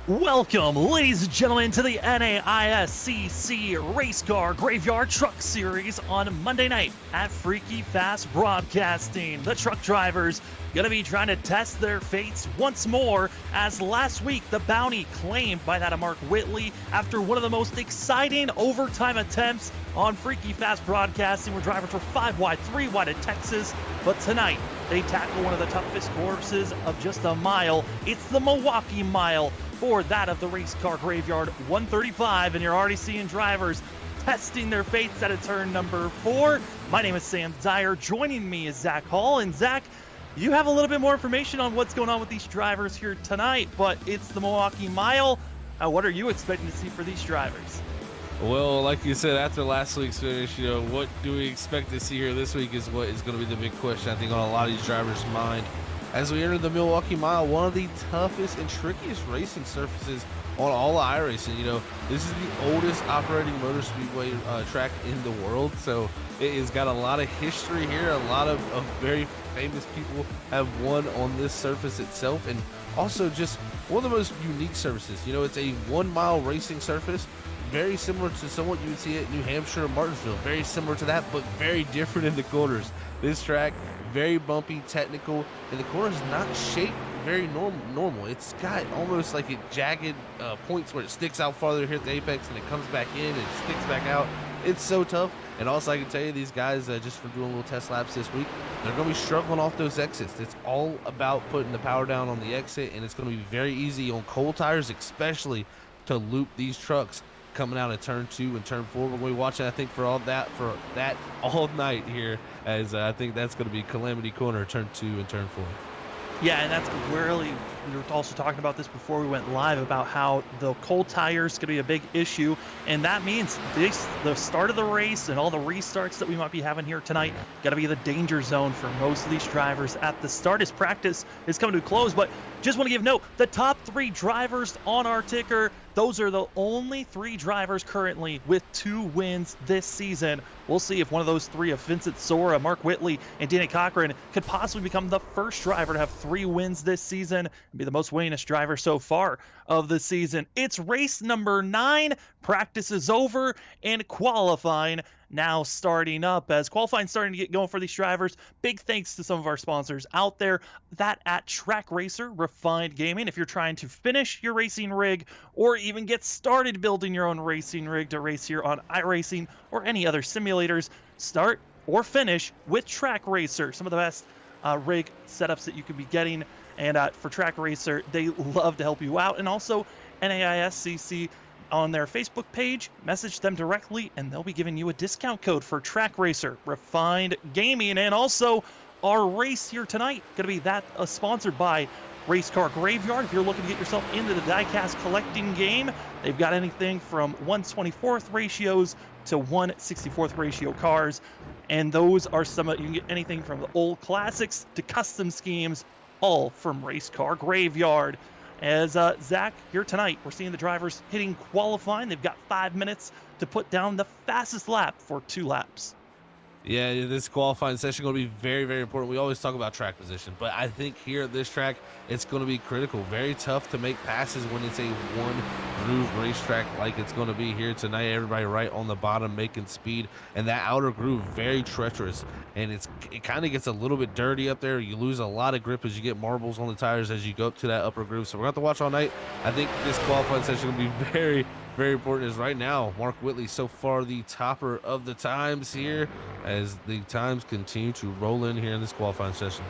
Welcome, ladies and gentlemen, to the NAISCC Race Car Graveyard Truck Series on Monday night at Freaky Fast Broadcasting. The truck drivers going to be trying to test their fates once more, as last week the bounty claimed by that of Mark Whitley after one of the most exciting overtime attempts on Freaky Fast Broadcasting. We're driving for 5 wide, 3 wide at Texas, but tonight they tackle one of the toughest courses of just a mile. It's the Milwaukee Mile for that of the Race Car Graveyard 135, and you're already seeing drivers testing their fates at a turn number 4. My name is Sam Dyer. Joining me is Zach Hall, and Zach, you have a little bit more information on what's going on with these drivers here tonight, but it's the Milwaukee Mile. What are you expecting to see for these drivers? Well, like you said, after last week's finish, what do we expect to see here this week is what is going to be the big question, I think, on a lot of these drivers' mind. As we enter the Milwaukee Mile, one of the toughest and trickiest racing surfaces on all of iRacing. This is the oldest operating motor speedway track in the world, so it has got a lot of history here. A lot of very famous people have won on this surface itself, and also just one of the most unique surfaces. It's a 1 mile racing surface, very similar to somewhat you would see at New Hampshire or Martinsville. Very similar to that, but very different in the corners. This track, very bumpy, technical, and the corner's not shaped very normal. It's got almost like a jagged points where it sticks out farther here at the apex and it comes back in and it sticks back out. It's so tough. And also, I can tell you, these guys, just for doing little test laps this week, they're going to be struggling off those exits. It's all about putting the power down on the exit, and it's going to be very easy on cold tires, especially to loop these trucks coming out of turn 2 and turn 4. We're going to be watching, I think, for that all night here, as I think that's going to be Calamity Corner, turn 2 and turn 4. Yeah, and that's really, we were also talking about this before we went live about how the cold tires is going to be a big issue, and that means the start of the race and all the restarts that we might be having here tonight got to be the danger zone for most of these drivers at the start as practice is coming to a close. But just want to give note, the top 3 drivers on our ticker, those are the only 3 drivers currently with 2 wins this season. We'll see if one of those 3, of Vincent Sora, Mark Whitley, and Danny Cochran, could possibly become the first driver to have 3 wins this season and be the most winningest driver so far of the season. It's race number 9. Practice is over, and qualifying now starting up. As qualifying starting to get going for these drivers, big thanks to some of our sponsors out there, that at Track Racer, Refined Gaming. If you're trying to finish your racing rig or even get started building your own racing rig to race here on iRacing or any other simulators, start or finish with Track Racer. Some of the best rig setups that you could be getting, and for Track Racer, they love to help you out. And also NAISCC on their Facebook page, message them directly and they'll be giving you a discount code for Track Racer, Refined Gaming. And also our race here tonight going to be sponsored by Race Car Graveyard. If you're looking to get yourself into the diecast collecting game, they've got anything from 1/24th ratios to 1/64th ratio cars, and those are you can get anything from the old classics to custom schemes, all from Race Car Graveyard. As Zach, here tonight, we're seeing the drivers hitting qualifying. They've got 5 minutes to put down the fastest lap for 2 laps. Yeah, this qualifying session going to be very, very important. We always talk about track position, but I think here at this track, it's going to be critical. Very tough to make passes when it's a one-groove racetrack like it's going to be here tonight. Everybody right on the bottom making speed, and that outer groove very treacherous, and it kind of gets a little bit dirty up there. You lose a lot of grip as you get marbles on the tires as you go up to that upper groove. So we're going to have to watch all night. I think this qualifying session will be very, very important. As right now, Mark Whitley so far the topper of the times here, as the times continue to roll in here in this qualifying session.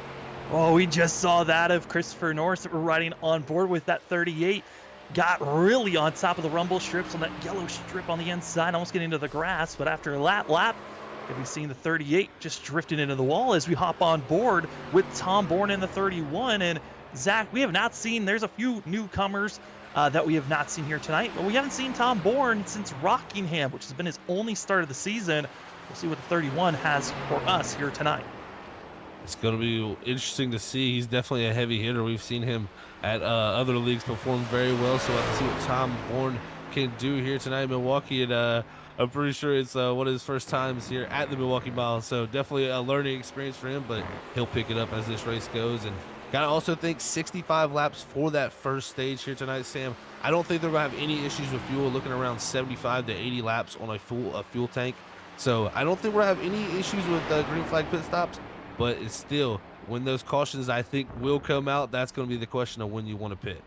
Oh, we just saw that of Christopher Norris that we're riding on board with that 38. Got really on top of the rumble strips on that yellow strip on the inside, almost getting into the grass. But after a lap, we've seen the 38 just drifting into the wall as we hop on board with Tom Bourne in the 31. And Zach, we have not seen, there's a few newcomers that we have not seen here tonight, but we haven't seen Tom Bourne since Rockingham, which has been his only start of the season. We'll see what the 31 has for us here tonight. It's going to be interesting to see. He's definitely a heavy hitter. We've seen him at other leagues perform very well, so we'll have to see what Tom Bourne can do here tonight in Milwaukee. And I'm pretty sure it's one of his first times here at the Milwaukee Mile, so definitely a learning experience for him, but he'll pick it up as this race goes. And got to also think 65 laps for that first stage here tonight, Sam. I don't think they're going to have any issues with fuel, looking around 75 to 80 laps on a full tank. So I don't think we're going to have any issues with green flag pit stops, but it's still, when those cautions I think will come out, that's going to be the question of when you want to pit.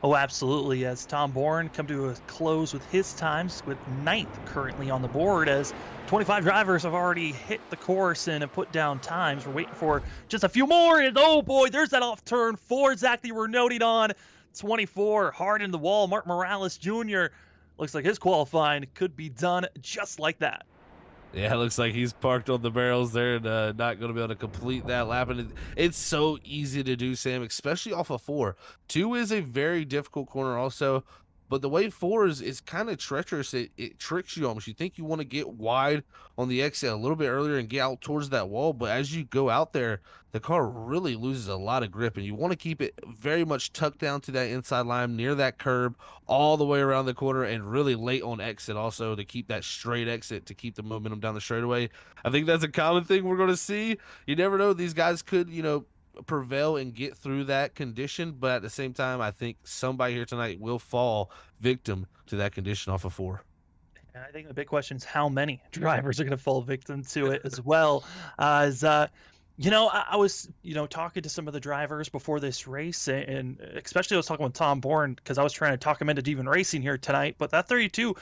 Oh, absolutely. As Tom Bourne come to a close with his times, with ninth currently on the board, as 25 drivers have already hit the course and have put down times. We're waiting for just a few more, and oh boy, there's that off turn 4 exactly we're noting on. 24, hard in the wall. Mark Morales Jr. looks like his qualifying could be done just like that. Yeah, it looks like he's parked on the barrels there and not going to be able to complete that lap. And it's so easy to do, Sam, especially off of 4. 2 is a very difficult corner also, but the way 4 is kind of treacherous. It tricks you almost. You think you want to get wide on the exit a little bit earlier and get out towards that wall, but as you go out there, the car really loses a lot of grip, and you want to keep it very much tucked down to that inside line near that curb all the way around the corner, and really late on exit also to keep that straight exit to keep the momentum down the straightaway. I think that's a common thing we're going to see. You never know. These guys could, prevail and get through that condition, but at the same time, I think somebody here tonight will fall victim to that condition off of 4. And I think the big question is how many drivers are going to fall victim to it as well. As I was, talking to some of the drivers before this race, and especially I was talking with Tom Bourne because I was trying to talk him into even racing here tonight. But that 32,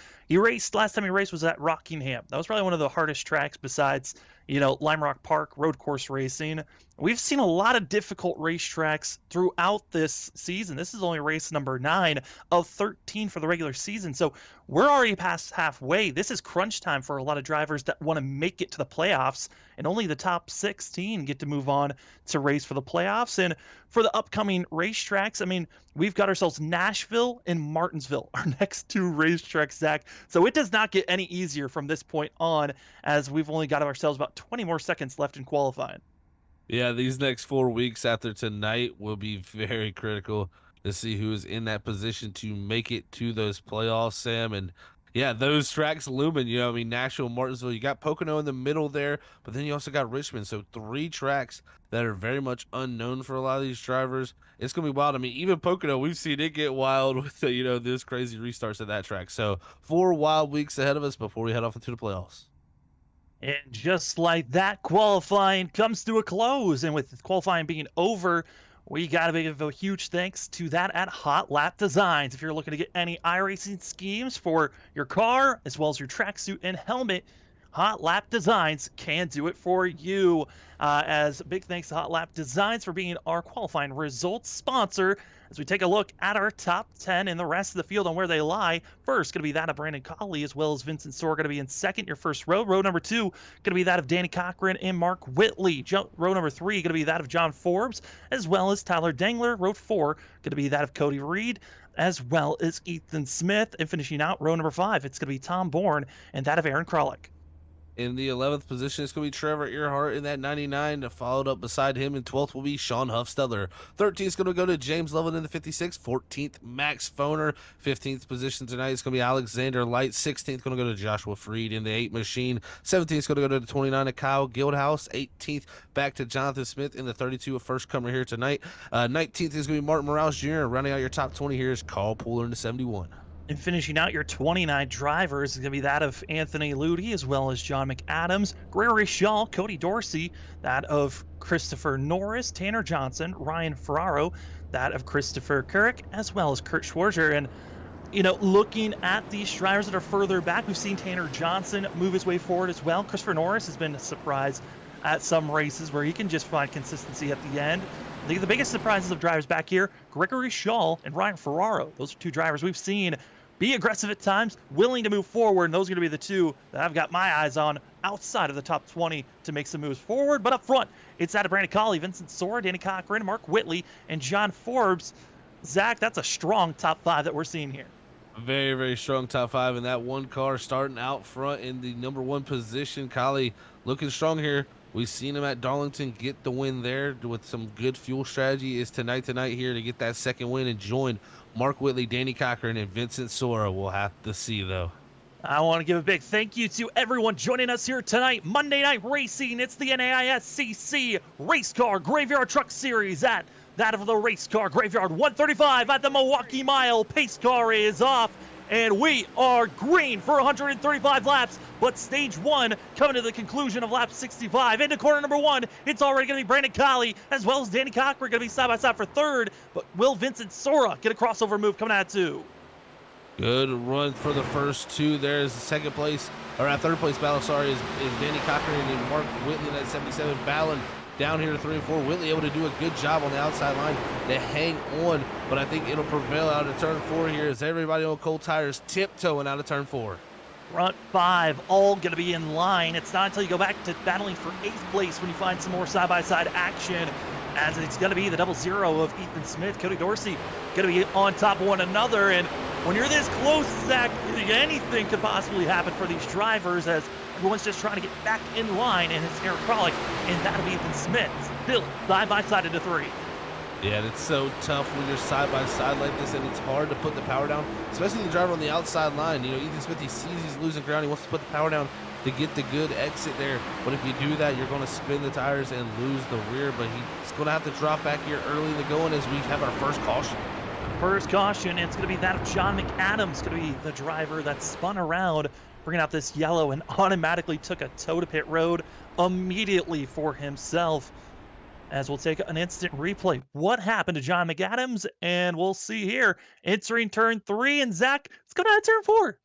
last time he raced was at Rockingham. That was probably one of the hardest tracks besides, Lime Rock Park road course racing. We've seen a lot of difficult racetracks throughout this season. This is only race number 9 of 13 for the regular season. So we're already past halfway. This is crunch time for a lot of drivers that want to make it to the playoffs, and only the top 16 get to move on to race for the playoffs. And for the upcoming racetracks, I mean, we've got ourselves Nashville and Martinsville, our next 2 racetracks, Zach. So it does not get any easier from this point on, as we've only got ourselves about 20 more seconds left in qualifying. Yeah, these next 4 weeks after tonight will be very critical to see who is in that position to make it to those playoffs, Sam. And yeah, those tracks looming, Nashville, Martinsville, you got Pocono in the middle there, but then you also got Richmond. So 3 tracks that are very much unknown for a lot of these drivers. It's going to be wild. I mean, even Pocono, we've seen it get wild with, this crazy restarts at that track. So 4 wild weeks ahead of us before we head off into the playoffs. And just like that, qualifying comes to a close. And with qualifying being over, we got to give a huge thanks to that at Hot Lap Designs. If you're looking to get any iRacing schemes for your car, as well as your tracksuit and helmet, Hot Lap Designs can do it for you. As big thanks to Hot Lap Designs for being our qualifying results sponsor. As we take a look at our top 10 and the rest of the field on where they lie. First, going to be that of Brandon Colley, as well as Vincent Soar going to be in second, your first row. Row number 2, going to be that of Danny Cochran and Mark Whitley. Row number 3, going to be that of John Forbes, as well as Tyler Dangler. Row 4, going to be that of Cody Reed, as well as Ethan Smith. And finishing out row number 5, it's going to be Tom Bourne and that of Aaron Kralik. In the 11th position, it's going to be Trevor Earhart in that 99. Followed up beside him in 12th will be Sean Huffstetter. 13th is going to go to James Lovin in the 56. 14th, Max Foner. 15th position tonight is going to be Alexander Light. 16th going to go to Joshua Freed in the 8 machine. 17th is going to go to the 29 of Kyle Guildhouse. 18th back to Jonathan Smith in the 32, a first comer here tonight. 19th is going to be Martin Morales Jr. Running out your top 20 here is Carl Pooler in the 71. And finishing out your 29 drivers is going to be that of Anthony Ludi, as well as John McAdams, Gregory Shaw, Cody Dorsey, that of Christopher Norris, Tanner Johnson, Ryan Ferraro, that of Christopher Couric, as well as Kurt Schwarzer. And, looking at these drivers that are further back, we've seen Tanner Johnson move his way forward as well. Christopher Norris has been a surprise at some races where he can just find consistency at the end. I think the biggest surprises of drivers back here, Gregory Shaw and Ryan Ferraro. Those are 2 drivers we've seen be aggressive at times, willing to move forward, and those are going to be the 2 that I've got my eyes on outside of the top 20 to make some moves forward. But up front, it's out of Brandon Colley, Vincent Soar, Danny Cochran, Mark Whitley, and John Forbes. Zach, that's a strong top 5 that we're seeing here. Very, very strong top 5, and that one car starting out front in the number 1 position. Colley looking strong here. We've seen him at Darlington get the win there with some good fuel strategy. Is tonight here to get that second win and join Mark Whitley, Danny Cochran, and Vincent Sora. We'll have to see, though. I want to give a big thank you to everyone joining us here tonight. Monday Night Racing. It's the NAISCC Race Car Graveyard Truck Series at that of the race car graveyard. 135 at the Milwaukee Mile. Pace car is off, and we are green for 135 laps. But stage one coming to the conclusion of lap 65. Into corner number one, it's already going to be Brandon Colley as well as Danny Cochran going to be side by side for third. But will Vincent Sora get a crossover move coming out two? Good run for the first two. There's second place, or at third place battle, sorry, is Danny Cochran and Mark Whitley in that 77 battling down here to 3 and 4. Whitley able to do a good job on the outside line to hang on, but I think it'll prevail out of turn 4 here as everybody on cold tires tiptoeing out of turn 4. Front five all going to be in line. It's not until you go back to battling for 8th place when you find some more side-by-side action, as it's going to be the 0-0 of Ethan Smith, Cody Dorsey going to be on top of one another. And when you're this close, Zach, anything could possibly happen for these drivers as everyone's just trying to get back in line, and it's Eric Kralik, and that'll be Ethan Smith still side-by-side into 3. Yeah, it's so tough when you're side by side like this, and it's hard to put the power down, especially the driver on the outside line. You know, Ethan Smith, he sees he's losing ground. He wants to put the power down to get the good exit there. But if you do that, you're going to spin the tires and lose the rear. But he's going to have to drop back here early in the going as we have our first caution. First caution, it's going to be that of John McAdams, going to be the driver that spun around, bringing out this yellow and automatically took a toe to pit road immediately for himself. As we'll take an instant replay. What happened to John McAdams? And we'll see here. Entering turn 3, and Zach, let's go down to turn 4.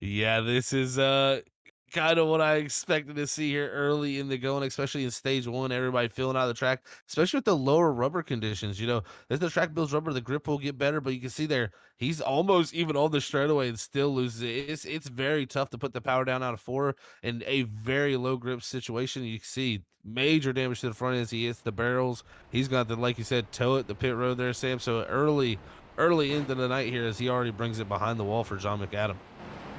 Yeah, this is kind of what I expected to see here early in the going, especially in stage 1. Everybody feeling out of the track, especially with the lower rubber conditions. You know, as the track builds rubber, the grip will get better, but you can see there, he's almost even on the straightaway and still loses it. It's very tough to put the power down out of 4 in a very low grip situation. You can see major damage to the front as he hits the barrels. He's got the, like you said, toe it, the pit road there, Sam. So early into the night here as he already brings it behind the wall for John McAdams.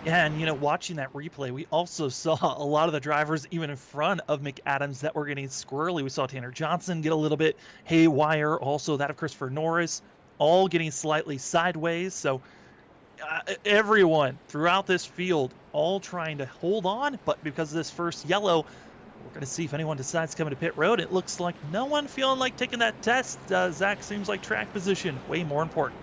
Yeah, and, you know, watching that replay, we also saw a lot of the drivers even in front of McAdams that were getting squirrely. We saw Tanner Johnson get a little bit haywire. Also that of Christopher Norris, all getting slightly sideways. So everyone throughout this field all trying to hold on. But because of this first yellow, we're going to see if anyone decides to come into pit road. It looks like no one feeling like taking that test. Zach, seems like track position way more important.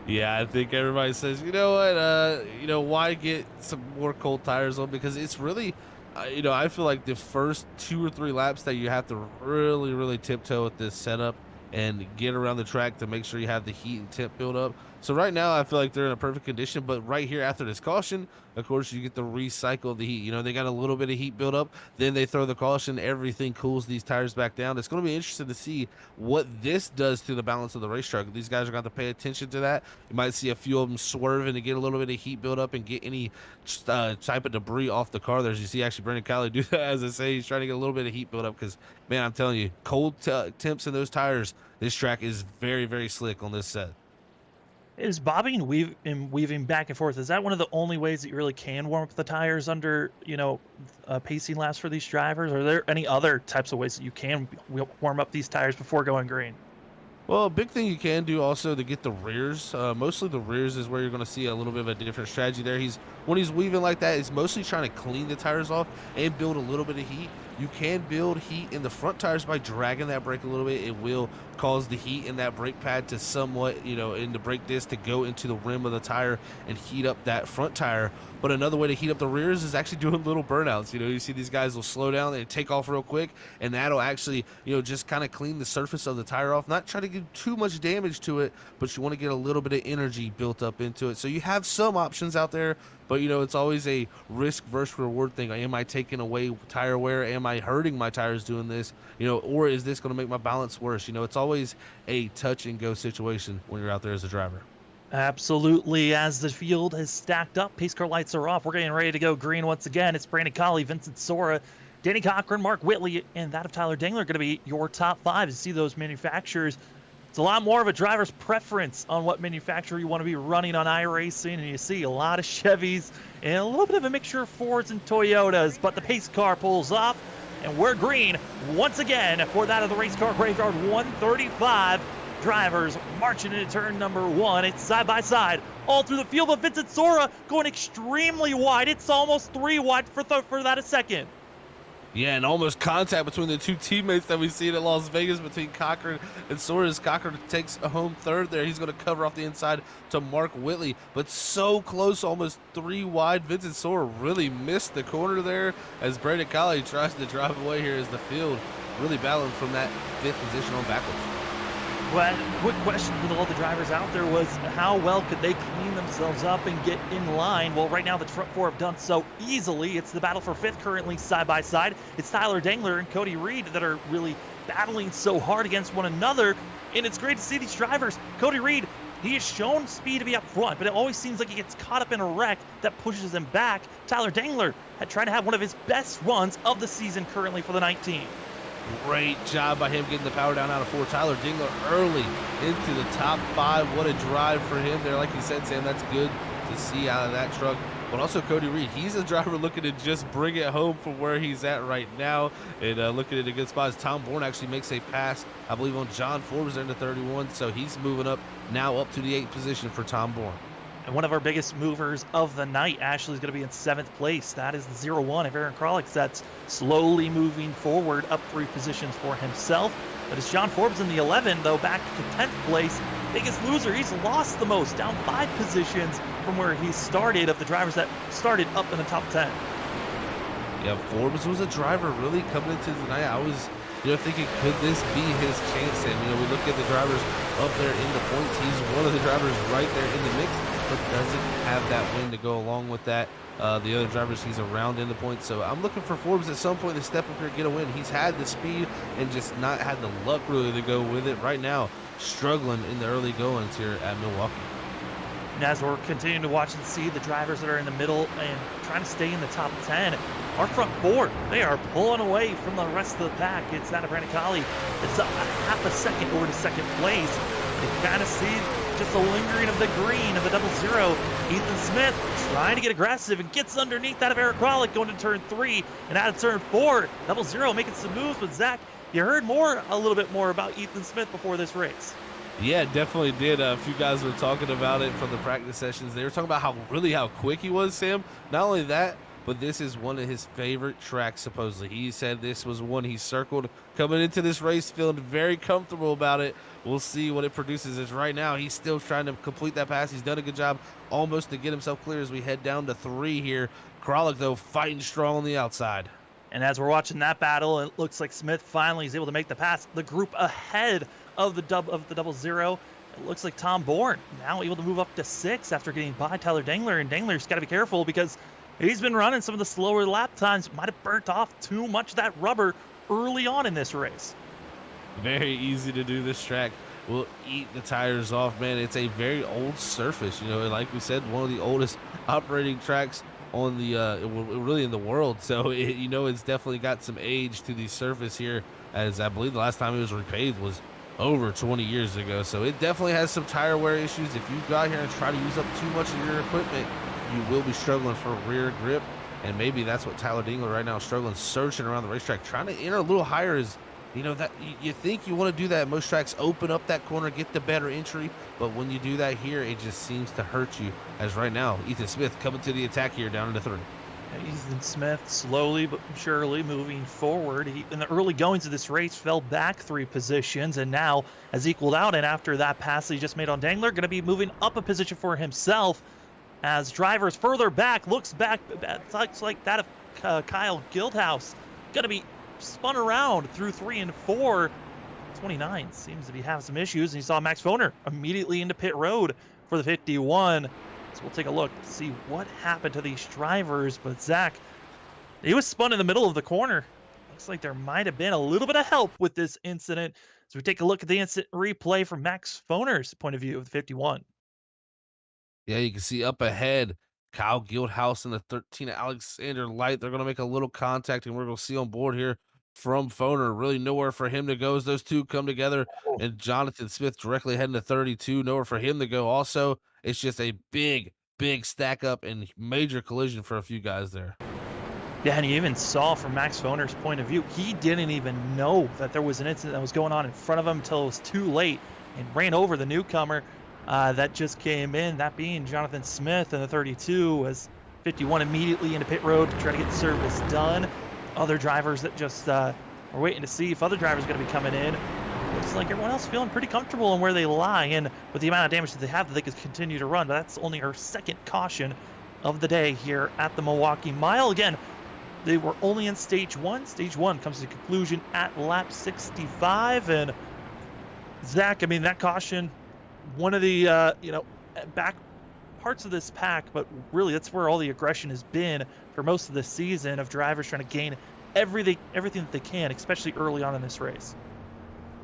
Yeah, I think everybody says, you know what, why get some more cold tires on? Because it's really, I feel like the first 2 or 3 laps that you have to really, really tiptoe with this setup and get around the track to make sure you have the heat and temp build up. So right now, I feel like they're in a perfect condition, but right here after this caution, of course, you get the recycle of the heat. You know, they got a little bit of heat build up, then they throw the caution, everything cools these tires back down. It's going to be interesting to see what this does to the balance of the racetrack. These guys are going to pay attention to that. You might see a few of them swerving to get a little bit of heat build up and get any type of debris off the car there. As you see actually Brandon Colley do that, as I say, he's trying to get a little bit of heat build up because, man, I'm telling you, cold temps in those tires, this track is very, very slick on this set. Is bobbing and weaving back and forth, is that one of the only ways that you really can warm up the tires under, pacing laps for these drivers? Are there any other types of ways that you can warm up these tires before going green? Well, a big thing you can do also to get the rears, mostly the rears is where you're going to see a little bit of a different strategy there. When he's weaving like that, he's mostly trying to clean the tires off and build a little bit of heat. You can build heat in the front tires by dragging that brake a little bit. It will cause the heat in that brake pad to somewhat, in the brake disc to go into the rim of the tire and heat up that front tire. But another way to heat up the rears is actually doing little burnouts. You see these guys will slow down and take off real quick, and that'll actually, just kind of clean the surface of the tire off. Not try to give too much damage to it, but you want to get a little bit of energy built up into it. So you have some options out there, but it's always a risk versus reward thing. Am I taking away tire wear? Am I hurting my tires doing this? Or is this going to make my balance worse? It's always a touch and go situation when you're out there as a driver. Absolutely. As the field has stacked up, pace car lights are off. We're getting ready to go green once again. It's Brandon Colley, Vincent Sora, Danny Cochran, Mark Whitley, and that of Tyler Dangler going to be your top 5. You see those manufacturers. It's a lot more of a driver's preference on what manufacturer you want to be running on iRacing, and you see a lot of Chevys and a little bit of a mixture of Fords and Toyotas, but the pace car pulls off, and we're green once again for that of the race car graveyard. 135 drivers marching into turn number 1. It's side by side all through the field, but Vincent Sora going extremely wide. It's almost 3 wide for that a second. Yeah, and almost contact between the two teammates that we see at Las Vegas between Cochran and Soares. Cochran takes a home third there. He's going to cover off the inside to Mark Whitley, but so close, almost 3 wide. Vincent Soares really missed the corner there as Brandon Colley tries to drive away here as the field really battling from that 5th position on backwards. Well, quick question with all the drivers out there was how well could they clean themselves up and get in line? Well, right now the front 4 have done so easily. It's the battle for 5th currently side by side. It's Tyler Dangler and Cody Reed that are really battling so hard against one another. And it's great to see these drivers. Cody Reed, he has shown speed to be up front, but it always seems like he gets caught up in a wreck that pushes him back. Tyler Dangler had tried to have one of his best runs of the season currently for the 19. Great job by him getting the power down out of 4. Tyler Dingler early into the top 5. What a drive for him there. Like you said, Sam, that's good to see out of that truck. But also Cody Reed, he's a driver looking to just bring it home from where he's at right now. And looking at a good spot as Tom Bourne actually makes a pass, I believe, on John Forbes there in the 31. So he's moving up now up to the 8th position for Tom Bourne. And one of our biggest movers of the night, Ashley's going to be in 7th place. That is the 0-1 of Aaron Kralik. That's slowly moving forward up 3 positions for himself. But it's John Forbes in the 11, though, back to 10th place. Biggest loser, he's lost the most, down 5 positions from where he started of the drivers that started up in the top 10. Yeah, Forbes was a driver really coming into the night. I was thinking, could this be his chance? And, we look at the drivers up there in the points. He's one of the drivers right there in the mix, but doesn't have that win to go along with that. The other drivers, he's around in the points. So I'm looking for Forbes at some point to step up here and get a win. He's had the speed and just not had the luck really to go with it. Right now, struggling in the early goings here at Milwaukee. And as we're continuing to watch and see the drivers that are in the middle and trying to stay in the top 10, our front 4, they are pulling away from the rest of the pack. It's that of Brandon Colley. It's a half a second over to 2nd place. You kind of see just a lingering of the green of the 00. Ethan Smith trying to get aggressive and gets underneath that of Eric Kralik going to turn 3 and out of turn 4. 00 making some moves, but Zach, you heard a little bit more about Ethan Smith before this race. Yeah, definitely did. A few guys were talking about it from the practice sessions. They were talking about how quick he was, Sam. Not only that, but this is one of his favorite tracks, supposedly. He said this was one he circled coming into this race, feeling very comfortable about it. We'll see what it produces. As right now, he's still trying to complete that pass. He's done a good job almost to get himself clear as we head down to 3 here. Kralik, though, fighting strong on the outside. And as we're watching that battle, it looks like Smith finally is able to make the pass. The group ahead of the 00. It looks like Tom Bourne now able to move up to 6 after getting by Tyler Dangler. And Dangler's got to be careful because he's been running some of the slower lap times. Might have burnt off too much of that rubber early on in this race. Very easy to do this track. Will eat the tires off, man. It's a very old surface. Like we said, one of the oldest operating tracks on the really in the world. So it's definitely got some age to the surface here, as I believe the last time it was repaved was over 20 years ago. So it definitely has some tire wear issues. If you go out here and try to use up too much of your equipment, you will be struggling for rear grip. And maybe that's what Tyler Dingler right now is struggling, searching around the racetrack, trying to enter a little higher. Is that you think you want to do that. Most tracks open up that corner, get the better entry, but when you do that here, it just seems to hurt you. As right now, Ethan Smith coming to the attack here down into 3. Ethan Smith slowly but surely moving forward. He, in the early goings of this race, fell back 3 positions and now has equaled out. And after that pass that he just made on Dangler, going to be moving up a position for himself as drivers further back, looks like that of Kyle Guildhouse. Going to be spun around through 3 and 4. 29 seems to be having some issues. And you saw Max Foner immediately into pit road for the 51. So we'll take a look to see what happened to these drivers. But Zach, he was spun in the middle of the corner. Looks like there might have been a little bit of help with this incident. So we take a look at the instant replay from Max Foner's point of view of the 51. Yeah, you can see up ahead, Kyle Guildhouse and the 13 Alexander Light. They're going to make a little contact, and we're going to see on board here from Foner. Really nowhere for him to go as those two come together. And Jonathan Smith directly heading to 32. Nowhere for him to go. Also, it's just a big stack up and major collision for a few guys there. Yeah, and you even saw from Max Foner's point of view, he didn't even know that there was an incident that was going on in front of him until it was too late and ran over the newcomer that just came in, that being Jonathan Smith in the 32, as 51 immediately into pit road to try to get the service done. other drivers that just are waiting to see if other drivers are going to be coming in. Looks like everyone else feeling pretty comfortable on where they lie, and with the amount of damage that they have, that they could continue to run. But that's only her second caution of the day here at the Milwaukee Mile. Again, they were only in stage one. Stage one comes to conclusion at lap 65. And Zach, I mean, that caution, one of the back parts of this pack, but really that's where all the aggression has been for most of the season, of drivers trying to gain everything that they can, especially early on in this race.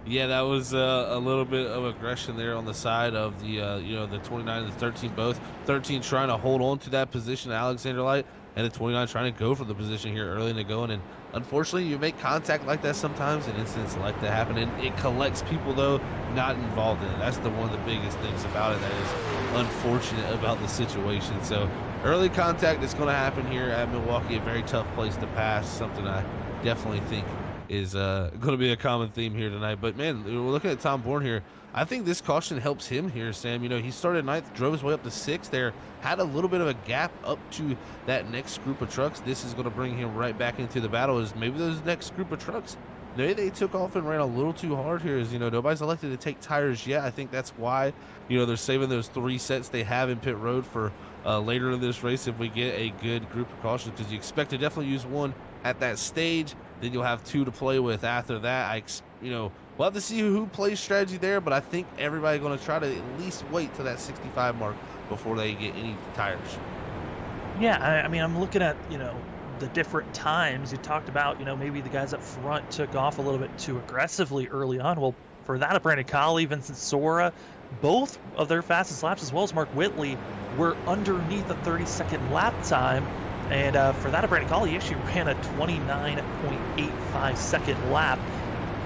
Yeah, that was a little bit of aggression there on the side of the the 29 and the 13 both. 13 trying to hold on to that position, Alexander Light, and the 29 trying to go for the position here early in the going. And unfortunately, you make contact like that sometimes, and incidents like that happen. And it collects people though not involved in it. That's one of the biggest things about it that is unfortunate about the situation. So early contact is going to happen here at Milwaukee, a very tough place to pass. Something I definitely think is going to be a common theme here tonight. But man, we're looking at Tom Bourne here. I think this caution helps him here, Sam. You know, he started ninth, drove his way up to sixth there, had a little bit of a gap up to that next group of trucks. This is going to bring him right back into the battle, as maybe those next group of trucks, maybe they took off and ran a little too hard here. As you know, nobody's elected to take tires yet. I think that's why, you know, they're saving those 3 sets they have in pit road for later in this race if we get a good group of cautions, because you expect to definitely use one at that stage. Then you'll have 2 to play with after that. We'll have to see who plays strategy there, but I think everybody's going to try to at least wait to that 65 mark before they get any tires. Yeah, I mean, I'm looking at, the different times you talked about, maybe the guys up front took off a little bit too aggressively early on. Well, for that, Brandon Colley, Vincent Sora, both of their fastest laps, as well as Mark Whitley, were underneath a 30-second lap time. And for that, Brandon Colley, he actually ran a 29.85 second lap,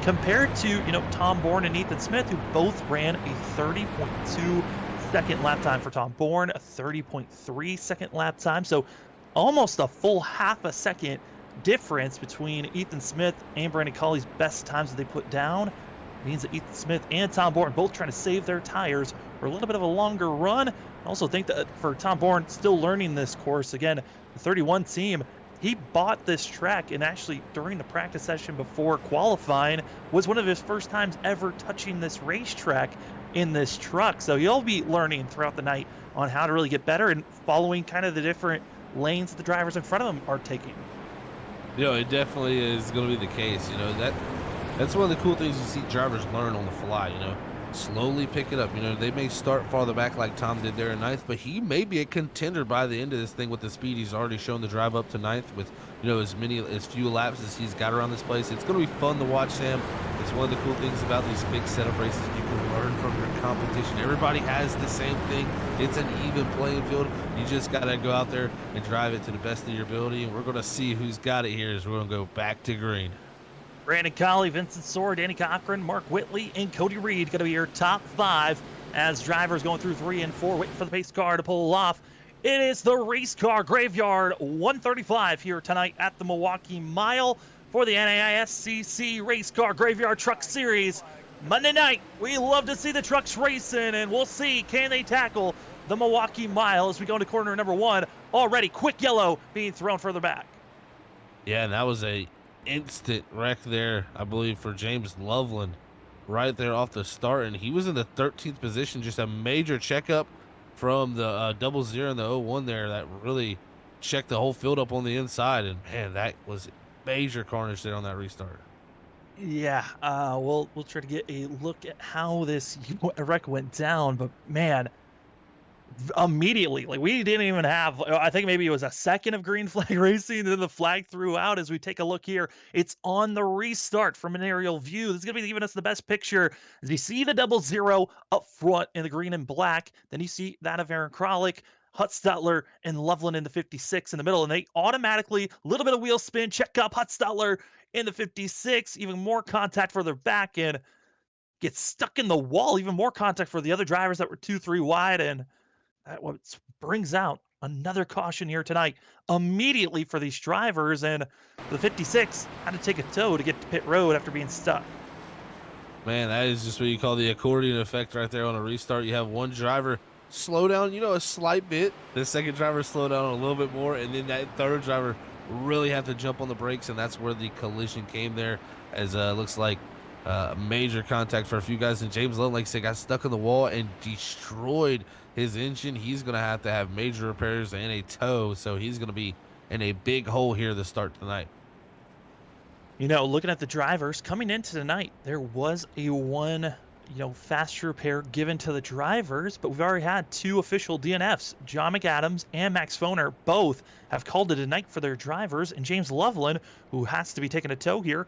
compared to, Tom Bourne and Ethan Smith, who both ran a 30.2 second lap time. For Tom Bourne, a 30.3 second lap time. So almost a full half a second difference between Ethan Smith and Brandon Colley's best times that they put down. It means that Ethan Smith and Tom Bourne both trying to save their tires for a little bit of a longer run. I also think that for Tom Bourne, still learning this course, again, the 31 team, he bought this track, and actually during the practice session before qualifying was one of his first times ever touching this racetrack in this truck. So he'll be learning throughout the night on how to really get better and following kind of the different lanes that the drivers in front of them are taking. It definitely is going to be the case. That's one of the cool things you see drivers learn on the fly. Slowly pick it up. They may start farther back like Tom did there in ninth, but he may be a contender by the end of this thing with the speed he's already shown to drive up to ninth with, as few laps as he's got around this place. It's going to be fun to watch, Sam. It's one of the cool things about these big setup races. You can learn from your competition. Everybody has the same thing. It's an even playing field. You just got to go out there and drive it to the best of your ability, and we're going to see who's got it here as we're going to go back to green. Brandon Colley, Vincent Sora, Danny Cochran, Mark Whitley, and Cody Reed going to be your top 5 as drivers going through 3 and 4, waiting for the pace car to pull off. It is the race car graveyard 135 here tonight at the Milwaukee Mile for the NAISCC Race Car Graveyard Truck Series. Monday night, we love to see the trucks racing, and we'll see, can they tackle the Milwaukee Mile as we go into corner number 1. Already quick yellow being thrown further back. Yeah, and that was a instant wreck there, I believe, for James Loveland right there off the start, and he was in the 13th position. Just a major checkup from the 00 and the 01 there that really checked the whole field up on the inside, and man, that was major carnage there on that restart. Yeah, we'll try to get a look at how this wreck went down, but man, immediately, like, we didn't even have, I think maybe it was a second of green flag racing, and then the flag threw out. As we take a look here, it's on the restart from an aerial view. This is gonna be giving us the best picture as you see the 00 up front in the green and black. Then you see that of Aaron Kralik, Hutzstutler, and Loveland in the 56 in the middle, and they automatically, a little bit of wheel spin, check up Hutzstutler in the 56, even more contact further back, and gets stuck in the wall. Even more contact for the other drivers that were 2-3 wide, and that what brings out another caution here tonight immediately for these drivers. And the 56 had to take a tow to get to pit road after being stuck. Man, that is just what you call the accordion effect right there on a restart. You have one driver slow down, a slight bit. The second driver slow down a little bit more, and then that third driver really have to jump on the brakes, and that's where the collision came there. As looks like major contact for a few guys, and James Lowe, like I said, got stuck in the wall and destroyed his engine. He's gonna have to have major repairs and a tow, so he's gonna be in a big hole here to start tonight. Looking at the drivers coming into tonight, there was a one, fast repair given to the drivers, but we've already had two official DNFs. John McAdams and Max Foner both have called it a night for their drivers, and James Loveland, who has to be taking a tow here,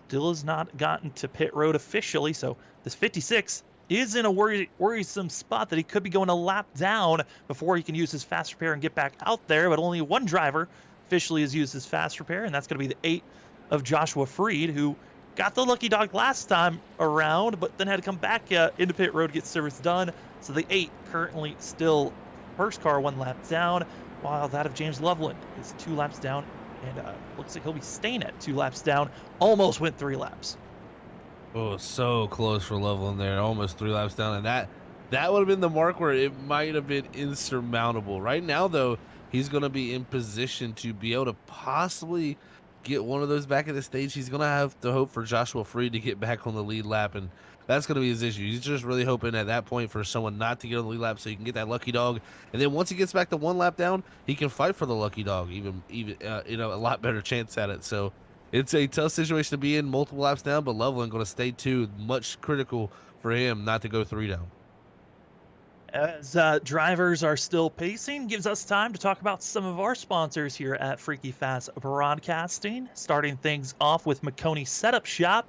still has not gotten to pit road officially. So this 56 is in a worrisome spot that he could be going a lap down before he can use his fast repair and get back out there. But only one driver officially has used his fast repair, and that's going to be the 8 of Joshua Freed, who got the lucky dog last time around, but then had to come back into pit road to get service done. So the 8 currently still first car 1 lap down, while that of James Loveland is 2 laps down, and looks like he'll be staying at 2 laps down. Almost went 3 laps. Oh, so close for Loveland there, almost 3 laps down, and that would have been the mark where it might have been insurmountable. Right now, though, he's going to be in position to be able to possibly get one of those back at the stage. He's going to have to hope for Joshua Freed to get back on the lead lap, and that's going to be his issue. He's just really hoping at that point for someone not to get on the lead lap so he can get that lucky dog. And then once he gets back to 1 lap down, he can fight for the lucky dog, even a lot better chance at it. So it's a tough situation to be in, multiple laps down, but Loveland going to stay 2. Much critical for him not to go 3 down. As drivers are still pacing, gives us time to talk about some of our sponsors here at Freaky Fast Broadcasting. Starting things off with McConey Setup Shop.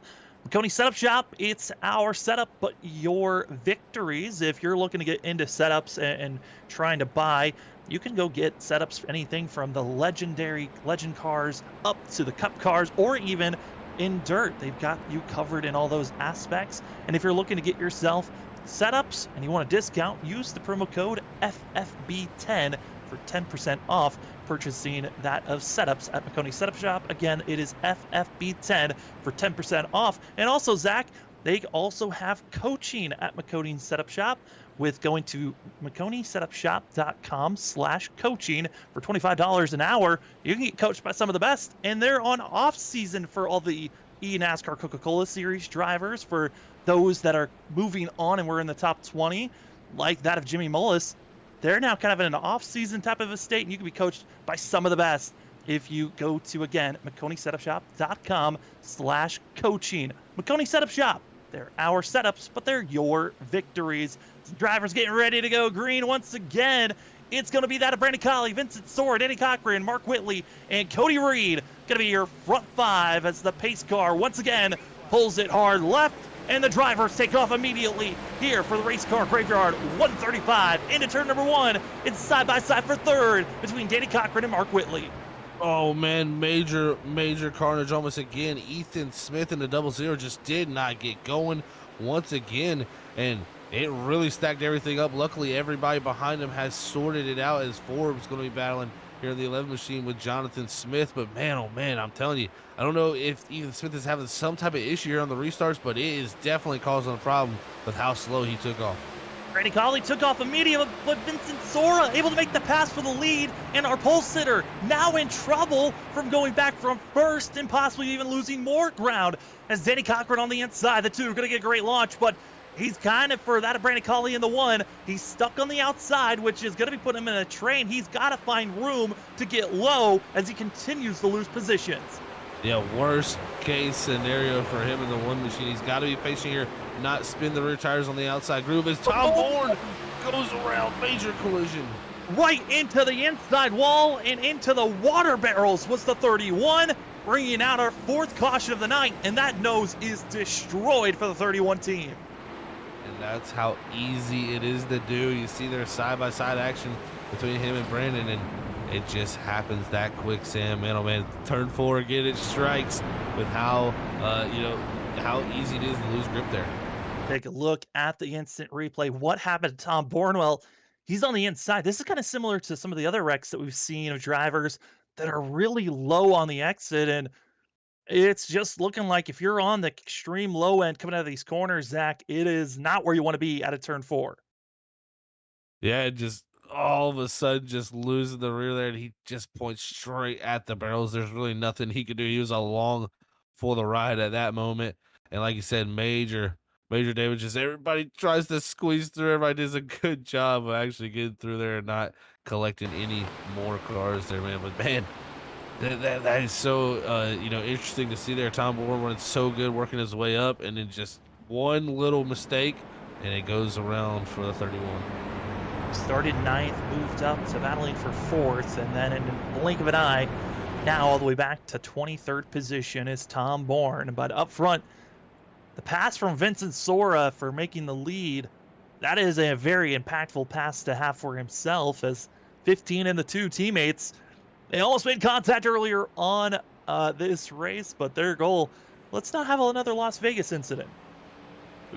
McConey Setup Shop, it's our setup, but your victories. If you're looking to get into setups and trying to buy, you can go get setups for anything from the legendary legend cars up to the cup cars, or even in dirt. They've got you covered in all those aspects. And if you're looking to get yourself setups and you want a discount, use the promo code FFB10 for 10% off purchasing that of setups at McConey Setup Shop. Again, it is FFB10 for 10% off. And also, Zach, they also have coaching at McConey Setup Shop with going to McConeySetupShop.com/coaching for $25 an hour. You can get coached by some of the best, and they're on off season for all the NASCAR Coca-Cola Series drivers. For those that are moving on and we're in the top 20, like that of Jimmy Mullis, they're now kind of in an off-season type of a state, and you can be coached by some of the best if you go to, again, McConeySetupShop.com/coaching. McConey Setup Shop. They're our setups, but they're your victories. Drivers getting ready to go green once again. It's going to be that of Brandon Colley, Vincent Sword, Eddie Cochran, Mark Whitley, and Cody Reed. Going to be your front 5 as the pace car once again pulls it hard left, and the drivers take off immediately here for the race car graveyard. 135 into turn number 1. It's side by side for 3rd between Danny Cochran and Mark Whitley. Oh man, major carnage almost again. Ethan Smith in the 00 just did not get going once again, and it really stacked everything up. Luckily, everybody behind him has sorted it out, as Forbes going to be battling here in the 11 machine with Jonathan Smith. But man, oh man, I'm telling you, I don't know if Ethan Smith is having some type of issue here on the restarts, but it is definitely causing a problem with how slow he took off. Randy Colley took off immediately, but Vincent Sora able to make the pass for the lead, and our pole sitter now in trouble from going back from first and possibly even losing more ground as Danny Cochran on the inside. The two are going to get a great launch, but he's kind of, for that of Brandon Colley in the 1, he's stuck on the outside, which is going to be putting him in a train. He's got to find room to get low as he continues to lose positions. Yeah, worst case scenario for him in the 1 machine. He's got to be patient here, not spin the rear tires on the outside groove as Tom Bourne goes around. Major collision. Right into the inside wall and into the water barrels was the 31, bringing out our 4th caution of the night, and that nose is destroyed for the 31 team. And that's how easy it is to do. You see their side-by-side action between him and Brandon, and it just happens that quick, Sam. Man, oh man, turn 4 again, it strikes with how, how easy it is to lose grip there. Take a look at the instant replay. What happened to Tom Bournwell? He's on the inside. This is kind of similar to some of the other wrecks that we've seen of drivers that are really low on the exit, and it's just looking like if you're on the extreme low end coming out of these corners, Zach, it is not where you want to be out of turn 4. Yeah, it just all of a sudden just losing the rear there, and he just points straight at the barrels. There's really nothing he could do. He was along for the ride at that moment. And like you said, major damages. Everybody tries to squeeze through. Everybody does a good job of actually getting through there and not collecting any more cars there, man. But man, that is so interesting to see there. Tom Bourne running so good, working his way up, and then just one little mistake, and it goes around for the 31. Started ninth, moved up to battling for fourth, and then in the blink of an eye, now all the way back to 23rd position is Tom Bourne. But up front, the pass from Vincent Sora for making the lead, that is a very impactful pass to have for himself, as 15 and the two teammates, they almost made contact earlier on this race, but their goal, let's not have another Las Vegas incident.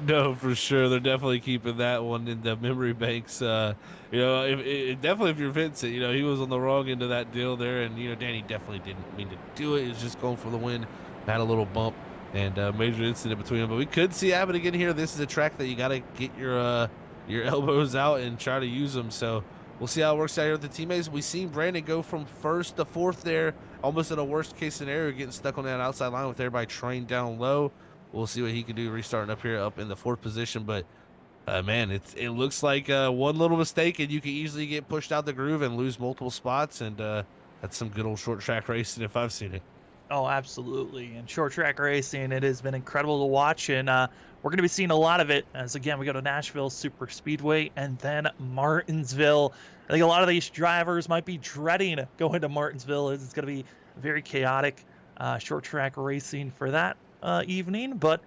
No, for sure. They're definitely keeping that one in the memory banks. Definitely if you're Vincent, he was on the wrong end of that deal there. And, Danny definitely didn't mean to do it. He was just going for the win. Had a little bump and major incident between them. But we could see happen again here. This is a track that you got to get your elbows out and try to use them. So we'll see how it works out here with the teammates. We've seen Brandon go from first to fourth there, almost in a worst case scenario, getting stuck on that outside line with everybody trained down low. We'll see what he can do restarting up here, up in the fourth position. But, man, it looks like one little mistake, and you can easily get pushed out the groove and lose multiple spots. And that's some good old short track racing if I've seen it. Oh, absolutely. And short track racing, it has been incredible to watch. And we're going to be seeing a lot of it as, again, we go to Nashville Super Speedway and then Martinsville. I think a lot of these drivers might be dreading going to Martinsville. It's going to be very chaotic short track racing for that evening, but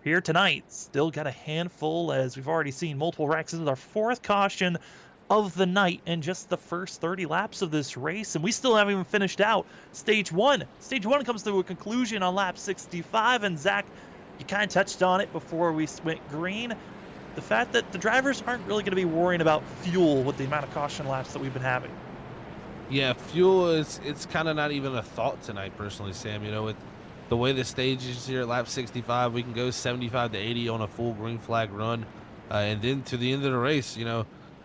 here tonight still got a handful, as we've already seen multiple wrecks. This is our fourth caution of the night in just the first 30 laps of this race, and we still haven't even finished out stage one. Stage one comes to a conclusion on lap 65, and Zach, you kind of touched on it before we went green, the fact that the drivers aren't really going to be worrying about fuel with the amount of caution laps that we've been having. Yeah, fuel it's kind of not even a thought tonight, personally, Sam. With the way the stage is here at lap 65, we can go 75 to 80 on a full green flag run. And then to the end of the race,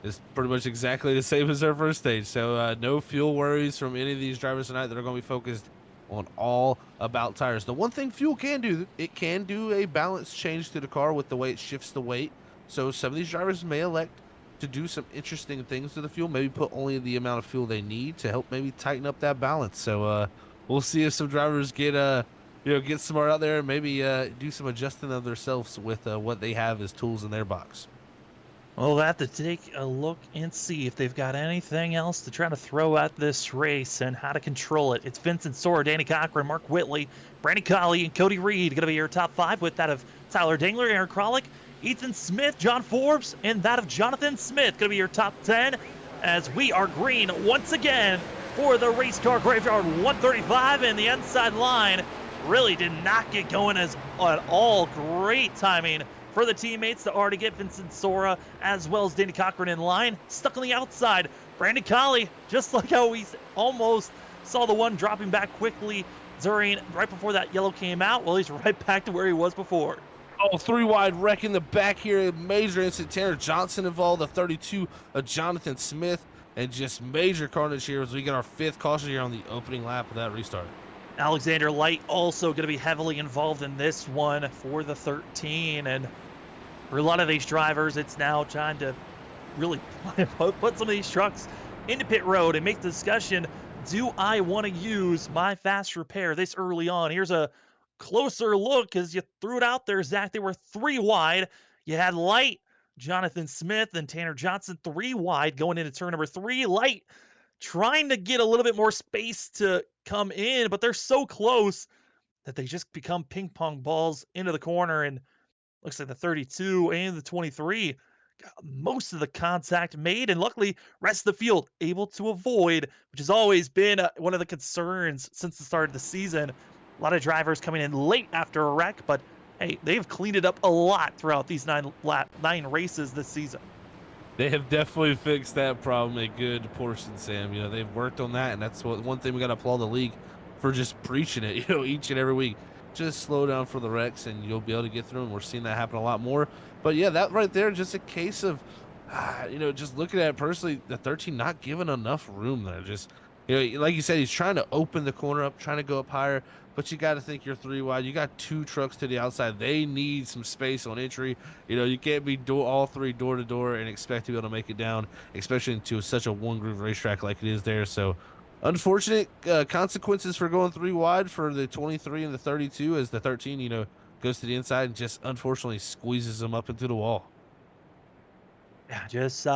is pretty much exactly the same as our first stage. So no fuel worries from any of these drivers tonight that are going to be focused on all about tires. The one thing fuel can do, it can do a balance change to the car with the way it shifts the weight. So some of these drivers may elect to do some interesting things to the fuel, maybe put only the amount of fuel they need to help maybe tighten up that balance. So we'll see if some drivers get smart out there and maybe do some adjusting of themselves with what they have as tools in their box. We'll have to take a look and see if they've got anything else to try to throw at this race and how to control it. It's Vincent Sora, Danny Cochran, Mark Whitley, Brandon Colley, and Cody Reed going to be your top five, with that of Tyler Dingler, Aaron Krolick, Ethan Smith, John Forbes, and that of Jonathan Smith going to be your top 10, as we are green once again for the race car graveyard 135, and the inside line really did not get going at all. Great timing for the teammates to already get Vincent Sora as well as Danny Cochran in line. Stuck on the outside, Brandon Colley, just like how we almost saw the one dropping back quickly right before that yellow came out. Well, he's right back to where he was before. Oh, three wide wreck in the back here. Major incident. Tanner Johnson involved, the 32 of Jonathan Smith, and just major carnage here as we get our fifth caution here on the opening lap of that restart. Alexander Light also going to be heavily involved in this one for the 13, and for a lot of these drivers, it's now trying to really put some of these trucks into pit road and make the discussion, do I want to use my fast repair this early on? Here's a closer look as you threw it out there, Zach. They were three wide. You had Light, Jonathan Smith, and Tanner Johnson three wide going into turn number three. Light trying to get a little bit more space to come in, but they're so close that they just become ping pong balls into the corner, and looks like the 32 and the 23 got most of the contact made, and luckily rest of the field able to avoid, which has always been one of the concerns since the start of the season. A lot of drivers coming in late after a wreck, but hey, they've cleaned it up a lot throughout these nine races this season. They have definitely fixed that problem a good portion, Sam. They've worked on that, and that's one thing we got to applaud the league for, just preaching it, each and every week. Just slow down for the wrecks, and you'll be able to get through them. We're seeing that happen a lot more. But yeah, that right there, just a case of just looking at it personally, the 13 not giving enough room there. Just, like you said, he's trying to open the corner up, trying to go up higher, but you got to think you're 3 wide. You got 2 trucks to the outside. They need some space on entry. You can't be all 3 door to door and expect to be able to make it down, especially into such a one groove racetrack like it is there. So, unfortunate consequences for going 3 wide for the 23 and the 32 as the 13, goes to the inside and just unfortunately squeezes them up into the wall. Yeah, just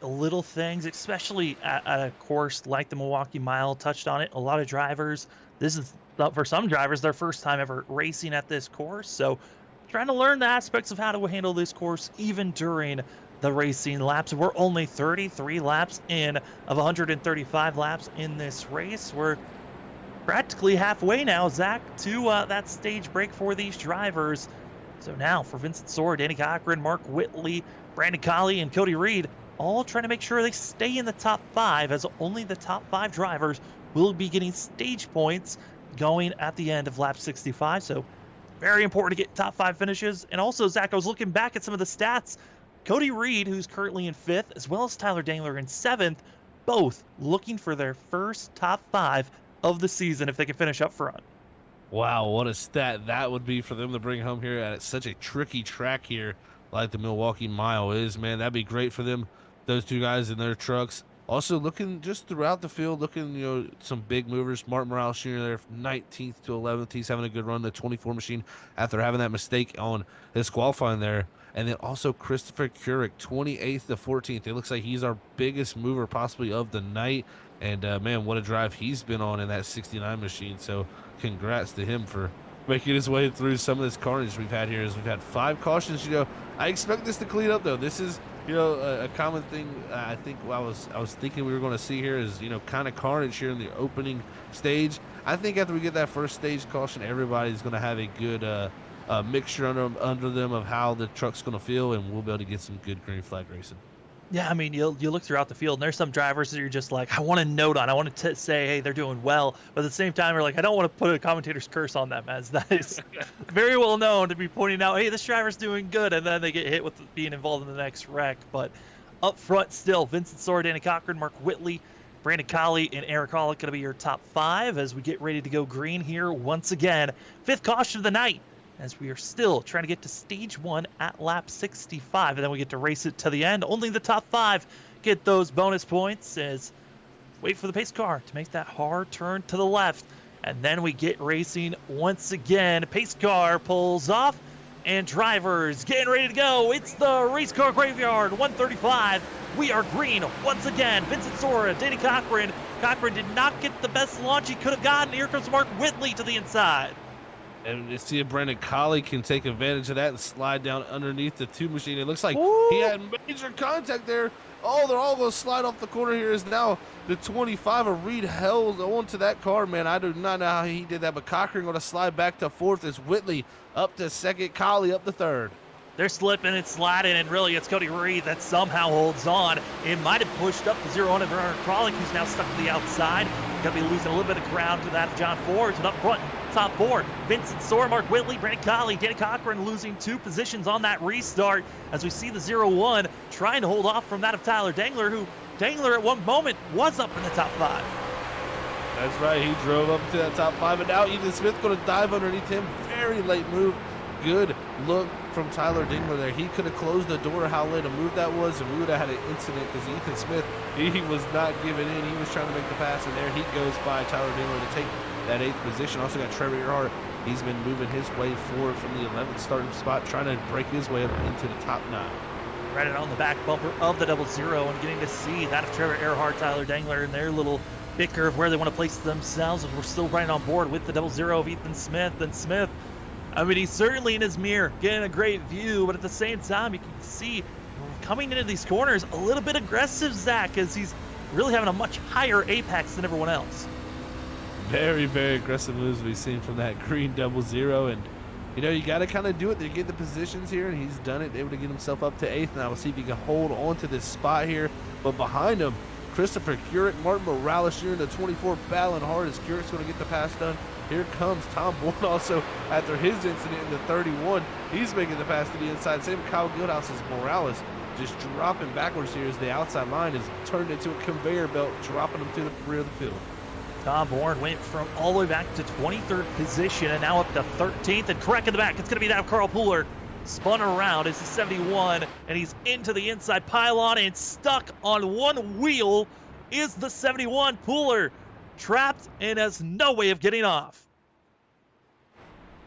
little things, especially at a course like the Milwaukee Mile. Touched on it. A lot of drivers. This is for some drivers their first time ever racing at this course, so trying to learn the aspects of how to handle this course even during the racing laps. We're only 33 laps in of 135 laps in this race. We're practically halfway now, Zach, to that stage break for these drivers. So now for Vincent Soar, Danny Cochran, Mark Whitley, Brandon Colley, and Cody Reed, all trying to make sure they stay in the top 5, as only the top 5 drivers will be getting stage points going at the end of lap 65. So very important to get top 5 finishes. And also, Zach, I was looking back at some of the stats. Cody Reed, who's currently in 5th, as well as Tyler Dangler in 7th, both looking for their first top 5 of the season if they can finish up front. Wow, what a stat that would be for them to bring home here at such a tricky track here like the Milwaukee Mile is, man. That'd be great for them, those 2 guys in their trucks. Also looking just throughout the field, looking, some big movers. Martin Morales Jr. there, 19th to 11th. He's having a good run, the 24 machine, after having that mistake on his qualifying there. And then also Christopher Couric, 28th to 14th. It looks like he's our biggest mover possibly of the night. And, man, what a drive he's been on in that 69 machine. So congrats to him for making his way through some of this carnage we've had here. As we've had 5 cautions. I expect this to clean up, though. This is, a common thing. I think I was thinking we were going to see here is, kind of carnage here in the opening stage. I think after we get that first stage caution, everybody's going to have a good mixture under them of how the truck's going to feel, and we'll be able to get some good green flag racing. Yeah, I mean, you look throughout the field, and there's some drivers that you're just like, I want to note on. I want to say, hey, they're doing well. But at the same time, you're like, I don't want to put a commentator's curse on them, as that is very well known to be pointing out, hey, this driver's doing good, and then they get hit with being involved in the next wreck. But up front still, Vincent Soar, Danny Cochran, Mark Whitley, Brandon Colley, and Eric Hollick going to be your top 5 as we get ready to go green here once again. 5th caution of the night, as we are still trying to get to stage 1 at lap 65, and then we get to race it to the end. Only the top 5 get those bonus points, as wait for the pace car to make that hard turn to the left, and then we get racing once again. Pace car pulls off, and drivers getting ready to go. It's the race car graveyard, 135. We are green once again. Vincent Sora, Danny Cochran. Cochran did not get the best launch he could have gotten. Here comes Mark Whitley to the inside. And you see if Brandon Colley can take advantage of that and slide down underneath the 2 machine. It looks like he had major contact there. Oh, they're all going to slide off the corner here. Is now the 25 of Reed held onto that car, man. I do not know how he did that, but Cochran going to slide back to 4th as Whitley up to 2nd, Colley up to 3rd. They're slipping and sliding, and really it's Cody Reed that somehow holds on. It might have pushed up the 0-1 of Bernard Kralik, who's now stuck to the outside. Going to be losing a little bit of ground to that of John Ford. And up front, top 4, Vincent Soar, Mark Whitley, Brandon Colley, Danny Cochran losing 2 positions on that restart, as we see the 0-1 trying to hold off from that of Tyler Dangler, who Dangler at one moment was up in the top 5. That's right. He drove up to that top 5, and now Ethan Smith going to dive underneath him. Very late move. Good look from Tyler Dingler there. He could have closed the door how late a move that was, and we would have had an incident, because Ethan Smith, he was not giving in. He was trying to make the pass, and there he goes by Tyler Dingler to take that 8th position. Also got Trevor Earhart. He's been moving his way forward from the 11th starting spot, trying to break his way up into the top 9. Right on the back bumper of the 0-0, and getting to see that of Trevor Earhart, Tyler Dangler, and their little bicker of where they want to place themselves, and we're still right on board with the 0-0 of Ethan Smith. And Smith, I mean, he's certainly in his mirror, getting a great view, but at the same time, you can see coming into these corners a little bit aggressive, Zach, as he's really having a much higher apex than everyone else. Very, very aggressive moves we've seen from that green 0-0, and you got to kind of do it to get the positions here, and he's done it, able to get himself up to 8th. Now we'll see if he can hold on to this spot here, but behind him, Christopher Couric, Martin Morales Jr. in the 24 battling hard as Couric's going to get the pass done. Here comes Tom Bourne also after his incident in the 31. He's making the pass to the inside. Same Kyle Guildhouse as Morales just dropping backwards here as the outside line is turned into a conveyor belt, dropping them to the rear of the field. Tom Bourne went from all the way back to 23rd position and now up to 13th and correct in the back. It's going to be that of Carl Pooler. Spun around as the 71 and he's into the inside pylon and stuck on one wheel is the 71. Pooler trapped and has no way of getting off.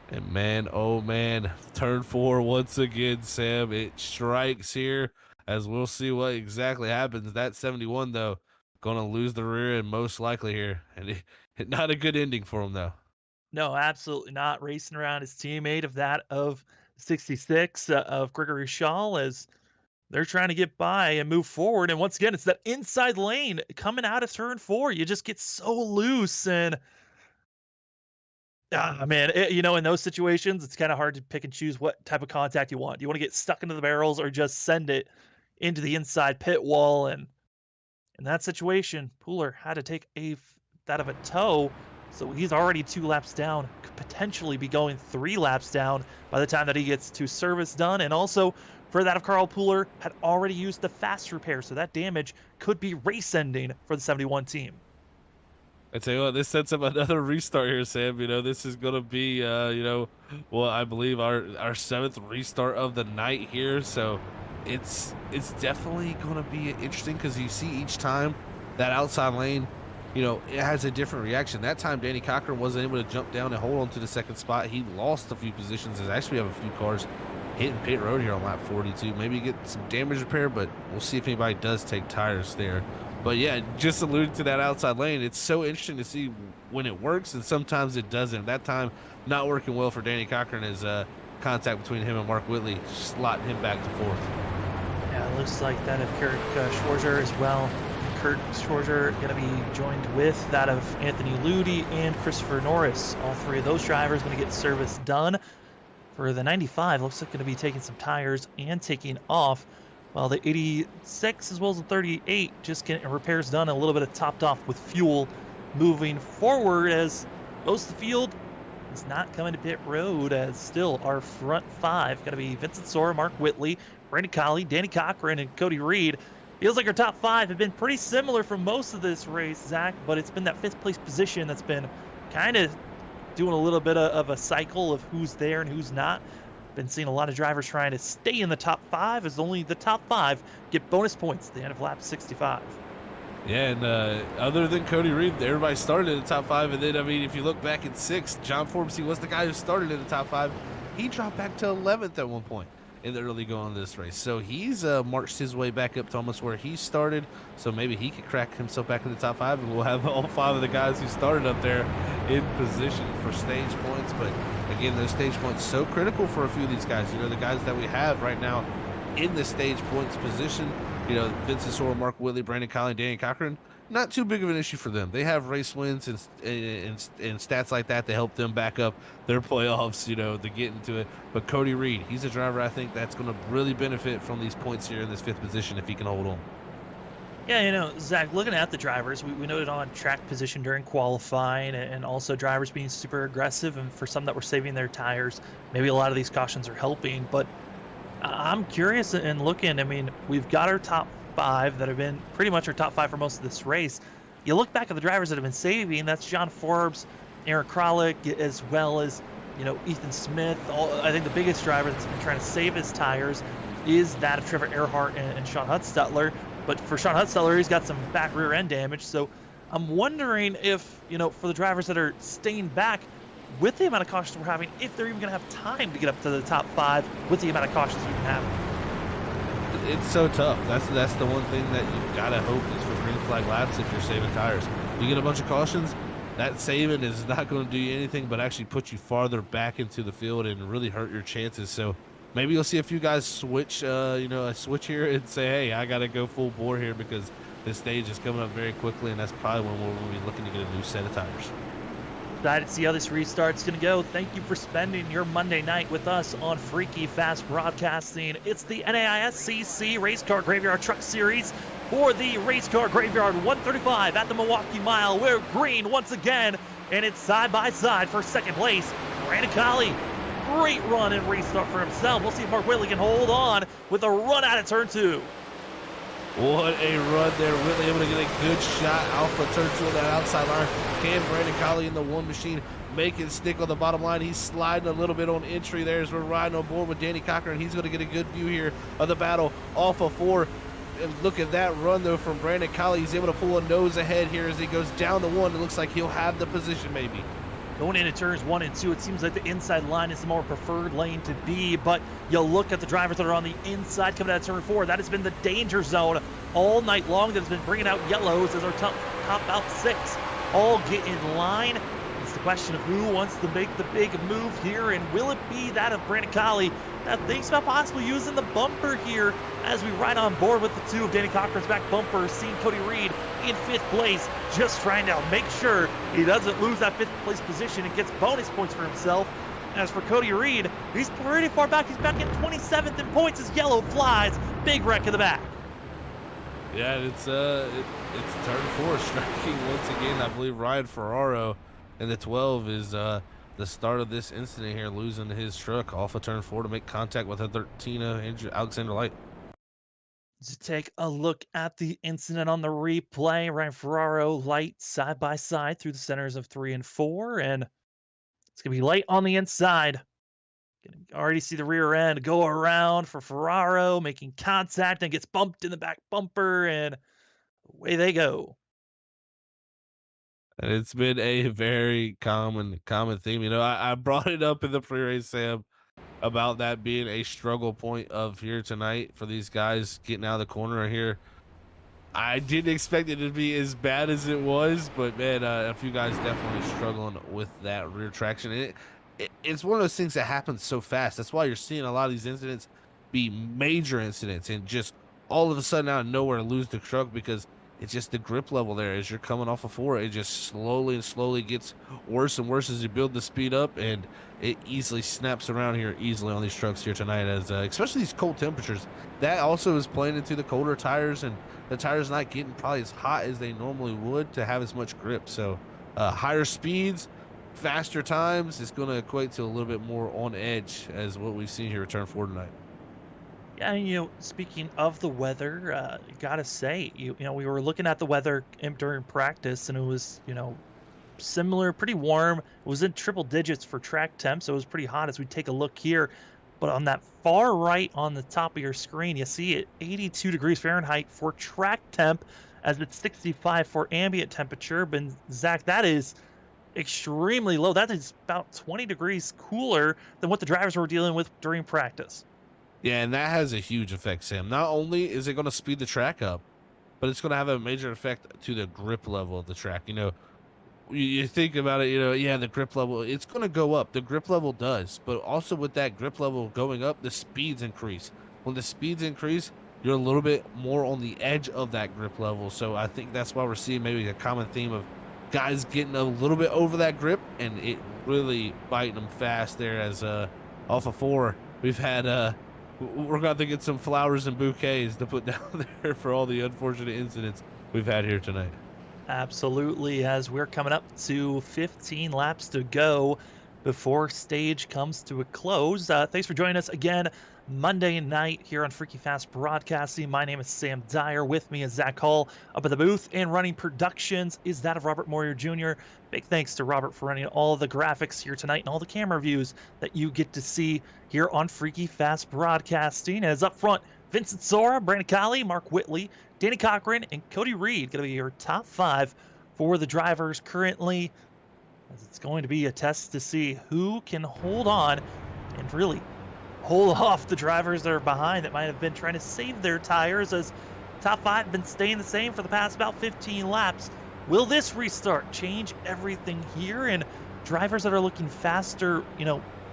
And man, oh man, turn 4 once again, Sam. It strikes here as we'll see what exactly happens. That 71 though, gonna lose the rear end most likely here, and not a good ending for him though. No, absolutely not. Racing around his teammate of that of 66 of Gregory Shaw as they're trying to get by and move forward. And once again, it's that inside lane coming out of turn 4. You just get so loose and man, in those situations, it's kind of hard to pick and choose what type of contact you want. Do you want to get stuck into the barrels or just send it into the inside pit wall? And in that situation, Pooler had to take that of a tow. So he's already 2 laps down, could potentially be going 3 laps down by the time that he gets to service done. And also for that of Carl Pooler had already used the fast repair. So that damage could be race ending for the 71 team. I tell you what, this sets up another restart here, Sam. This is going to be, I believe our 7th restart of the night here. So it's definitely going to be interesting because you see each time that outside lane, it has a different reaction. That time, Danny Cochran wasn't able to jump down and hold on to the 2nd spot. He lost a few positions as actually we have a few cars hitting pit road here on lap 42. Maybe get some damage repair, but we'll see if anybody does take tires there. But yeah, just alluding to that outside lane, it's so interesting to see when it works and sometimes it doesn't. That time, not working well for Danny Cochran as contact between him and Mark Whitley, slotting him back to 4th. Yeah, it looks like that of Kurt Schwarzer as well. Kurt Schwarzer going to be joined with that of Anthony Ludi and Christopher Norris. All 3 of those drivers going to get service done. For the 95, looks like going to be taking some tires and taking off. While the 86 as well as the 38 just getting repairs done, a little bit of topped off with fuel. Moving forward as most of the field is not coming to pit road, as still our front 5 going to be Vincent Sora, Mark Whitley, Brandon Colley, Danny Cochran, and Cody Reed. Feels like our top 5 have been pretty similar for most of this race, Zach, but it's been that 5th place position that's been kind of doing a little bit of a cycle of who's there and who's not. Been seeing a lot of drivers trying to stay in the top 5 as only the top 5 get bonus points at the end of lap 65. Yeah, and other than Cody Reed, everybody started in the top 5. And then, if you look back at 6th, John Forbes, he was the guy who started in the top 5. He dropped back to 11th at one point in the early going of this race. So he's marched his way back up to almost where he started. So maybe he could crack himself back in the top 5, and we'll have all 5 of the guys who started up there in position for stage points. But again, those stage points so critical for a few of these guys. The guys that we have right now in the stage points position, Vincent Sora, Mark Whitley, Brandon Colley, Danny Cochran, not too big of an issue for them. They have race wins and stats like that to help them back up their playoffs, to get into it. But Cody Reed, he's a driver I think that's going to really benefit from these points here in this 5th position if he can hold on. Yeah, Zach, looking at the drivers, we noted on track position during qualifying and also drivers being super aggressive, and for some that were saving their tires, maybe a lot of these cautions are helping. But I'm curious and looking, we've got our top 5 that have been pretty much our top 5 for most of this race. You look back at the drivers that have been saving, that's John Forbes, Aaron Kralik, as well as, Ethan Smith. I think the biggest driver that's been trying to save his tires is that of Trevor Earhart and Sean Hutztetler. But for Sean Hutztetler, he's got some back rear end damage. So I'm wondering if, for the drivers that are staying back with the amount of cautions we're having, if they're even going to have time to get up to the top 5 with the amount of cautions we can have. It's so tough. That's the one thing that you gotta hope is for green flag laps if you're saving tires. You get a bunch of cautions, that saving is not going to do you anything but actually put you farther back into the field and really hurt your chances. So maybe you'll see a few guys switch, a switch here and say, hey, I gotta go full bore here because this stage is coming up very quickly, and that's probably when we'll be looking to get a new set of tires. Excited to see how this restart's going to go. Thank you for spending your Monday night with us on Freaky Fast Broadcasting. It's the NAISCC Race Car Graveyard Truck Series for the Race Car Graveyard 135 at the Milwaukee Mile, where green once again and it's side by side for second place. Brandon Colley, great run and restart for himself. We'll see if Mark Whitley can hold on with a run out of turn 2. What a run there. Whitley able to get a good shot off of turn 2 on that outside line. Can Brandon Colley in the one machine make it stick on the bottom line? He's sliding a little bit on entry there as we're riding on board with Danny Cochran. He's going to get a good view here of the battle off of 4. And look at that run, though, from Brandon Colley. He's able to pull a nose ahead here as he goes down to 1. It looks like he'll have the position maybe. Going into turns 1 and 2, it seems like the inside line is the more preferred lane to be, but you look at the drivers that are on the inside coming out of turn 4. That has been the danger zone all night long. That has been bringing out yellows as our top out 6 all get in line. It's the question of who wants to make the big move here, and will it be that of Brandon Colley that thinks about possibly using the bumper here as we ride on board with the 2 of Danny Cochran's back bumpers, seeing Cody Reed in 5th place, just trying to make sure he doesn't lose that 5th place position and gets bonus points for himself. As for Cody Reed, he's pretty far back. He's back in 27th in points as yellow flies. Big wreck in the back. Yeah, it's turn 4 striking once again. I believe Ryan Ferraro in the 12 is the start of this incident here, losing his truck off of turn 4 to make contact with a 13 Alexander Light. To take a look at the incident on the replay, Ryan Ferraro Light side by side through the centers of 3 and 4, and it's gonna be Light on the inside. Can already see the rear end go around for Ferraro, making contact and gets bumped in the back bumper, and away they go. And it's been a very common theme. You know, I brought it up in the pre-race, Sam, about that being a struggle point of here tonight for these guys getting out of the corner here. I didn't expect it to be as bad as it was, but man, a few guys definitely struggling with that rear traction. And it's one of those things that happens so fast. That's why you're seeing a lot of these incidents be major incidents and just all of a sudden out of nowhere lose the truck, because it's just the grip level there as you're coming off of 4. It just slowly gets worse and worse as you build the speed up, and it easily snaps around here easily on these trucks here tonight, as especially these cold temperatures. That also is playing into the colder tires, and the tires not getting probably as hot as they normally would to have as much grip. So higher speeds, faster times is going to equate to a little bit more on edge, as what we've seen here at turn 4 tonight. Yeah, speaking of the weather, gotta say, we were looking at the weather during practice, and it was, similar, pretty warm. It was in triple digits for track temps, so it was pretty hot as we take a look here. But on that far right on the top of your screen, you see it 82 degrees Fahrenheit for track temp, as it's 65 for ambient temperature. But Zach, that is extremely low. That is about 20 degrees cooler than what the drivers were dealing with during practice. Yeah, and that has a huge effect, Sam. Not only is it going to speed the track up, but it's going to have a major effect to the grip level of the track. You think about it, yeah, the grip level, it's going to go up. The grip level does. But also with that grip level going up, the speeds increase. When the speeds increase, you're a little bit more on the edge of that grip level. So I think that's why we're seeing maybe a common theme of guys getting a little bit over that grip, and it really biting them fast there, as off of 4, we've had... we're going to get some flowers and bouquets to put down there for all the unfortunate incidents we've had here tonight. Absolutely, as we're coming up to 15 laps to go before stage comes to a close. Thanks for joining us again Monday night here on Freaky Fast Broadcasting. My name is Sam Dyer. With me is Zach Hall up at the booth, and running productions is that of Robert Moyer Jr. Big thanks to Robert for running all the graphics here tonight and all the camera views that you get to see here on Freaky Fast Broadcasting. As up front, Vincent Sora, Brandon Colley, Mark Whitley, Danny Cochran, and Cody Reed going to be your top 5 for the drivers currently, as it's going to be a test to see who can hold on and really hold off the drivers that are behind that might have been trying to save their tires, as top 5 have been staying the same for the past about 15 laps. Will this restart change everything here? And drivers that are looking faster,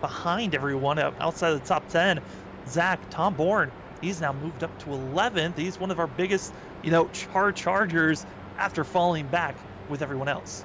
behind everyone outside of the top 10, Zach, Tom Bourne, he's now moved up to 11th. He's one of our biggest, chargers after falling back with everyone else.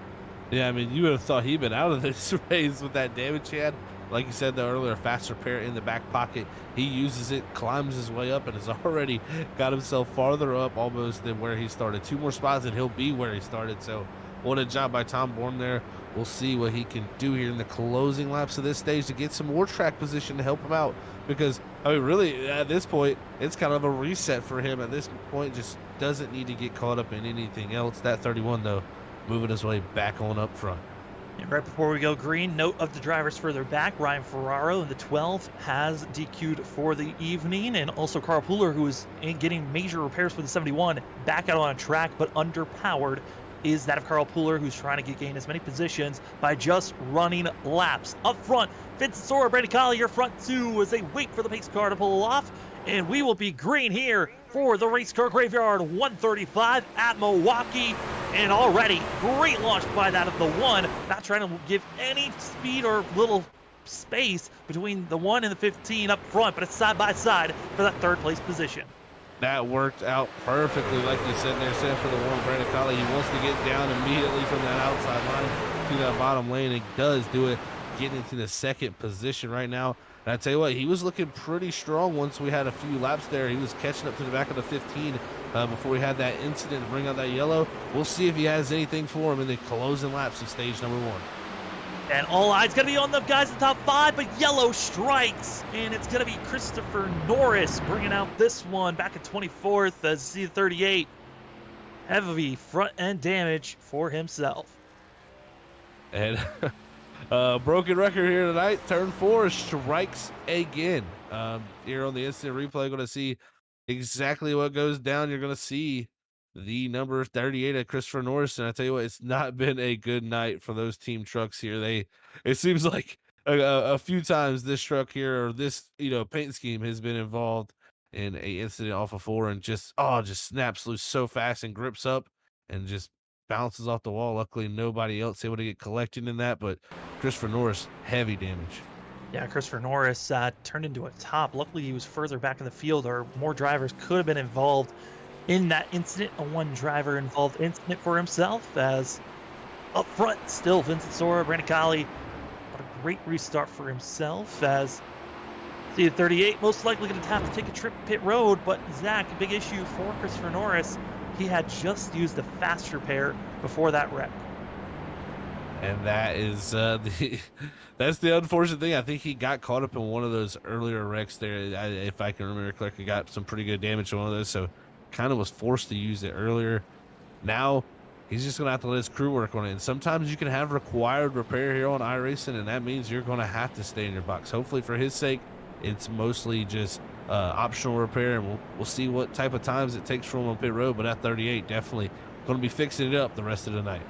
Yeah, I mean, you would have thought he'd been out of this race with that damage he had. Like you said earlier, faster pair in the back pocket. He uses it, climbs his way up, and has already got himself farther up almost than where he started. 2 more spots and he'll be where he started. So what a job by Tom Bourne there We'll see what he can do here in the closing laps of this stage to get some more track position to help him out. Because, I mean, really, at this point, it's kind of a reset for him. At this point, just doesn't need to get caught up in anything else. That 31, though, moving his way back on up front. And right before we go green, note of the drivers further back. Ryan Ferraro in the 12 has DQ'd for the evening. And also Carl Pooler, who is getting major repairs for the 71, back out on track, but underpowered, is that of Carl Pooler, who's trying to gain as many positions by just running laps. Up front, Vincent Sora, Brandon Colley, your front two as they wait for the pace car to pull off. And we will be green here for the race car graveyard 135 at Milwaukee. And already great launch by that of the 1, not trying to give any speed or little space between the 1 and the 15 up front, but it's side by side for that 3rd place position. That worked out perfectly, like you said there, Sam, for the 1, Brandon Colley. He wants to get down immediately from that outside line to that bottom lane. He does do it, getting into the 2nd position right now. And I tell you what, he was looking pretty strong once we had a few laps there. He was catching up to the back of the 15 before we had that incident to bring out that yellow. We'll see if he has anything for him in the closing laps of stage number 1. And all eyes going to be on the guys in the top 5, but yellow strikes. And it's going to be Christopher Norris bringing out this one back at 24th as C38. Heavy front end damage for himself. And broken record here tonight. Turn 4 strikes again. Here on the instant replay, going to see exactly what goes down. You're going to see the number 38 at Christopher Norris, and I tell you what, it's not been a good night for those team trucks here. It seems like a few times this truck here, or this paint scheme, has been involved in a incident off of 4 and just snaps loose so fast and grips up and just bounces off the wall. Luckily, nobody else able to get collected in that, but Christopher Norris, heavy damage. Yeah, Christopher Norris turned into a top. Luckily, he was further back in the field, or more drivers could have been involved in that incident. A 1 driver involved incident for himself, as up front still Vincent Sora, Brandon Colley. What a great restart for himself, as the 38 most likely going to have to take a trip pit road. But Zach, a big issue for Christopher Norris. He had just used the fast repair before that wreck. And that is that's the unfortunate thing. I think he got caught up in one of those earlier wrecks there. If I can remember correctly, got some pretty good damage on one of those, so kind of was forced to use it earlier. Now he's just gonna have to let his crew work on it. And sometimes you can have required repair here on iRacing, and that means you're gonna have to stay in your box. Hopefully for his sake, it's mostly just optional repair, and we'll see what type of times it takes for him on pit road. But at 38, definitely gonna be fixing it up the rest of the night.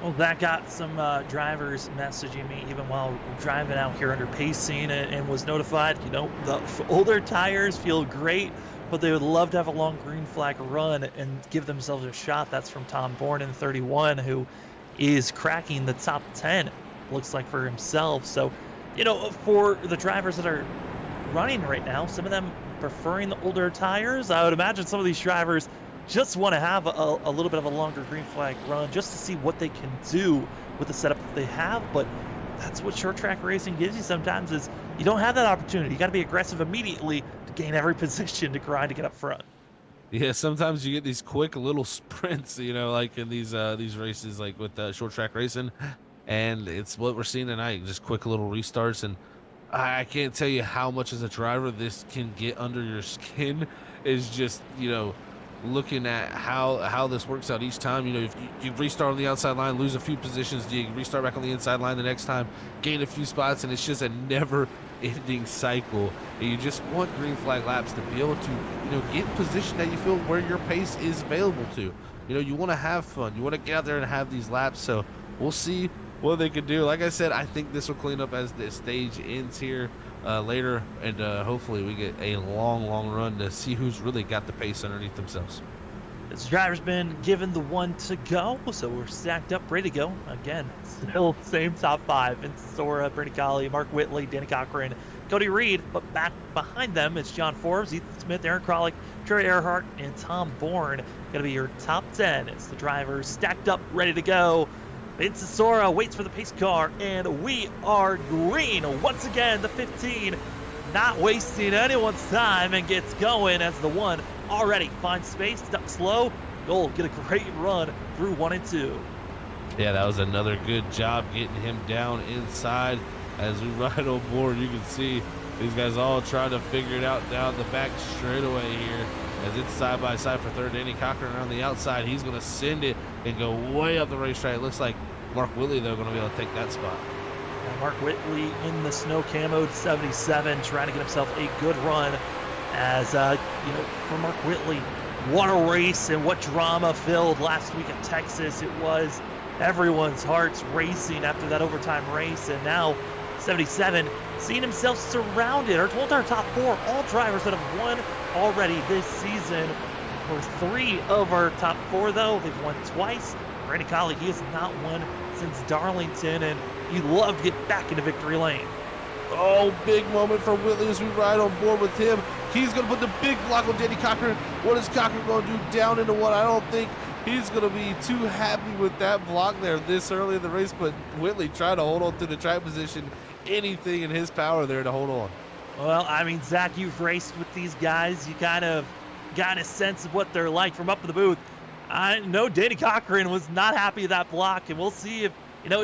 Well, that got some drivers messaging me even while driving out here under pacing, and was notified, the older tires feel great, but they would love to have a long green flag run and give themselves a shot. That's from Tom Bourne in 31, who is cracking the top 10, looks like, for himself. So, for the drivers that are running right now, some of them preferring the older tires. I would imagine some of these drivers just want to have a little bit of a longer green flag run just to see what they can do with the setup that they have. But that's what short track racing gives you sometimes, is you don't have that opportunity. You got to be aggressive immediately to gain every position to grind to get up front. Yeah, sometimes you get these quick little sprints, like in these races, like with short track racing, and it's what we're seeing tonight, just quick little restarts. And I can't tell you how much as a driver this can get under your skin, is just, looking at how this works out each time. If you restart on the outside line, lose a few positions, you restart back on the inside line the next time, gain a few spots, and it's just a never ending cycle. And you just want green flag laps to be able to get in position that you feel where your pace is available to. You want to have fun, you want to get out there and have these laps. So we'll see what they can do. Like I said, I think this will clean up as the stage ends here later, and hopefully we get a long run to see who's really got the pace underneath themselves. This driver's been given the 1 to go, so we're stacked up, ready to go. Again, still same top 5. Vincent Sora, Brandon Colley, Mark Whitley, Danny Cochran, Cody Reed. But back behind them, it's John Forbes, Ethan Smith, Aaron Kralik, Trey Earhart, and Tom Bourne. Going to be your top 10. It's the drivers stacked up, ready to go. Vincent Sora waits for the pace car, and we are green. Once again, the 15 not wasting anyone's time and gets going as the 1 already finds space, ducks low. Gold get a great run through 1 and 2. Yeah, that was another good job getting him down inside. As we ride on board, you can see these guys all trying to figure it out down the back straightaway here. As it's side by side for third. Danny Cochran on the outside. He's going to send it and go way up the racetrack. It looks like Mark Whitley, though, going to be able to take that spot. Mark Whitley in the snow camo 77, trying to get himself a good run. As for Mark Whitley, what a race and what drama filled last week at Texas. It was everyone's hearts racing after that overtime race, and now 77 seeing himself surrounded. Our entire top four, all drivers that have won already this season. For three of our top four, though, they've won twice. Brandon Colley, he has not won since Darlington, and he'd love to get back into victory lane. Oh, big moment for Whitley as we ride on board with him. He's going to put the big block on Danny Cochran. What is Cochran going to do down into one? I don't think he's going to be too happy with that block there this early in the race, but Whitley trying to hold on to the track position. Anything in his power there to hold on. Well, I mean, Zach, you've raced with these guys. You kind of got a sense of what they're like from up in the booth. I know Danny Cochran was not happy with that block, and we'll see if,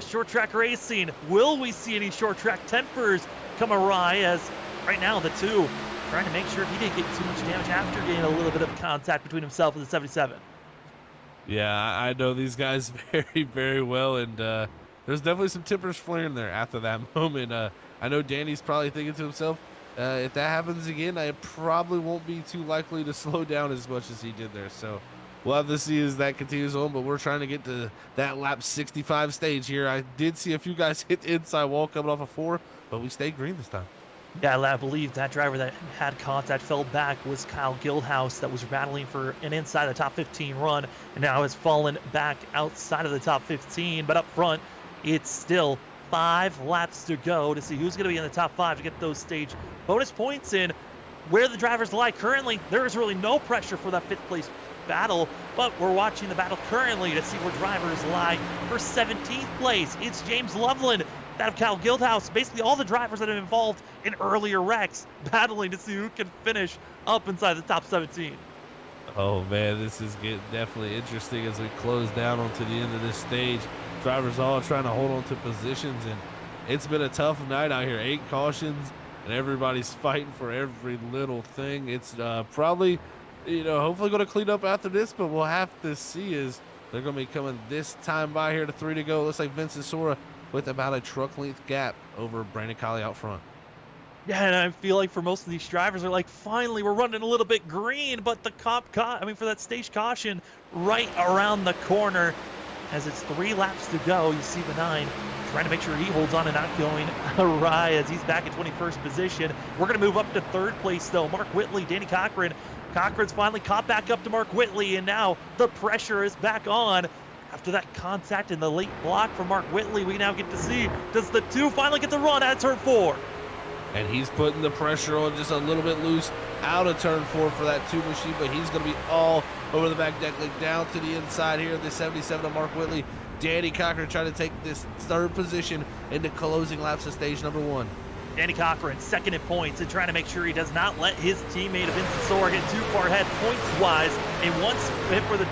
short track racing, will we see any short track tempers come awry, as right now the two trying to make sure he didn't get too much damage after getting a little bit of contact between himself and the 77. Yeah, I know these guys very, very well, and there's definitely some tempers flaring there after that moment. I know Danny's probably thinking to himself, if that happens again, I probably won't be too likely to slow down as much as he did there. So we'll have to see as that continues on, but we're trying to get to that lap 65 stage here. I did see a few guys hit the inside wall coming off of 4, but we stayed green this time. Yeah, I believe that driver that had contact fell back was Kyle Guildhouse, that was battling for an inside the top 15 run, and now has fallen back outside of the top 15. But up front, it's still 5 laps to go to see who's going to be in the top 5 to get those stage bonus points in. Where the drivers lie currently, there is really no pressure for that 5th place battle, but we're watching the battle currently to see where drivers lie. For 17th place, it's James Loveland, that of Kyle Guildhouse. Basically all the drivers that have been involved in earlier wrecks battling to see who can finish up inside the top 17. Oh man, this is getting definitely interesting as we close down onto the end of this stage. Drivers all trying to hold on to positions, and it's been a tough night out here. 8 cautions, and everybody's fighting for every little thing. It's probably, hopefully going to clean up after this, but we'll have to see as they're going to be coming this time by here to 3 to go. Looks like Vincent Sora with about a truck length gap over Brandon Colley out front. Yeah, and I feel like for most of these drivers are like, finally, we're running a little bit green, but the for that stage caution right around the corner. As it's 3 laps to go, you see the 9 trying to make sure he holds on and not going awry as he's back in 21st position. We're going to move up to 3rd place, though. Mark Whitley, Danny Cochran. Cochran's finally caught back up to Mark Whitley, and now the pressure is back on. After that contact in the late block from Mark Whitley, we now get to see, does the 2 finally get the run at turn 4? And he's putting the pressure on just a little bit loose out of turn 4 for that 2 machine, but he's going to be all over the back deck, like down to the inside here. The 77 of Mark Whitley. Danny Cochran trying to take this 3rd position into closing laps of stage number 1. Danny Cochran, 2nd in points, and trying to make sure he does not let his teammate Vincent Sora get too far ahead points-wise. And once hit for the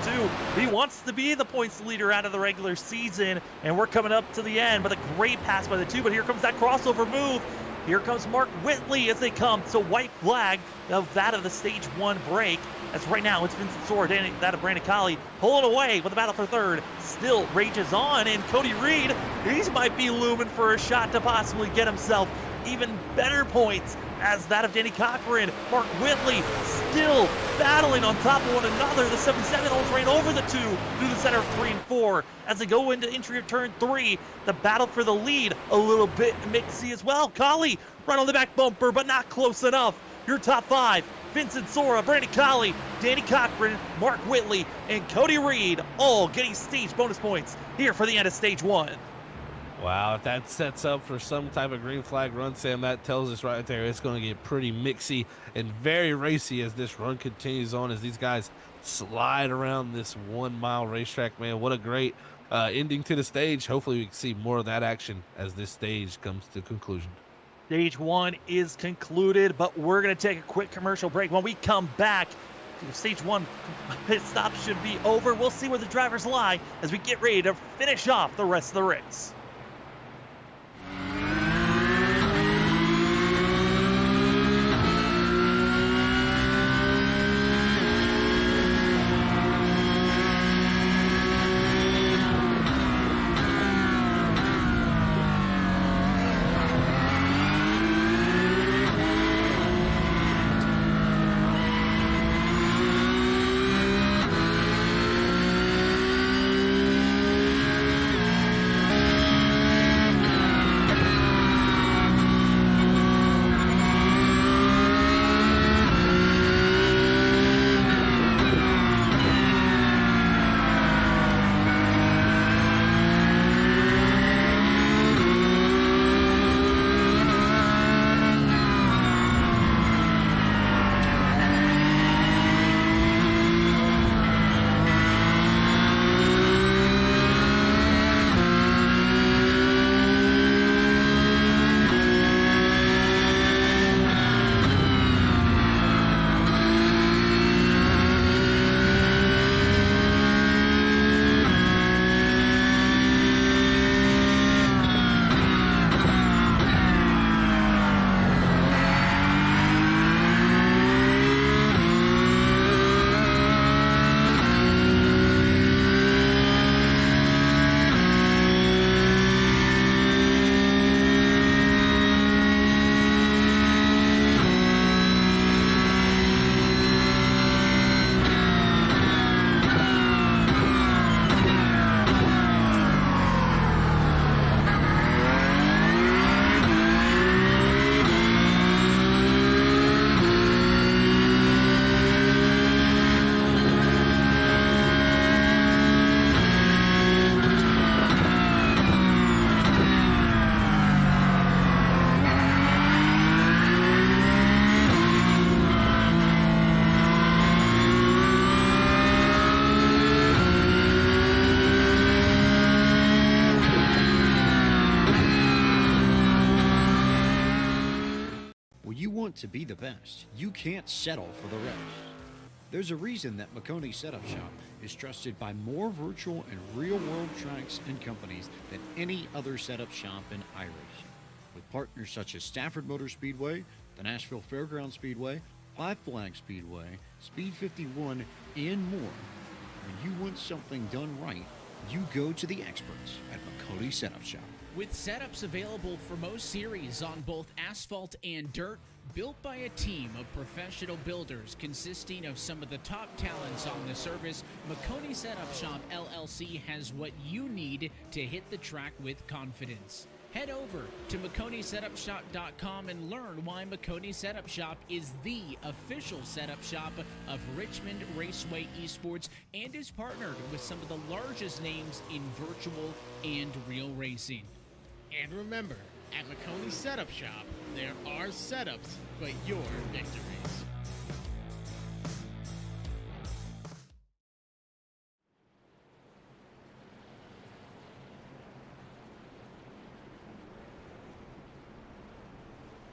2, he wants to be the points leader out of the regular season, and we're coming up to the end. But a great pass by the 2, but here comes that crossover move. Here comes Mark Whitley as they come to white flag of that of the stage 1 break. As right now it's Vincent Sora, that of Brandon Colley, pulling away with the battle for 3rd. Still rages on, and Cody Reed, he might be looming for a shot to possibly get himself even better points as that of Danny Cochran. Mark Whitley still battling on top of one another. The 77 almost ran over the 2 through the center of 3 and 4. As they go into entry of turn 3, the battle for the lead a little bit mixy as well. Colley right on the back bumper, but not close enough. Your top 5, Vincent Sora, Brandon Colley, Danny Cochran, Mark Whitley, and Cody Reed, all getting stage bonus points here for the end of stage 1. Wow, if that sets up for some type of green flag run, Sam, that tells us right there it's going to get pretty mixy and very racy as this run continues on, as these guys slide around this 1 mile racetrack. Man, what a great ending to the stage. Hopefully we can see more of that action as this stage comes to conclusion. Stage 1 is concluded, but we're going to take a quick commercial break. When we come back, stage one pit stop should be over. We'll see where the drivers lie as we get ready to finish off the rest of the race. To be the best, you can't settle for the rest. There's a reason that McConey Setup Shop is trusted by more virtual and real-world tracks and companies than any other setup shop in iRacing. With partners such as Stafford Motor Speedway, the Nashville Fairgrounds Speedway, Five Flag Speedway, Speed 51, and more. When you want something done right, you go to the experts at McConey Setup Shop. With setups available for most series on both asphalt and dirt, built by a team of professional builders consisting of some of the top talents on the service, McConey Setup Shop LLC has what you need to hit the track with confidence. Head over to McConeySetupShop.com and learn why McConey Setup Shop is the official setup shop of Richmond Raceway Esports and is partnered with some of the largest names in virtual and real racing. And remember, at McConey Setup Shop, there are setups, but your victories.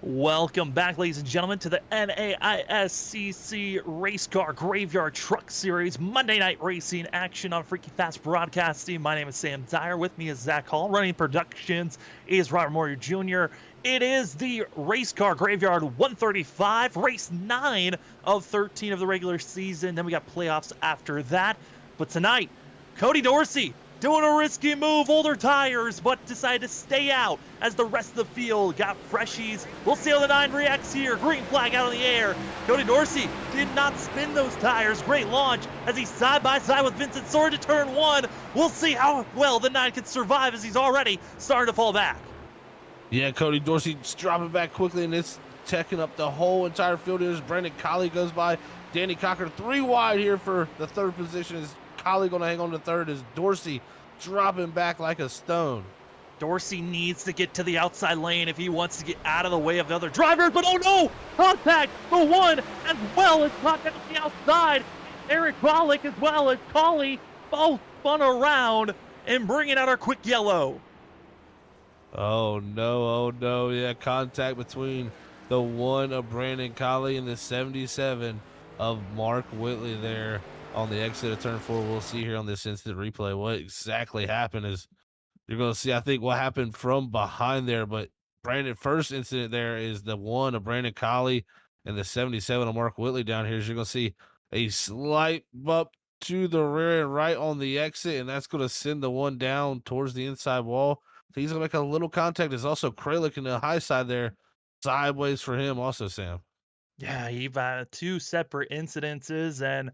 Welcome back, ladies and gentlemen, to the NAISCC Race Car Graveyard Truck Series Monday Night Racing action on Freaky Fast Broadcasting. My name is Sam Dyer. With me is Zach Hall. Running productions is Robert Moyer Jr. It is the Race Car Graveyard 135, race 9 of 13 of the regular season. Then we got playoffs after that. But tonight, Cody Dorsey doing a risky move, older tires, but decided to stay out as the rest of the field got freshies. We'll see how the 9 reacts here. Green flag out in the air. Cody Dorsey did not spin those tires. Great launch as he's side by side with Vincent Sword to turn 1. We'll see how well the 9 can survive as he's already starting to fall back. Yeah, Cody Dorsey dropping back quickly, and it's teching up the whole entire field here as Brandon Colley goes by. Danny Cocker 3 wide here for the 3rd position. Is Colley going to hang on to 3rd as Dorsey dropping back like a stone. Dorsey needs to get to the outside lane if he wants to get out of the way of the other drivers, but oh no! Contact! The 1 as well as contact on the outside. Eric Bollick as well as Colley both spun around and bringing out our quick yellow. Oh no, yeah, contact between the 1 of Brandon Colley and the 77 of Mark Whitley there on the exit of turn 4. We'll see here on this instant replay what exactly happened. Is you're going to see, I think, what happened from behind there. But Brandon, first incident there is the one of Brandon Colley and the 77 of Mark Whitley down here. As you're going to see a slight bump to the rear and right on the exit, and that's going to send the one down towards the inside wall. So he's going to make a little contact. There's also Kralik in the high side there, sideways for him also, Sam. Yeah, you've two separate incidences, and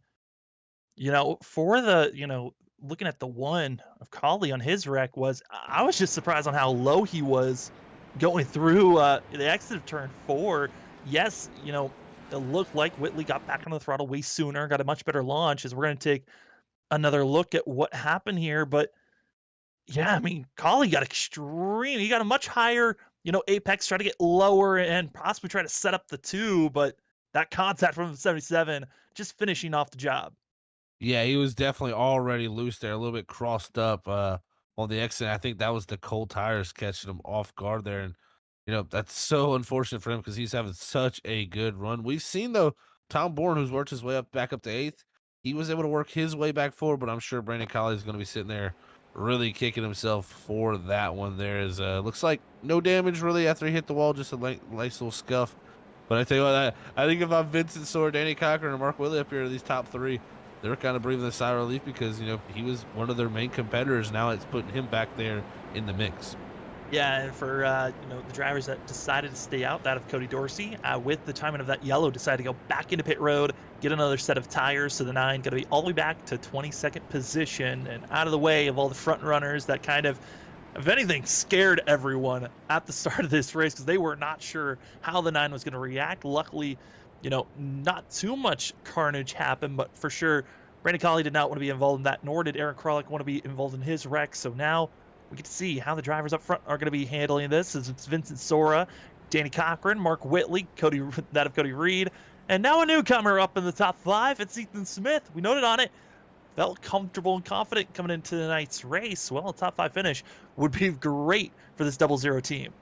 for the looking at the one of Collie on his wreck was I was just surprised on how low he was going through the exit of turn 4. Yes, it looked like Whitley got back on the throttle way sooner, got a much better launch. As we're going to take another look at what happened here, but yeah, I mean, Collie got extreme. He got a much higher, apex, try to get lower and possibly try to set up the 2, but that contact from the 77 just finishing off the job. Yeah, he was definitely already loose there, a little bit crossed up on the exit. I think that was the cold tires catching him off guard there. And, that's so unfortunate for him because he's having such a good run. We've seen, though, Tom Bourne, who's worked his way back up to 8th, he was able to work his way back forward, but I'm sure Brandon Colley is going to be sitting there really kicking himself for that one there. Is looks like no damage really after he hit the wall, just a nice little scuff. But I tell you what, I think if I'm Vincent Soar, Danny Cochran, and Mark Whitley up here, these top 3, they're kind of breathing a sigh of relief because, he was one of their main competitors. Now it's putting him back there in the mix. Yeah, and for the drivers that decided to stay out, that of Cody Dorsey, with the timing of that yellow, decided to go back into pit road, get another set of tires. So the 9 going to be all the way back to 22nd position and out of the way of all the front runners that kind of, if anything, scared everyone at the start of this race because they were not sure how the 9 was going to react. Luckily, not too much carnage happened, but for sure, Brandon Colley did not want to be involved in that, nor did Aaron Kralik want to be involved in his wreck. So now we get to see how the drivers up front are going to be handling this. As it's Vincent Sora, Danny Cochran, Mark Whitley, that of Cody Reed, and now a newcomer up in the top 5. It's Ethan Smith. We noted on it. Felt comfortable and confident coming into tonight's race. Well, a top 5 finish would be great for this 00 team.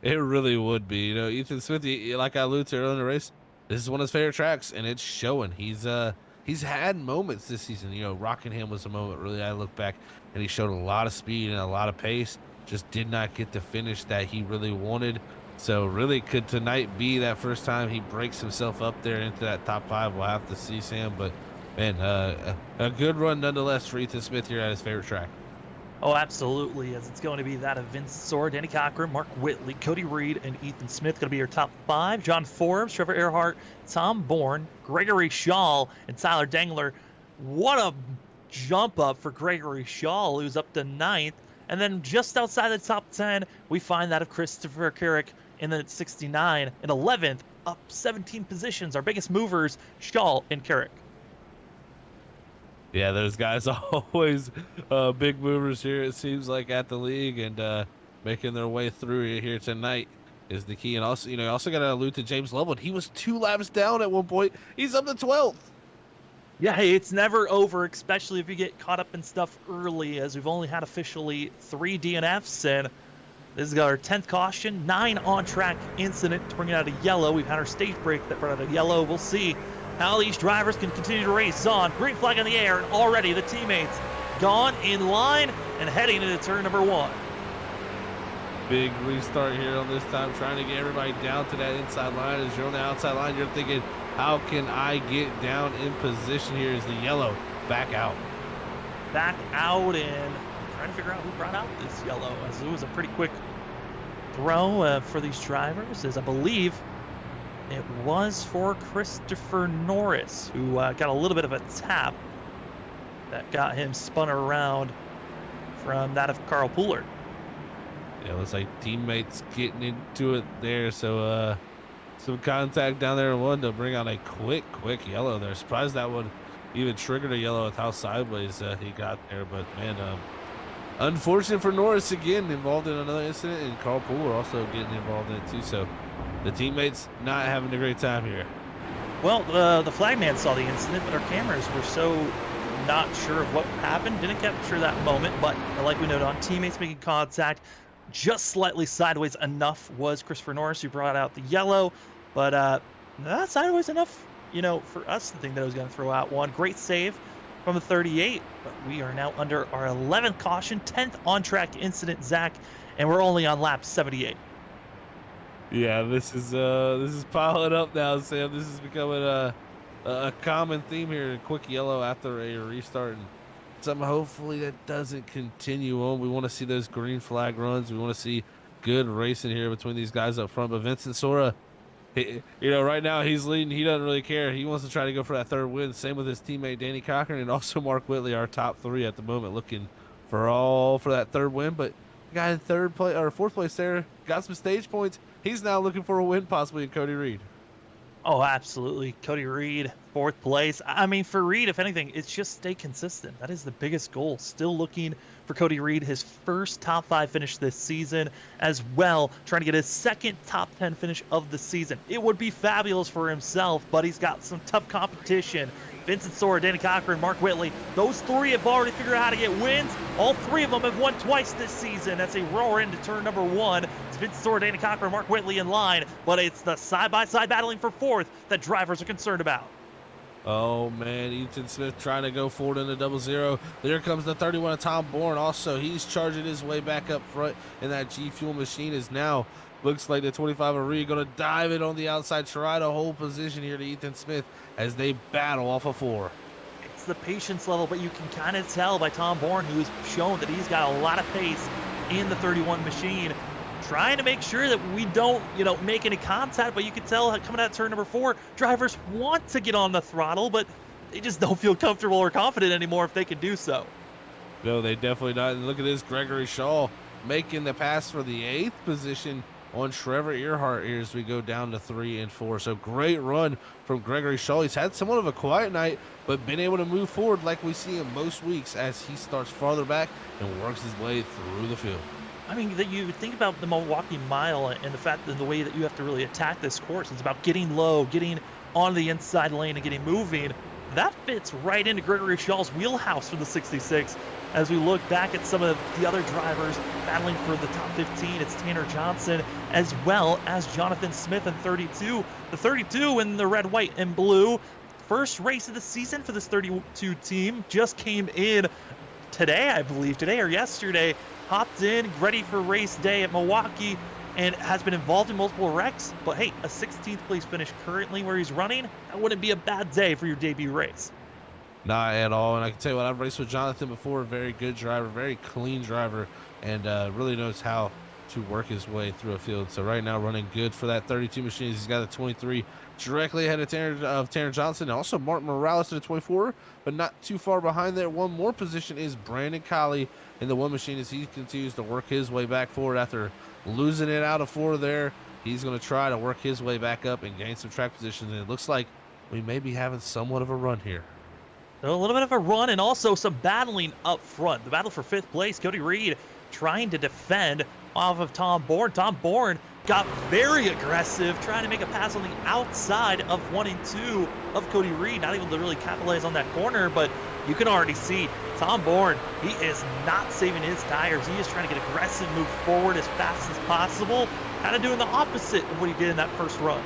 It really would be. Ethan Smith, like I alluded to earlier in the race, this is one of his favorite tracks, and it's showing. He's had moments this season. Rockingham was a moment, really, I look back, and he showed a lot of speed and a lot of pace, just did not get the finish that he really wanted. So really, could tonight be that first time he breaks himself up there into that top 5? We'll have to see, Sam, but man, a good run nonetheless for Ethan Smith here at his favorite track. Oh, absolutely, as it's going to be that of Vince Sora, Danny Cochran, Mark Whitley, Cody Reed, and Ethan Smith going to be your top 5. John Forbes, Trevor Earhart, Tom Bourne, Gregory Shaw, and Tyler Dengler. What a jump up for Gregory Shaw, who's up to 9th. And then just outside the top 10, we find that of Christopher Carrick in the 69 and 11th, up 17 positions. Our biggest movers, Shaw and Carrick. Yeah, those guys are always big movers here, it seems like, at the league, and making their way through here tonight is the key. And also, you also got to allude to James Loveland. He was 2 laps down at one point. He's up to 12th. Yeah, hey, it's never over, especially if you get caught up in stuff early, as we've only had officially 3 DNFs, and this is our 10th caution, 9 on-track incident to bring it out a yellow. We've had our stage break that brought out a yellow. We'll see how these drivers can continue to race on. Green flag in the air, and already the teammates gone in line and heading into turn number 1. Big restart here on this time, trying to get everybody down to that inside line. As you're on the outside line, you're thinking, how can I get down in position here? Is the yellow back out? Back out, and trying to figure out who brought out this yellow, as it was a pretty quick throw for these drivers, as I believe it was for Christopher Norris, who got a little bit of a tap that got him spun around from that of Carl Pooler. Yeah, it looks like teammates getting into it there. So some contact down there, one to bring out a quick yellow there. Surprised that one even triggered a yellow with how sideways he got there. But man, unfortunate for Norris again, involved in another incident, and Carl Pooler also getting involved in it too. So the teammates not having a great time here. Well, the flagman saw the incident, but our cameras were so not sure of what happened, didn't capture that moment. But like we noted on, teammates making contact just slightly sideways enough was Christopher Norris, who brought out the yellow. But not sideways enough For us, the thing that I was going to throw out, one great save from the 38, but we are now under our 11th caution, 10th on-track incident, Zach, and we're only on lap 78. Yeah, this is piling up now, Sam. This is becoming a common theme here. A quick yellow after a restart, and something hopefully that doesn't continue on. We want to see those green flag runs. We want to see good racing here between these guys up front. But Vincent Sora, right now he's leading. He doesn't really care. He wants to try to go for that third win. Same with his teammate Danny Cochran and also Mark Whitley, our top three at the moment, looking for that third win. But the guy in third place or fourth place there got some stage points. He's now looking for a win, possibly in Cody Reed. Oh, absolutely. Cody Reed, fourth place. I mean, for Reed, if anything, it's just stay consistent. That is the biggest goal. Still looking for Cody Reed, his first top 5 finish this season, as well, trying to get his second top 10 finish of the season. It would be fabulous for himself, but he's got some tough competition. Vincent Sora, Danny Cochran, Mark Whitley, those three have already figured out how to get wins. All three of them have won twice this season. That's a roar into turn number 1. It's Vincent Sora, Danny Cochran, Mark Whitley in line, but it's the side-by-side battling for fourth that drivers are concerned about. Oh, man, Ethan Smith trying to go forward in the 0-0. There comes the 31 of Tom Bourne. Also, he's charging his way back up front, and that G Fuel machine is now, looks like the 25 of Reed going to dive it on the outside, try to hold position here to Ethan Smith as they battle off of 4. It's the patience level, but you can kind of tell by Tom Bourne, who's shown that he's got a lot of pace in the 31 machine, trying to make sure that we don't, make any contact. But you can tell coming out of turn number 4, drivers want to get on the throttle, but they just don't feel comfortable or confident anymore if they can do so. No, they definitely not. And look at this, Gregory Shaw making the pass for the 8th position on Trevor Earhart here as we go down to 3 and 4. So great run from Gregory Shaw. He's had somewhat of a quiet night, but been able to move forward like we see him most weeks as he starts farther back and works his way through the field. I mean, that you think about the Milwaukee Mile and the fact that the way that you have to really attack this course, it's about getting low, getting on the inside lane and getting moving. That fits right into Gregory Shaw's wheelhouse for the 66. As we look back at some of the other drivers battling for the top 15, it's Tanner Johnson as well as Jonathan Smith in 32. The 32 in the red, white, and blue. First race of the season for this 32 team just came in today, I believe, today or yesterday. Hopped in, ready for race day at Milwaukee, and has been involved in multiple wrecks. But hey, a 16th place finish currently where he's running, that wouldn't be a bad day for your debut race. Not at all. And I can tell you what, I've raced with Jonathan before. Very good driver, very clean driver, and really knows how to work his way through a field. So right now running good for that 32 machines. He's got a 23 directly ahead of Tanner Johnson, and also Martin Morales to the 24, but not too far behind there. One more position is Brandon Colley in the 1 machine as he continues to work his way back forward after losing it out of 4 there. He's going to try to work his way back up and gain some track position, and it looks like we may be having somewhat of a run here. So a little bit of a run and also some battling up front. The battle for 5th place, Cody Reed trying to defend off of Tom Bourne. Tom Bourne got very aggressive, trying to make a pass on the outside of 1 and 2 of Cody Reed, not able to really capitalize on that corner, but you can already see Tom Bourne, he is not saving his tires. He is trying to get aggressive, move forward as fast as possible, kind of doing the opposite of what he did in that first run.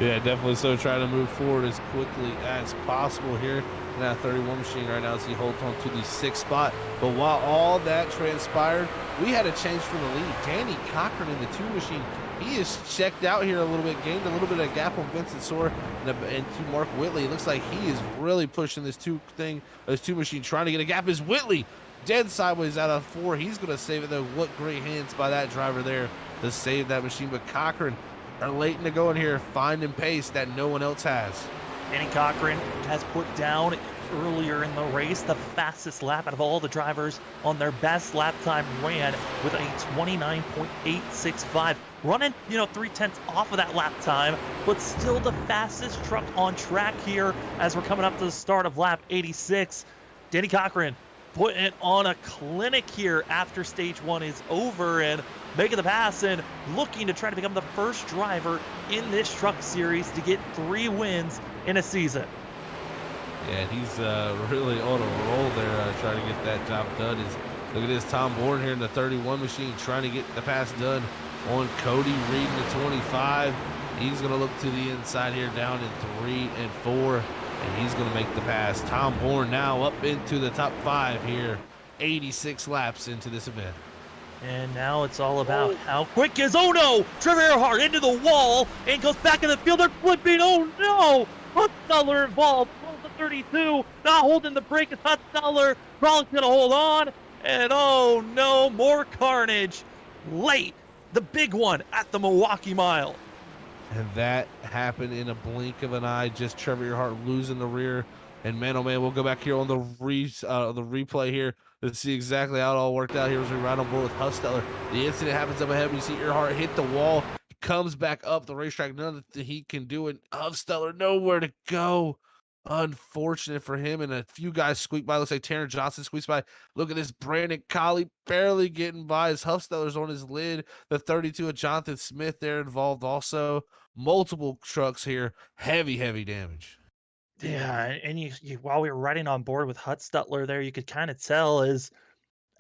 Yeah, definitely so. Trying to move forward as quickly as possible here in that 31 machine right now as he holds on to the 6th spot. But while all that transpired, we had a change from the lead. Danny Cochran in the 2 machine, he is checked out here a little bit, gained a little bit of gap on Vincent Sora and to Mark Whitley. It looks like he is really pushing this 2 machine, trying to get a gap. Is Whitley dead sideways out of 4? He's going to save it though. What great hands by that driver there to save that machine. But Cochran are late to go in here, finding pace that no one else has. Danny Cochran has put down earlier in the race the fastest lap out of all the drivers on their best lap time ran with a 29.865, running 3/10 off of that lap time, but still the fastest truck on track here as we're coming up to the start of lap 86. Danny Cochran putting on a clinic here after stage 1 is over and making the pass and looking to try to become the first driver in this truck series to get 3 wins in a season. Yeah, and he's really on a roll there, trying to get that job done. Look at this, Tom Bourne here in the 31 machine trying to get the pass done on Cody Reed in the 25. He's going to look to the inside here, down in 3 and 4, and he's going to make the pass. Tom Bourne now up into the top 5 here, 86 laps into this event. And now it's all about how quick is, oh no, Trevor Earhart into the wall and goes back in the field. They're flipping, oh no, Hutsteller involved, pulls the 32, not holding the brake as Hutsteller, probably gonna hold on, and oh no, more carnage late, the big one at the Milwaukee Mile. And that happened in a blink of an eye, just Trevor Earhart losing the rear. And man, oh man, we'll go back here on the replay here to see exactly how it all worked out here as we ride on board with Hutsteller. The incident happens up ahead. We see Earhart hit the wall, comes back up the racetrack. Nothing he can do, and Hutsteller nowhere to go. Unfortunate for him, and a few guys squeak by. Looks like Taryn Johnson squeaks by. Look at this, Brandon Colley barely getting by as Hutsteller's on his lid. The 32 of Jonathan Smith there involved also. Multiple trucks here. Heavy damage. Yeah, and you while we were riding on board with Hutsteller there, you could kind of tell is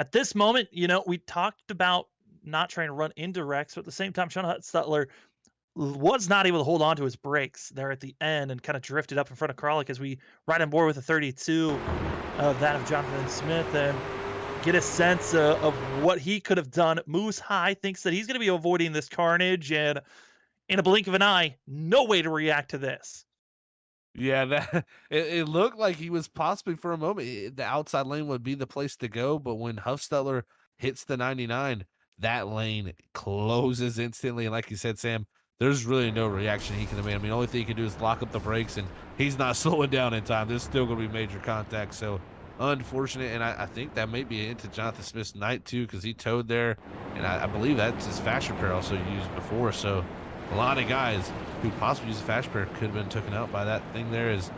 at this moment, we talked about not trying to run into Rex, but at the same time, Sean Hutsteller was not able to hold on to his brakes there at the end and kind of drifted up in front of Karlik as we ride on board with a 32 of that of Jonathan Smith and get a sense of what he could have done. Moose High thinks that he's going to be avoiding this carnage, and in a blink of an eye, no way to react to this. Yeah, it looked like he was possibly for a moment. The outside lane would be the place to go, but when Hutsteller hits the 99, that lane closes instantly. And like you said, Sam, there's really no reaction he can demand. I mean, the only thing he can do is lock up the brakes, and he's not slowing down in time. There's still going to be major contact. So unfortunate, and I think that may be into Jonathan Smith's night too, because he towed there, and I believe that's his fast repair also used before. So a lot of guys who possibly use a fast repair could have been taken out by that thing there as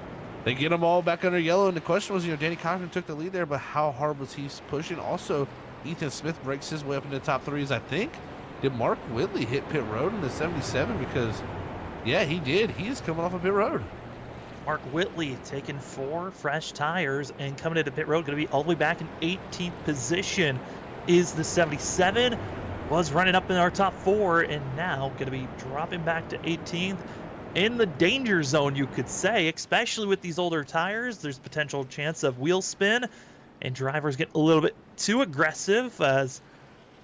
they get them all back under yellow. And the question was, Danny Cochran took the lead there, but how hard was he pushing? Also, Ethan Smith breaks his way up into the top 3s, I think. Did Mark Whitley hit pit road in the 77? Because, yeah, he did. He's coming off of pit road. Mark Whitley taking 4 fresh tires and coming into pit road, going to be all the way back in 18th position is the 77. Was running up in our top 4 and now going to be dropping back to 18th in the danger zone, you could say, especially with these older tires. There's potential chance of wheel spin and drivers get a little bit too aggressive as,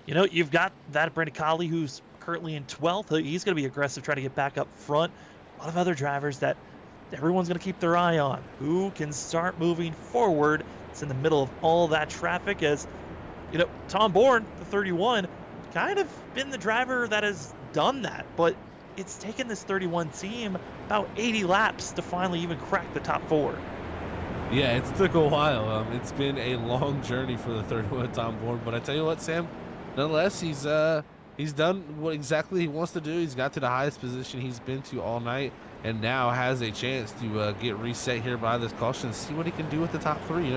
you've got that Brandon Colley who's currently in 12th. He's going to be aggressive trying to get back up front. A lot of other drivers that everyone's going to keep their eye on. Who can start moving forward? It's in the middle of all that traffic as, Tom Bourne, the 31, kind of been the driver that has done that, but it's taken this 31 team about 80 laps to finally even crack the top 4. Yeah, it's took a while. It's been a long journey for the 31 Tom Bourne, but I tell you what, Sam, nonetheless, he's done what exactly he wants to do. He's got to the highest position he's been to all night, and now has a chance to get reset here by this caution and see what he can do with the top 3.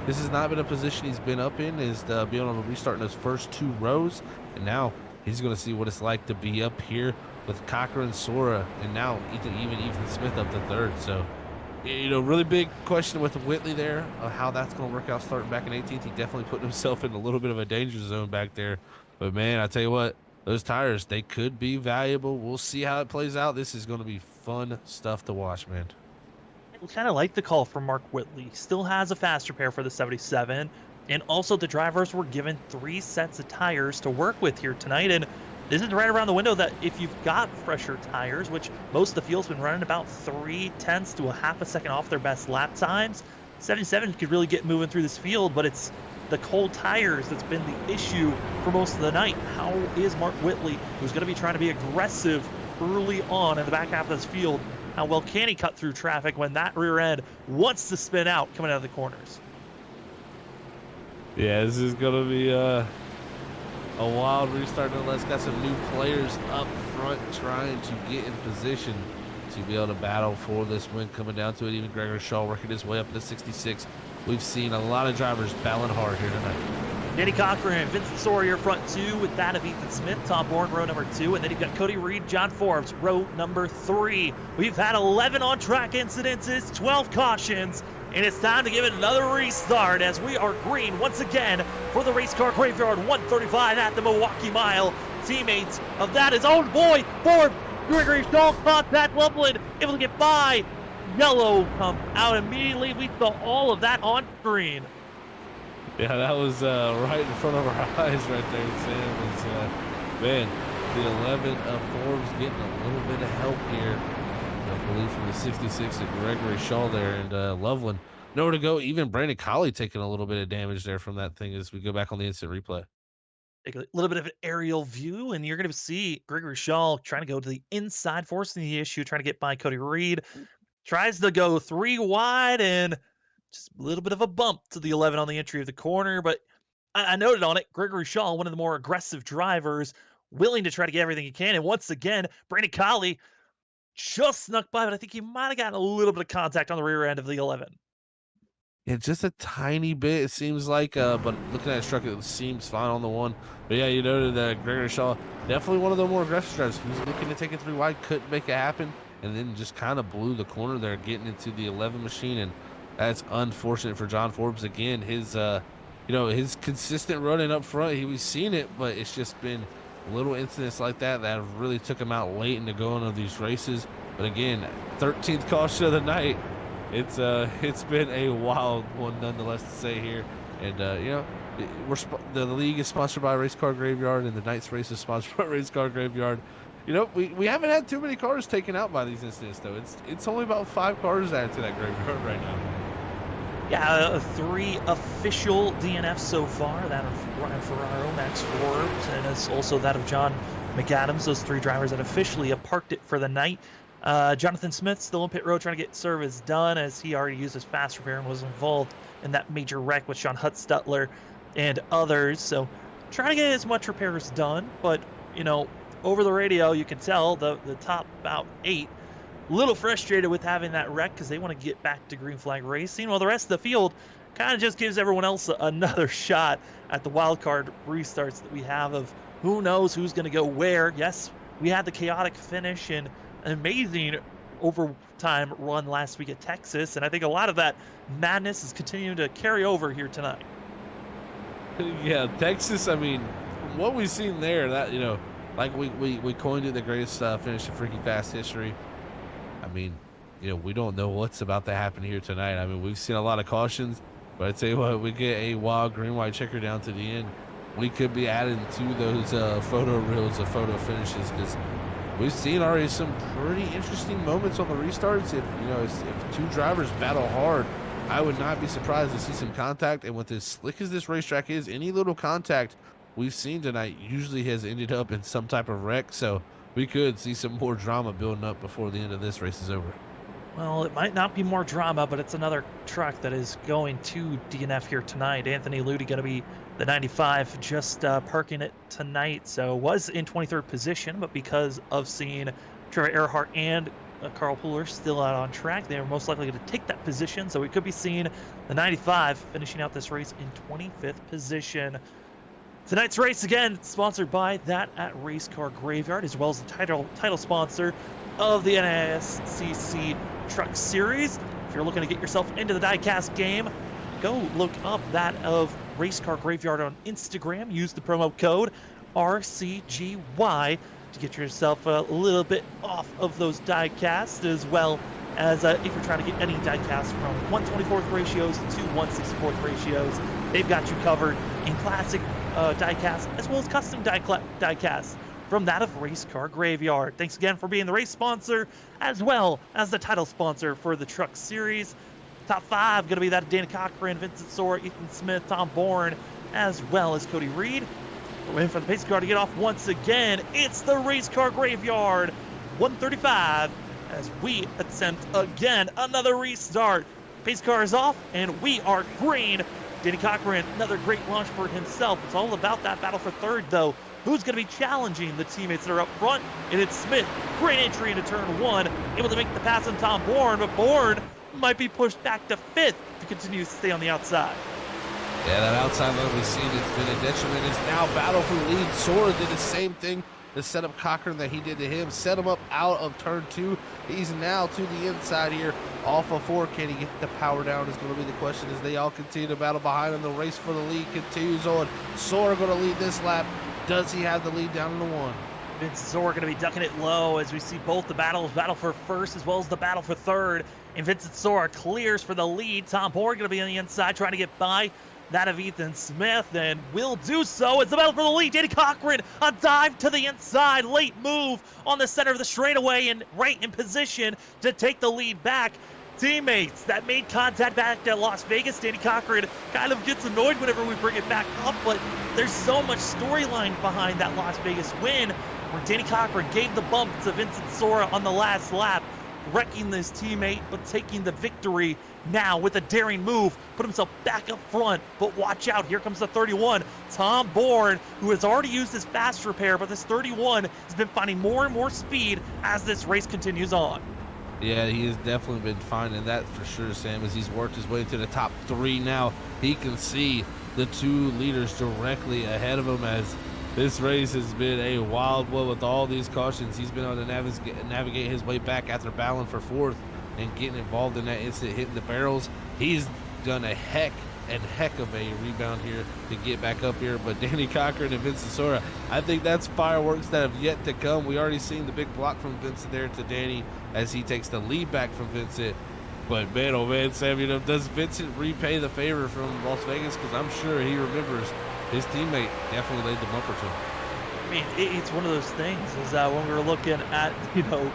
This has not been a position he's been up in, is being able to restart in those first 2 rows. And now he's going to see what it's like to be up here with Cochran, Sora, and now Ethan Smith up to 3rd. So, really big question with Whitley there of how that's going to work out starting back in 18th. He definitely put himself in a little bit of a danger zone back there. But, man, I tell you what, those tires, they could be valuable. We'll see how it plays out. This is going to be fun stuff to watch, man. I kind of like the call from Mark Whitley. Still has a fast repair for the 77. And also the drivers were given 3 sets of tires to work with here tonight. And this is right around the window that if you've got fresher tires, which most of the field's been running about 0.3 to a half a second off their best lap times, 77 could really get moving through this field, but it's the cold tires that's been the issue for most of the night. How is Mark Whitley, who's going to be trying to be aggressive early on in the back half of this field, how well can he cut through traffic when that rear end wants to spin out coming out of the corners? Yeah, this is going to be a wild restart nonetheless. Got some new players up front trying to get in position to be able to battle for this win coming down to it. Even Gregor Shaw working his way up to 66. We've seen a lot of drivers battling hard here tonight. Danny Cochran, Vincent Sawyer front 2 with that of Ethan Smith, Tom Bourne row number 2, and then you've got Cody Reed, John Forbes row number 3. We've had 11 on-track incidences, 12 cautions, and it's time to give it another restart as we are green once again for the race car graveyard 135 at the Milwaukee Mile. Teammates of that is, oh boy, Forbes Gregory Shaw contact. Loveland able to get by. Yellow comes out immediately. We saw all of that on screen. Yeah, that was right in front of our eyes right there, Sam. It's, man, the 11 of Forbes getting a little bit of help here. I believe from the 66 of Gregory Shaw there, and Loveland nowhere to go. Even Brandon Colley taking a little bit of damage there from that thing as we go back on the instant replay. Take a little bit of an aerial view, and you're going to see Gregory Shaw trying to go to the inside, forcing the issue, trying to get by Cody Reed. Tries to go 3 wide, and just a little bit of a bump to the 11 on the entry of the corner. But I noted on it, Gregory Shaw, one of the more aggressive drivers, willing to try to get everything he can. And once again, Brandon Colley just snuck by, but I think he might have gotten a little bit of contact on the rear end of the 11. Yeah, just a tiny bit, it seems like, but looking at his truck, it seems fine on the one. But yeah, you noted that Gregory Shaw, definitely one of the more aggressive drivers. He was looking to take it 3 wide, couldn't make it happen, and then just kind of blew the corner there, getting into the 11 machine, and that's unfortunate for John Forbes. Again, his, his consistent running up front, he was seeing it, but it's just been little incidents like that that really took him out late in the going of these races. But again, 13th caution of the night. It's been a wild one nonetheless to say here, and the league is sponsored by Race Car Graveyard, and the night's race is sponsored by Race Car Graveyard. We haven't had too many cars taken out by these incidents though. It's only about 5 cars added to that graveyard right now. Yeah, 3 official DNFs so far. That of Ryan Ferraro, Max Forbes, and it's also that of John McAdams. Those 3 drivers that officially have parked it for the night. Jonathan Smith still in pit road trying to get service done, as he already used his fast repair and was involved in that major wreck with Sean Hutzstutler and others. So trying to get as much repairs done, but over the radio you can tell the top about 8 a little frustrated with having that wreck because they want to get back to green flag racing, while the rest of the field kind of just gives everyone else another shot at the wild card restarts that we have of who knows who's going to go where. Yes, we had the chaotic finish and an amazing overtime run last week at Texas, and I think a lot of that madness is continuing to carry over here tonight. Yeah, Texas, I mean, from what we've seen there, that, like we coined it the greatest finish in freaking fast history. I mean, we don't know what's about to happen here tonight. I mean, we've seen a lot of cautions, but I tell you what, we get a wild green-white checker down to the end. We could be adding to those photo reels of photo finishes, because we've seen already some pretty interesting moments on the restarts. If 2 drivers battle hard, I would not be surprised to see some contact. And with as slick as this racetrack is, any little contact we've seen tonight usually has ended up in some type of wreck. So we could see some more drama building up before the end of this race is over. Well, it might not be more drama, but it's another truck that is going to DNF here tonight. Anthony Ludi going to be the 95, just parking it tonight. So was in 23rd position, but because of seeing Trevor Earhart and Carl Pooler still out on track, they are most likely going to take that position. So we could be seeing the 95 finishing out this race in 25th position. Tonight's race, again, sponsored by that at Race Car Graveyard, as well as the title sponsor of the NAISCC Truck Series. If you're looking to get yourself into the diecast game, go look up that of Race Car Graveyard on Instagram. Use the promo code RCGY to get yourself a little bit off of those diecasts, as well as if you're trying to get any diecast from 1/24th ratios to 1/64th ratios, they've got you covered in classic diecast as well as custom diecast from that of Race Car Graveyard. Thanks again for being the race sponsor as well as the title sponsor for the Truck Series. Top 5 going to be that of Dana Cochran, Vincent Sora, Ethan Smith, Tom Bourne, as well as Cody Reed. We're waiting for the pace car to get off once again. It's the Race Car Graveyard 135 as we attempt again another restart. Pace car is off and we are green. Danny Cochran, another great launch for himself. It's all about that battle for third, though. Who's going to be challenging the teammates that are up front? And it's Smith. Great entry into turn 1. Able to make the pass on Tom Bourne, but Bourne might be pushed back to 5th to continue to stay on the outside. Yeah, that outside line we've seen, it's been a detriment. It's now battle for the lead. Sora did the same thing to set up Cochran that he did to him. Set him up out of turn 2. He's now to the inside here off of 4. Can he get the power down is going to be the question as they all continue to battle behind him. The race for the lead continues on. Sora going to lead this lap. Does he have the lead down in the 1? Vince Zor going to be ducking it low as we see both the battle for first as well as the battle for third. And Vincent Zor clears for the lead. Tom Bourne going to be on the inside trying to get by that of Ethan Smith, and will do so as the battle for the lead. Danny Cochran, a dive to the inside, late move on the center of the straightaway and right in position to take the lead back. Teammates that made contact back at Las Vegas, Danny Cochran kind of gets annoyed whenever we bring it back up, but there's so much storyline behind that Las Vegas win where Danny Cochran gave the bump to Vincent Sora on the last lap, wrecking his teammate, but taking the victory now with a daring move, put himself back up front. But watch out, here comes the 31, Tom Bourne, who has already used his fast repair, but this 31 has been finding more and more speed as this race continues on. Yeah, he has definitely been finding that for sure, Sam, as he's worked his way to the top 3 now. He can see the 2 leaders directly ahead of him as this race has been a wild one with all these cautions. He's been able to navigate his way back after battling for 4th and getting involved in that instant, hitting the barrels. He's done a heck of a rebound here to get back up here. But Danny Cochran and Vincent Sora, I think that's fireworks that have yet to come. We already seen the big block from Vincent there to Danny as he takes the lead back from Vincent. But man, oh man, Sam, does Vincent repay the favor from Las Vegas? Because I'm sure he remembers his teammate definitely laid the bumper to him. I mean, it's one of those things is when we were looking at,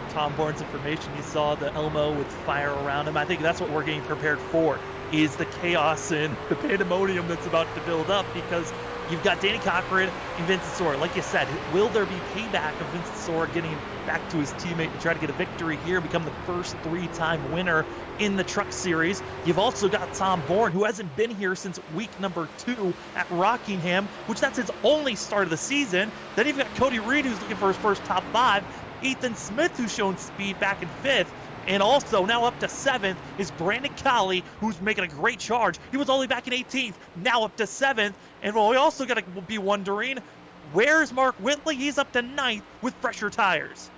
Tom Bourne's information, you saw the Elmo with fire around him. I think that's what we're getting prepared for, is the chaos and the pandemonium that's about to build up, because you've got Danny Cochran and Vincent Sora. Like you said, will there be payback of Vincent Sora getting back to his teammate to try to get a victory here, become the first 3-time winner in the Truck Series? You've also got Tom Bourne, who hasn't been here since week number 2 at Rockingham, which that's his only start of the season. Then you've got Cody Reed, who's looking for his first top 5. Ethan Smith, who's shown speed back in 5th. And also, now up to 7th is Brandon Colley, who's making a great charge. He was only back in 18th, now up to 7th. And we also got to be wondering, where's Mark Whitley? He's up to 9th with fresher tires.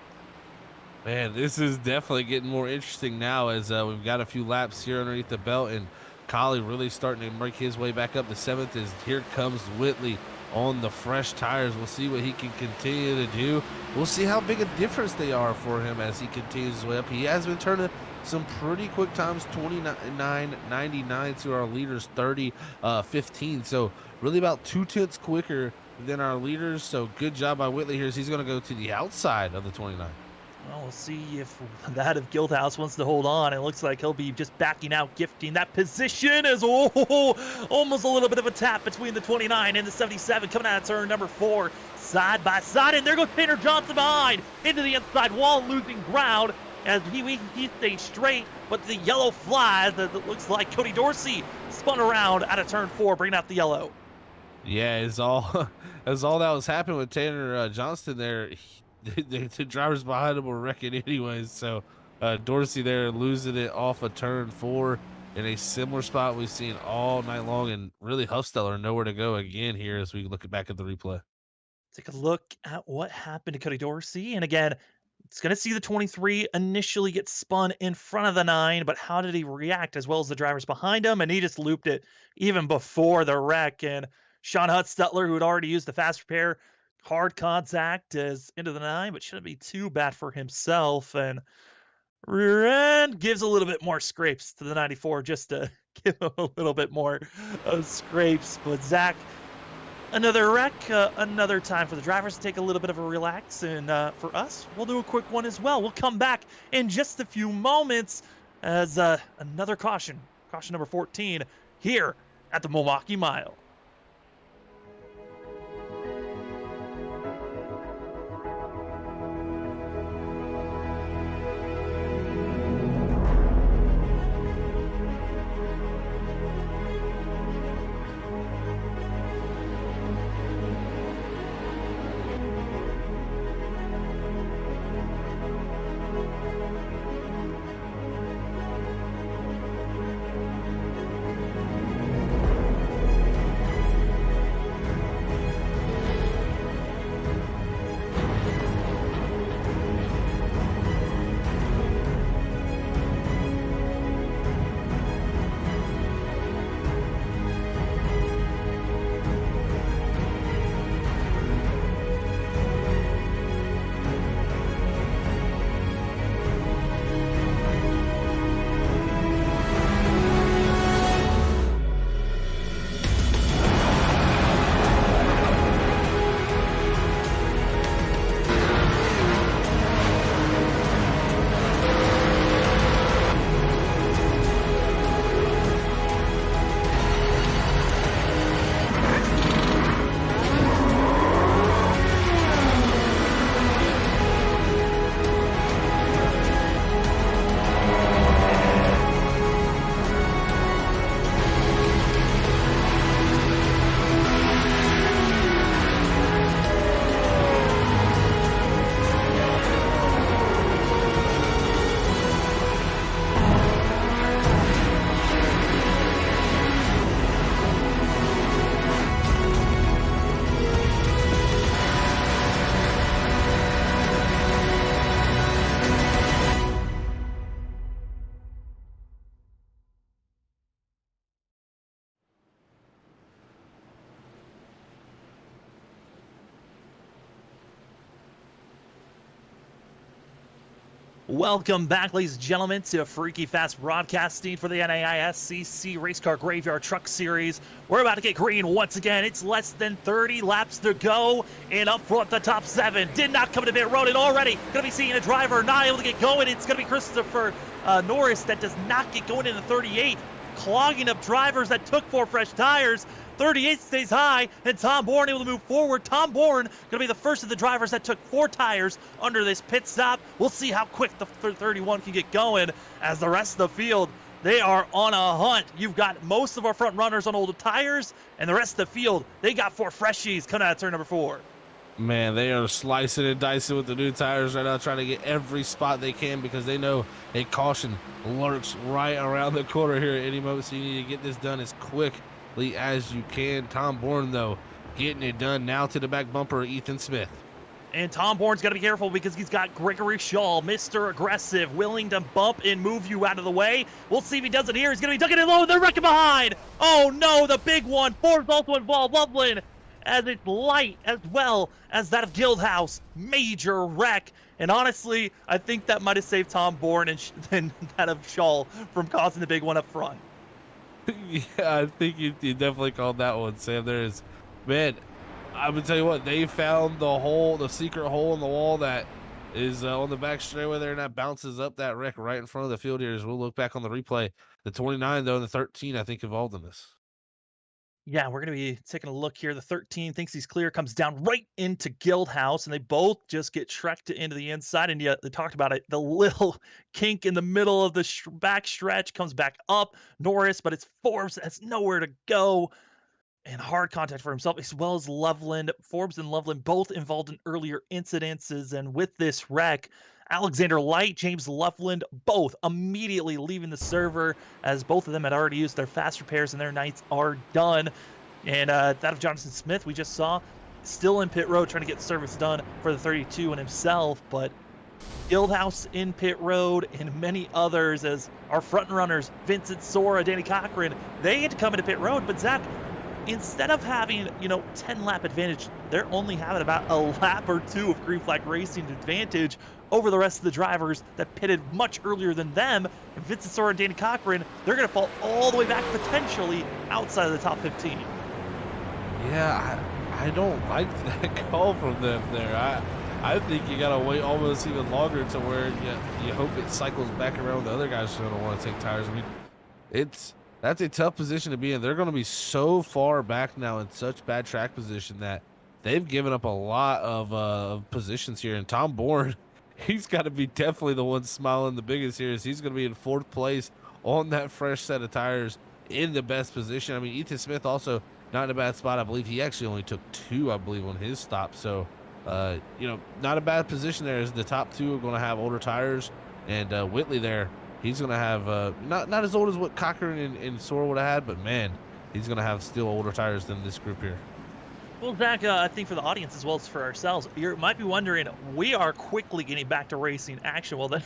Man, this is definitely getting more interesting now as we've got a few laps here underneath the belt, and Colley really starting to make his way back up to 7th as here comes Whitley on the fresh tires. We'll see what he can continue to do. We'll see how big a difference they are for him as he continues his way up. He has been turning some pretty quick times, 29.99 to our leaders 30.15. So really about 2/10 quicker than our leaders. So good job by Whitley here as he's going to go to the outside of the 29. Well, we'll see if that of Guildhouse wants to hold on. It looks like he'll be just backing out, gifting that position as almost a little bit of a tap between the 29 and the 77 coming out of turn number 4, side by side. And there goes Tanner Johnson behind into the inside wall, losing ground as he stayed straight. But the yellow flies, that looks like Cody Dorsey spun around out of turn 4, bringing out the yellow. Yeah, it's all that was happening with Tanner Johnston there. The drivers behind him were wrecking anyways, so Dorsey there losing it off of turn 4 in a similar spot we've seen all night long, and really Huffsteller nowhere to go again here as we look back at the replay. Take a look at what happened to Cody Dorsey, and again, it's going to see the 23 initially get spun in front of the 9, but how did he react as well as the drivers behind him? And he just looped it even before the wreck, and Sean Huffstetter, who had already used the fast repair, hard contact is into the 9, but shouldn't be too bad for himself. And rear end gives a little bit more scrapes to the 94 just to give him a little bit more scrapes. But Zach, another wreck, another time for the drivers to take a little bit of a relax. And for us, we'll do a quick one as well. We'll come back in just a few moments as another caution number 14 here at the Milwaukee Mile. Welcome back, ladies and gentlemen, to Freaky Fast Broadcasting for the NAISCC Race Car Graveyard Truck Series. We're about to get green once again. It's less than 30 laps to go, and up front, the top 7 did not come to pit road, and already going to be seeing a driver not able to get going. It's going to be Christopher Norris that does not get going in the 38, clogging up drivers that took 4 fresh tires. 38 stays high, and Tom Bourne able to move forward. Tom Bourne going to be the first of the drivers that took 4 tires under this pit stop. We'll see how quick the 31 can get going, as the rest of the field, they are on a hunt. You've got most of our front runners on older tires, and the rest of the field, they got 4 freshies coming out of turn number 4. Man, they are slicing and dicing with the new tires right now, trying to get every spot they can because they know a caution lurks right around the corner here at any moment, so you need to get this done as quickly as you can. Tom Bourne, though, getting it done now to the back bumper, Ethan Smith. And Tom Bourne's got to be careful because he's got Gregory Shaw, Mr. Aggressive, willing to bump and move you out of the way. We'll see if he does it here. He's going to be ducking it low, and they're wrecking behind. Oh, no, the big one. Ford's also involved. Loveland, as it's light as well as that of Guildhouse. Major wreck. And honestly, I think that might have saved Tom Bourne and that of Shaw from causing the big one up front. Yeah, I think you definitely called that one, Sam. There is, man, I would tell you what, they found the secret hole in the wall that is on the back straightaway there, and that bounces up that wreck right in front of the field here as we'll look back on the replay. The 29, though, and the 13, I think, involved in this. Yeah, we're going to be taking a look here. The 13 thinks he's clear, comes down right into Guildhouse, and they both just get trekked into the inside. And yet, they talked about it, the little kink in the middle of the back stretch comes back up. Norris, but it's Forbes has nowhere to go. And hard contact for himself, as well as Loveland. Forbes and Loveland both involved in earlier incidences. And with this wreck, Alexander Light, James Loveland, both immediately leaving the server, as both of them had already used their fast repairs and their nights are done. And that of Jonathan Smith, we just saw, still in pit road trying to get service done for the 32 and himself. But Guildhouse in pit road and many others, as our front runners, Vincent Sora, Danny Cochran, they had to come into pit road. But Zach, instead of having, 10 lap advantage, they're only having about a lap or 2 of green flag racing advantage over the rest of the drivers that pitted much earlier than them. And Vincent Sora and Danny Cochran, they're going to fall all the way back, potentially outside of the top 15. Yeah, I don't like that call from them there. I think you got to wait almost even longer to where you hope it cycles back around. The other guys who don't want to take tires. I mean, that's a tough position to be in. They're going to be so far back now in such bad track position that they've given up a lot of positions here. And Tom Bourne, he's got to be definitely the one smiling the biggest here, as he's going to be in 4th place on that fresh set of tires in the best position. I mean, Ethan Smith also not in a bad spot. I believe he actually only took 2, I believe, on his stop. So, not a bad position there, as the top 2 are going to have older tires. And Whitley there, he's going to have not as old as what Cochran and Sora would have had, but man, he's going to have still older tires than this group here. Well, Zach, I think for the audience as well as for ourselves, you might be wondering, we are quickly getting back to racing action. Well, then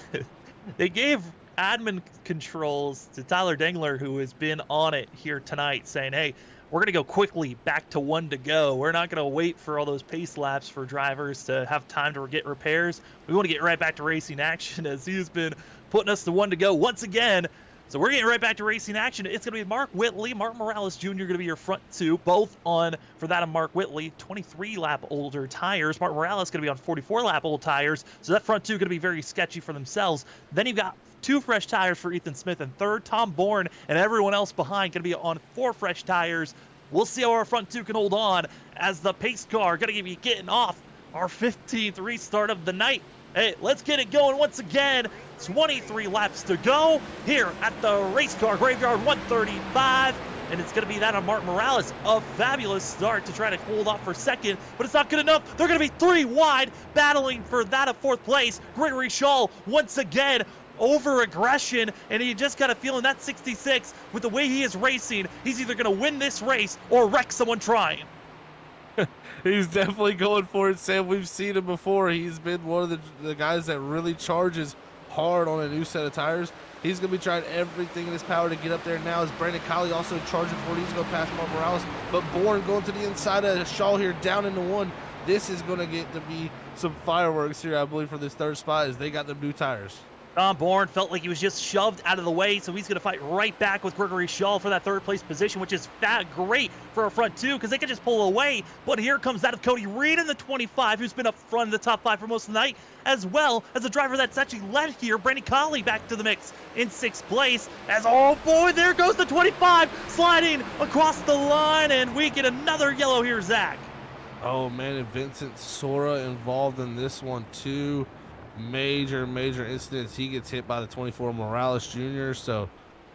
they gave admin controls to Tyler Dengler, who has been on it here tonight, saying, hey, we're going to go quickly back to 1 to go. We're not going to wait for all those pace laps for drivers to have time to get repairs. We want to get right back to racing action, as he's been putting us to 1 to go once again. So we're getting right back to racing action. It's going to be Mark Whitley, Mark Morales Jr. going to be your front 2, both on, for that of Mark Whitley, 23-lap older tires. Mark Morales going to be on 44-lap old tires. So that front 2 going to be very sketchy for themselves. Then you've got 2 fresh tires for Ethan Smith, and third, Tom Bourne, and everyone else behind going to be on 4 fresh tires. We'll see how our front 2 can hold on, as the pace car going to be getting off our 15th restart of the night. Hey, let's get it going once again. 23 laps to go here at the Race Car Graveyard 135. And it's going to be that on Mark Morales. A fabulous start to try to hold off for second, but it's not good enough. They're going to be 3 wide, battling for that of 4th place. Gregory Shaw, once again, over aggression, and you just got a feeling that 66, with the way he is racing, he's either going to win this race or wreck someone trying. He's definitely going for it, Sam. We've seen him before. He's been one of the guys that really charges hard on a new set of tires. He's going to be trying everything in his power to get up there now, as Brandon Colley also charging for it. He's going to pass Mark Morales, but Bourne going to the inside of Shaw here, down into 1. This is going to get to be some fireworks here, I believe, for this 3rd spot, as they got them new tires. Tom Bourne felt like he was just shoved out of the way, so he's going to fight right back with Gregory Shaw for that third place position, which is great for our front two because they can just pull away. But here comes that of Cody Reed in the 25, who's been up front in the top 5 for most of the night, as well as a driver that's actually led here, Brandon Colley, back to the mix in 6th place. As, oh boy, there goes the 25, sliding across the line, and we get another yellow here, Zach. Oh man, and Vincent Sora involved in this one too. Major incidents. He gets hit by the 24 Morales Jr. So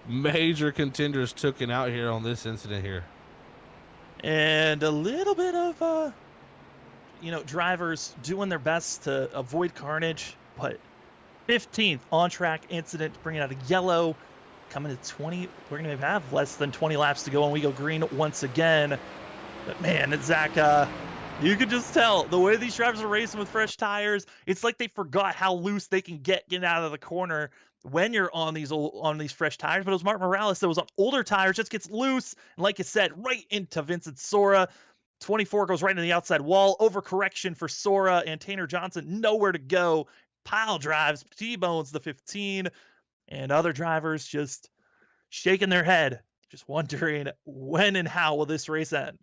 major contenders took it out here on this incident here. And a little bit of, drivers doing their best to avoid carnage, but 15th on-track incident, bringing out a yellow, coming to 20. We're going to have less than 20 laps to go, and we go green once again. But man, Zach, you could just tell the way these drivers are racing with fresh tires. It's like they forgot how loose they can get out of the corner when you're on these fresh tires. But it was Mark Morales that was on older tires, just gets loose, and like you said, right into Vincent Sora. 24 goes right into the outside wall. Overcorrection for Sora, and Tanner Johnson nowhere to go. Pile drives, T-bones the 15, and other drivers just shaking their head, just wondering when and how will this race end.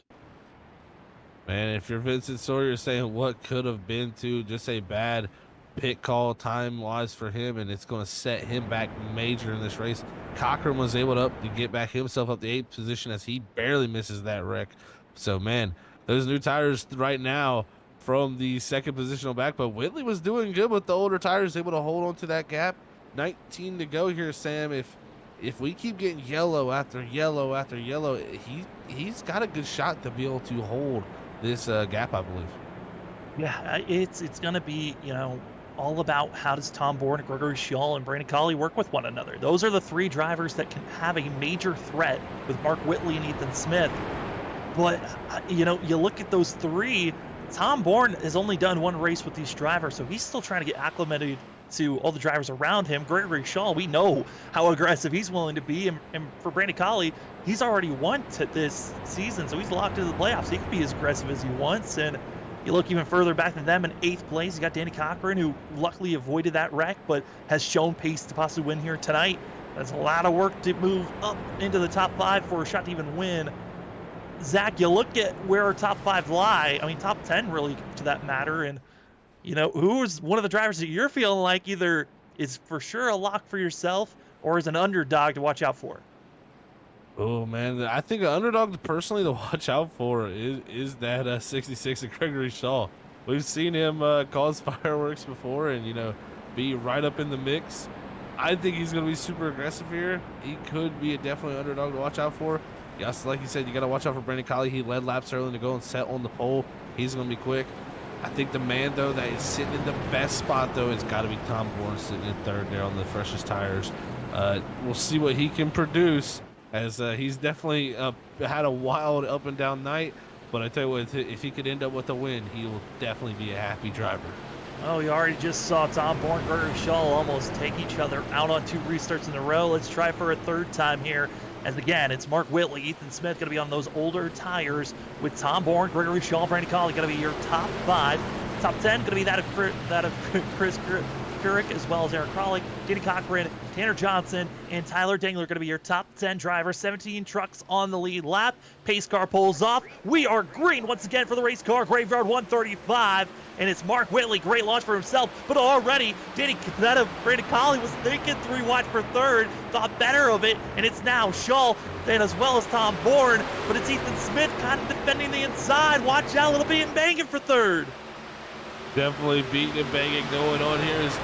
Man, if you're Vincent Sawyer, saying what could have been to just a bad pit call time-wise for him, and it's going to set him back major in this race. Cochran was able to get back himself up the 8th position as he barely misses that wreck. So, man, those new tires right now from the 2nd positional back, but Whitley was doing good with the older tires, able to hold on to that gap. 19 to go here, Sam. If we keep getting yellow after yellow after yellow, he's got a good shot to be able to hold this gap, I believe. Yeah, it's going to be, all about how does Tom Bourne, Gregory Shaw, and Brandon Colley work with one another. Those are the 3 drivers that can have a major threat with Mark Whitley and Ethan Smith. But, you look at those 3, Tom Bourne has only done 1 race with these drivers, so he's still trying to get acclimated to all the drivers around him. Gregory Shaw, we know how aggressive he's willing to be, and for Brandon Colley, he's already won this season, so he's locked into the playoffs. He can be as aggressive as he wants, and you look even further back than them in 8th place, you got Danny Cochran, who luckily avoided that wreck, but has shown pace to possibly win here tonight. That's a lot of work to move up into the top 5 for a shot to even win. Zach, you look at where our top 5 lie, I mean, top 10 really, to that matter, and who's one of the drivers that you're feeling like either is for sure a lock for yourself or is an underdog to watch out for? Oh, man, I think an underdog personally to watch out for is that 66 of Gregory Shaw. We've seen him cause fireworks before and, be right up in the mix. I think he's going to be super aggressive here. He could be a definitely underdog to watch out for. Yes, like you said, you got to watch out for Brandon Colley. He led laps early to go and set on the pole. He's going to be quick. I think the man, though, that is sitting in the best spot, though, has got to be Tom Bourne sitting in 3rd there on the freshest tires. We'll see what he can produce, as he's definitely had a wild up and down night. But I tell you what, if he could end up with a win, he will definitely be a happy driver. Oh, you already just saw Tom Bourne, Gregory Shaw almost take each other out on 2 restarts in a row. Let's try for a 3rd time here. As again, it's Mark Whitley, Ethan Smith going to be on those older tires with Tom Bourne, Gregory Shaw, Brandon Colley going to be your top 5. Top 10 going to be that of Chris Couric, as well as Eric Kralik, Danny Cochran, Tanner Johnson, and Tyler Dangler going to be your top 10 drivers. 17 trucks on the lead lap. Pace car pulls off. We are green once again for the race car. Graveyard 135. And it's Mark Whitley. Great launch for himself. But already, Brandon Colley was thinking 3 wide for 3rd. Thought better of it. And it's now Shaw and as well as Tom Bourne. But it's Ethan Smith kind of defending the inside. Watch out, a little bit and banging for 3rd. Definitely beating and banging going on here is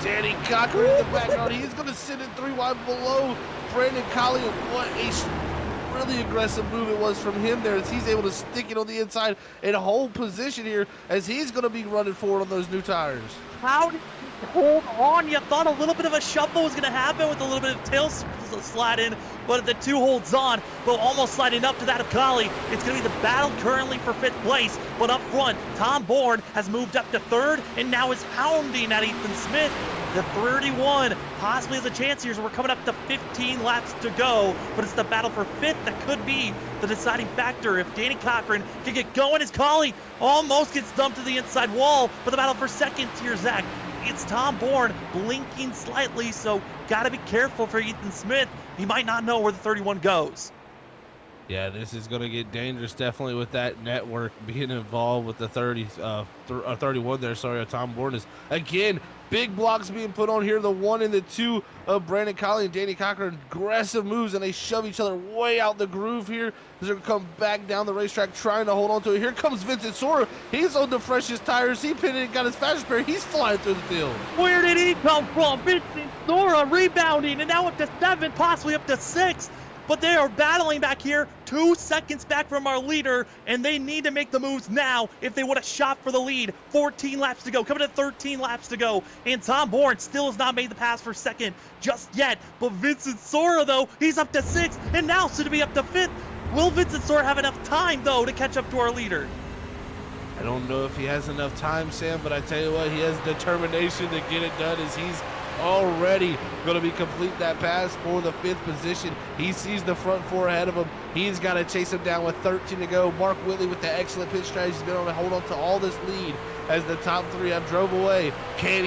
Danny Cochran in the background. He's going to sit in 3 wide below Brandon Colley. And what a really aggressive move it was from him there, as he's able to stick it on the inside and hold position here as he's going to be running forward on those new tires. How did he hold on? You thought a little bit of a shuffle was going to happen with a little bit of tail slide in, but the 2 holds on, but almost sliding up to that of Colley. It's going to be the battle currently for 5th place, but up front, Tom Bourne has moved up to 3rd and now is pounding at Ethan Smith. The 31 possibly has a chance here, so we're coming up to 15 laps to go, but it's the battle for 5th that could be the deciding factor. If Danny Cochran can get going as Colley almost gets dumped to the inside wall, but the battle for 2nd here, Zach. It's Tom Bourne blinking slightly, so got to be careful for Ethan Smith. He might not know where the 31 goes. Yeah, this is going to get dangerous, definitely, with that network being involved with the 31 there. Sorry, Tom Bourne is, again, big blocks being put on here. The 1 and the 2 of Brandon Colley and Danny Cochran, aggressive moves, and they shove each other way out the groove here. They're going to come back down the racetrack trying to hold on to it. Here comes Vincent Sora. He's on the freshest tires. He pitted and got his fastest pair. He's flying through the field. Where did he come from? Vincent Sora rebounding, and now up to 7, possibly up to 6. But they are battling back here, 2 seconds back from our leader, and they need to make the moves now if they want a shot for the lead. 14 laps to go, coming to 13 laps to go, and Tom Bourne still has not made the pass for second just yet. But Vincent Sora, though, he's up to 6th, and now soon to be up to 5th. Will Vincent Sora have enough time, though, to catch up to our leader? I don't know if he has enough time, Sam, but I tell you what, he has determination to get it done as he's already going to be complete that pass for the 5th position. He sees the front 4 ahead of him. He's got to chase him down with 13 to go. Mark Whitley with the excellent pit strategy has been able to hold on to all this lead as the top 3 have drove away. Can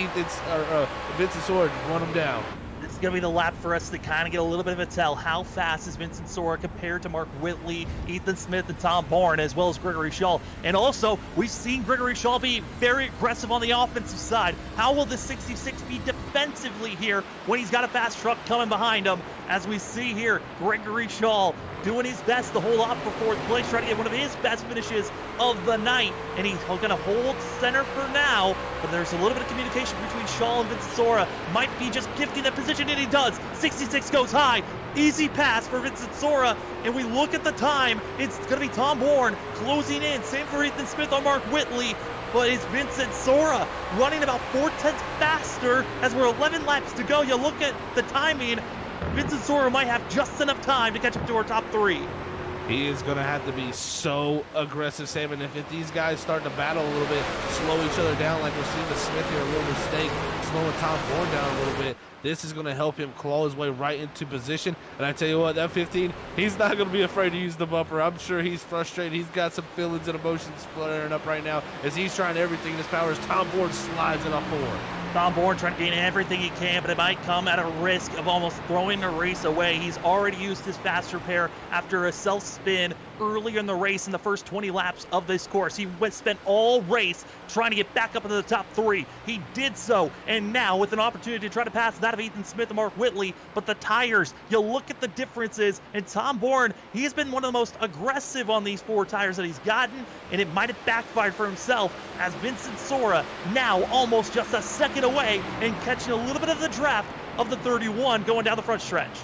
Vincent Sora run him down? This is going to be the lap for us to kind of get a little bit of a tell. How fast is Vincent Sora compared to Mark Whitley, Ethan Smith, and Tom Bourne, as well as Gregory Shaw? And also, we've seen Gregory Shaw be very aggressive on the offensive side. How will the 66 be defensively here when he's got a fast truck coming behind him? As we see here, Gregory Shaw doing his best to hold off for 4th place, trying to get one of his best finishes of the night. And he's going to hold center for now, but there's a little bit of communication between Shaw and Vincent Sora. Might be just gifting that position, and he does. 66 goes high. Easy pass for Vincent Sora. And we look at the time. It's going to be Tom Bourne closing in. Same for Ethan Smith on Mark Whitley. But it's Vincent Sora running about 4/10 faster as we're 11 laps to go. You look at the timing. Vincent Sora might have just enough time to catch up to our top 3. He is going to have to be so aggressive, Sam. And if these guys start to battle a little bit, slow each other down like we're seeing with Smith here, a little mistake, slowing Tom Bourne down a little bit, this is going to help him claw his way right into position. And I tell you what, that 15, he's not going to be afraid to use the bumper. I'm sure he's frustrated. He's got some feelings and emotions flaring up right now as he's trying everything in his power as Tom Bourne slides in off 4. Tom Bourne trying to gain everything he can, but it might come at a risk of almost throwing the race away. He's already used his faster pair after a self-spin earlier in the race in the first 20 laps of this course. He spent all race trying to get back up into the top 3. He did so, and now with an opportunity to try to pass that of Ethan Smith and Mark Whitley, but the tires, you look at the differences, and Tom Bourne, he has been one of the most aggressive on these 4 tires that he's gotten, and it might have backfired for himself as Vincent Sora now almost just a second away and catching a little bit of the draft of the 31 going down the front stretch.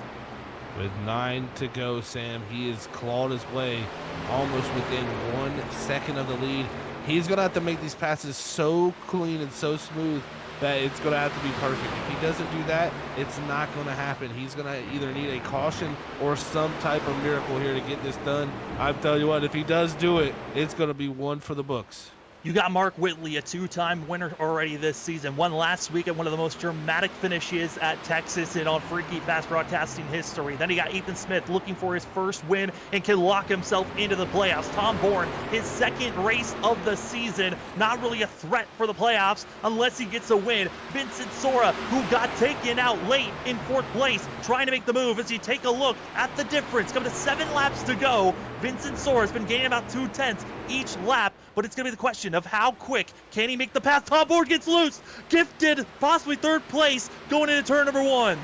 With 9 to go, Sam, he has clawed his way almost within 1 second of the lead. He's going to have to make these passes so clean and so smooth that it's going to have to be perfect. If he doesn't do that, it's not going to happen. He's going to either need a caution or some type of miracle here to get this done. I'm telling you what, if he does do it, it's going to be one for the books. You got Mark Whitley, a 2-time winner already this season. Won last week at one of the most dramatic finishes at Texas and on Freaky Fast Broadcasting history. Then you got Ethan Smith looking for his first win and can lock himself into the playoffs. Tom Bourne, his 2nd race of the season. Not really a threat for the playoffs unless he gets a win. Vincent Sora, who got taken out late in 4th place, trying to make the move as you take a look at the difference. Coming to 7 laps to go. Vincent Sora has been gaining about 2/10 each lap, but it's going to be the question of how quick can he make the pass. Tom Bourne gets loose, gifted possibly 3rd place going into turn number 1.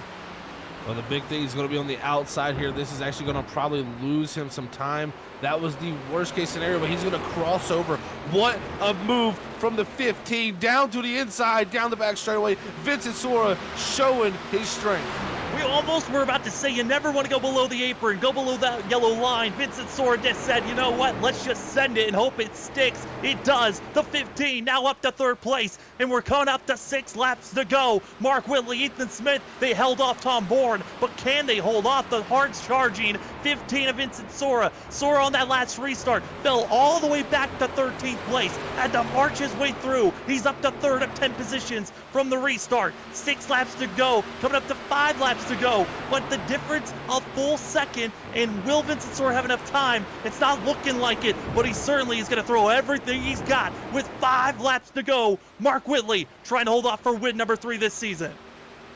Well, the big thing is going to be on the outside here. This is actually going to probably lose him some time. That was the worst case scenario, but he's going to cross over. What a move from the 15 down to the inside, down the back straightaway. Vincent Sora showing his strength. We almost were about to say you never want to go below the apron, go below that yellow line. Vincent Sora just said, you know what, let's just send it and hope it sticks. It does. The 15 now up to 3rd place, and we're coming up to 6 laps to go. Mark Whitley, Ethan Smith, they held off Tom Bourne, but can they hold off the hard charging 15 of Vincent Sora? Sora on that last restart fell all the way back to 13th place, had to march his way through. He's up to 3rd of 10 positions for from the restart. 6 laps to go, coming up to 5 laps to go. But the difference, a full second, and will Vincent Sora have enough time? It's not looking like it, but he certainly is going to throw everything he's got with 5 laps to go. Mark Whitley trying to hold off for win number 3 this season.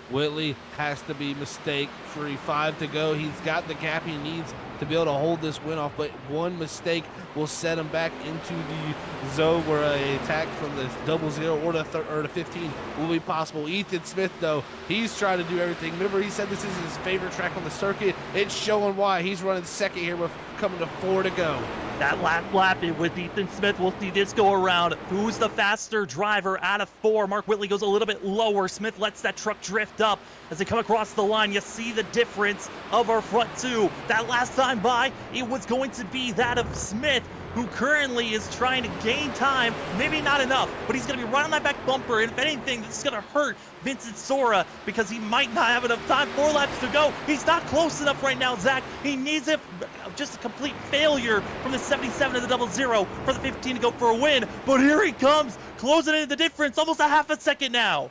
Whitley has to be mistake-free. 5 to go. He's got the gap he needs to be able to hold this win off, but one mistake will set him back into the zone where an attack from the 00 or the 15 will be possible. Ethan Smith, though, he's trying to do everything. Remember, he said this is his favorite track on the circuit. It's showing why. He's running second here with coming to 4 to go. That last lap with Ethan Smith, we'll see this go around. Who's the faster driver out of 4? Mark Whitley goes a little bit lower. Smith lets that truck drift up. As they come across the line, you see the difference of our front 2. That last time by, it was going to be that of Smith, who currently is trying to gain time. Maybe not enough, but he's going to be right on that back bumper. And if anything, this is going to hurt Vincent Sora because he might not have enough time. 4 laps to go. He's not close enough right now, Zach. He needs it. Just a complete failure from the 77 to the 00 for the 15 to go for a win. But here he comes, closing in the difference, almost a half a second now.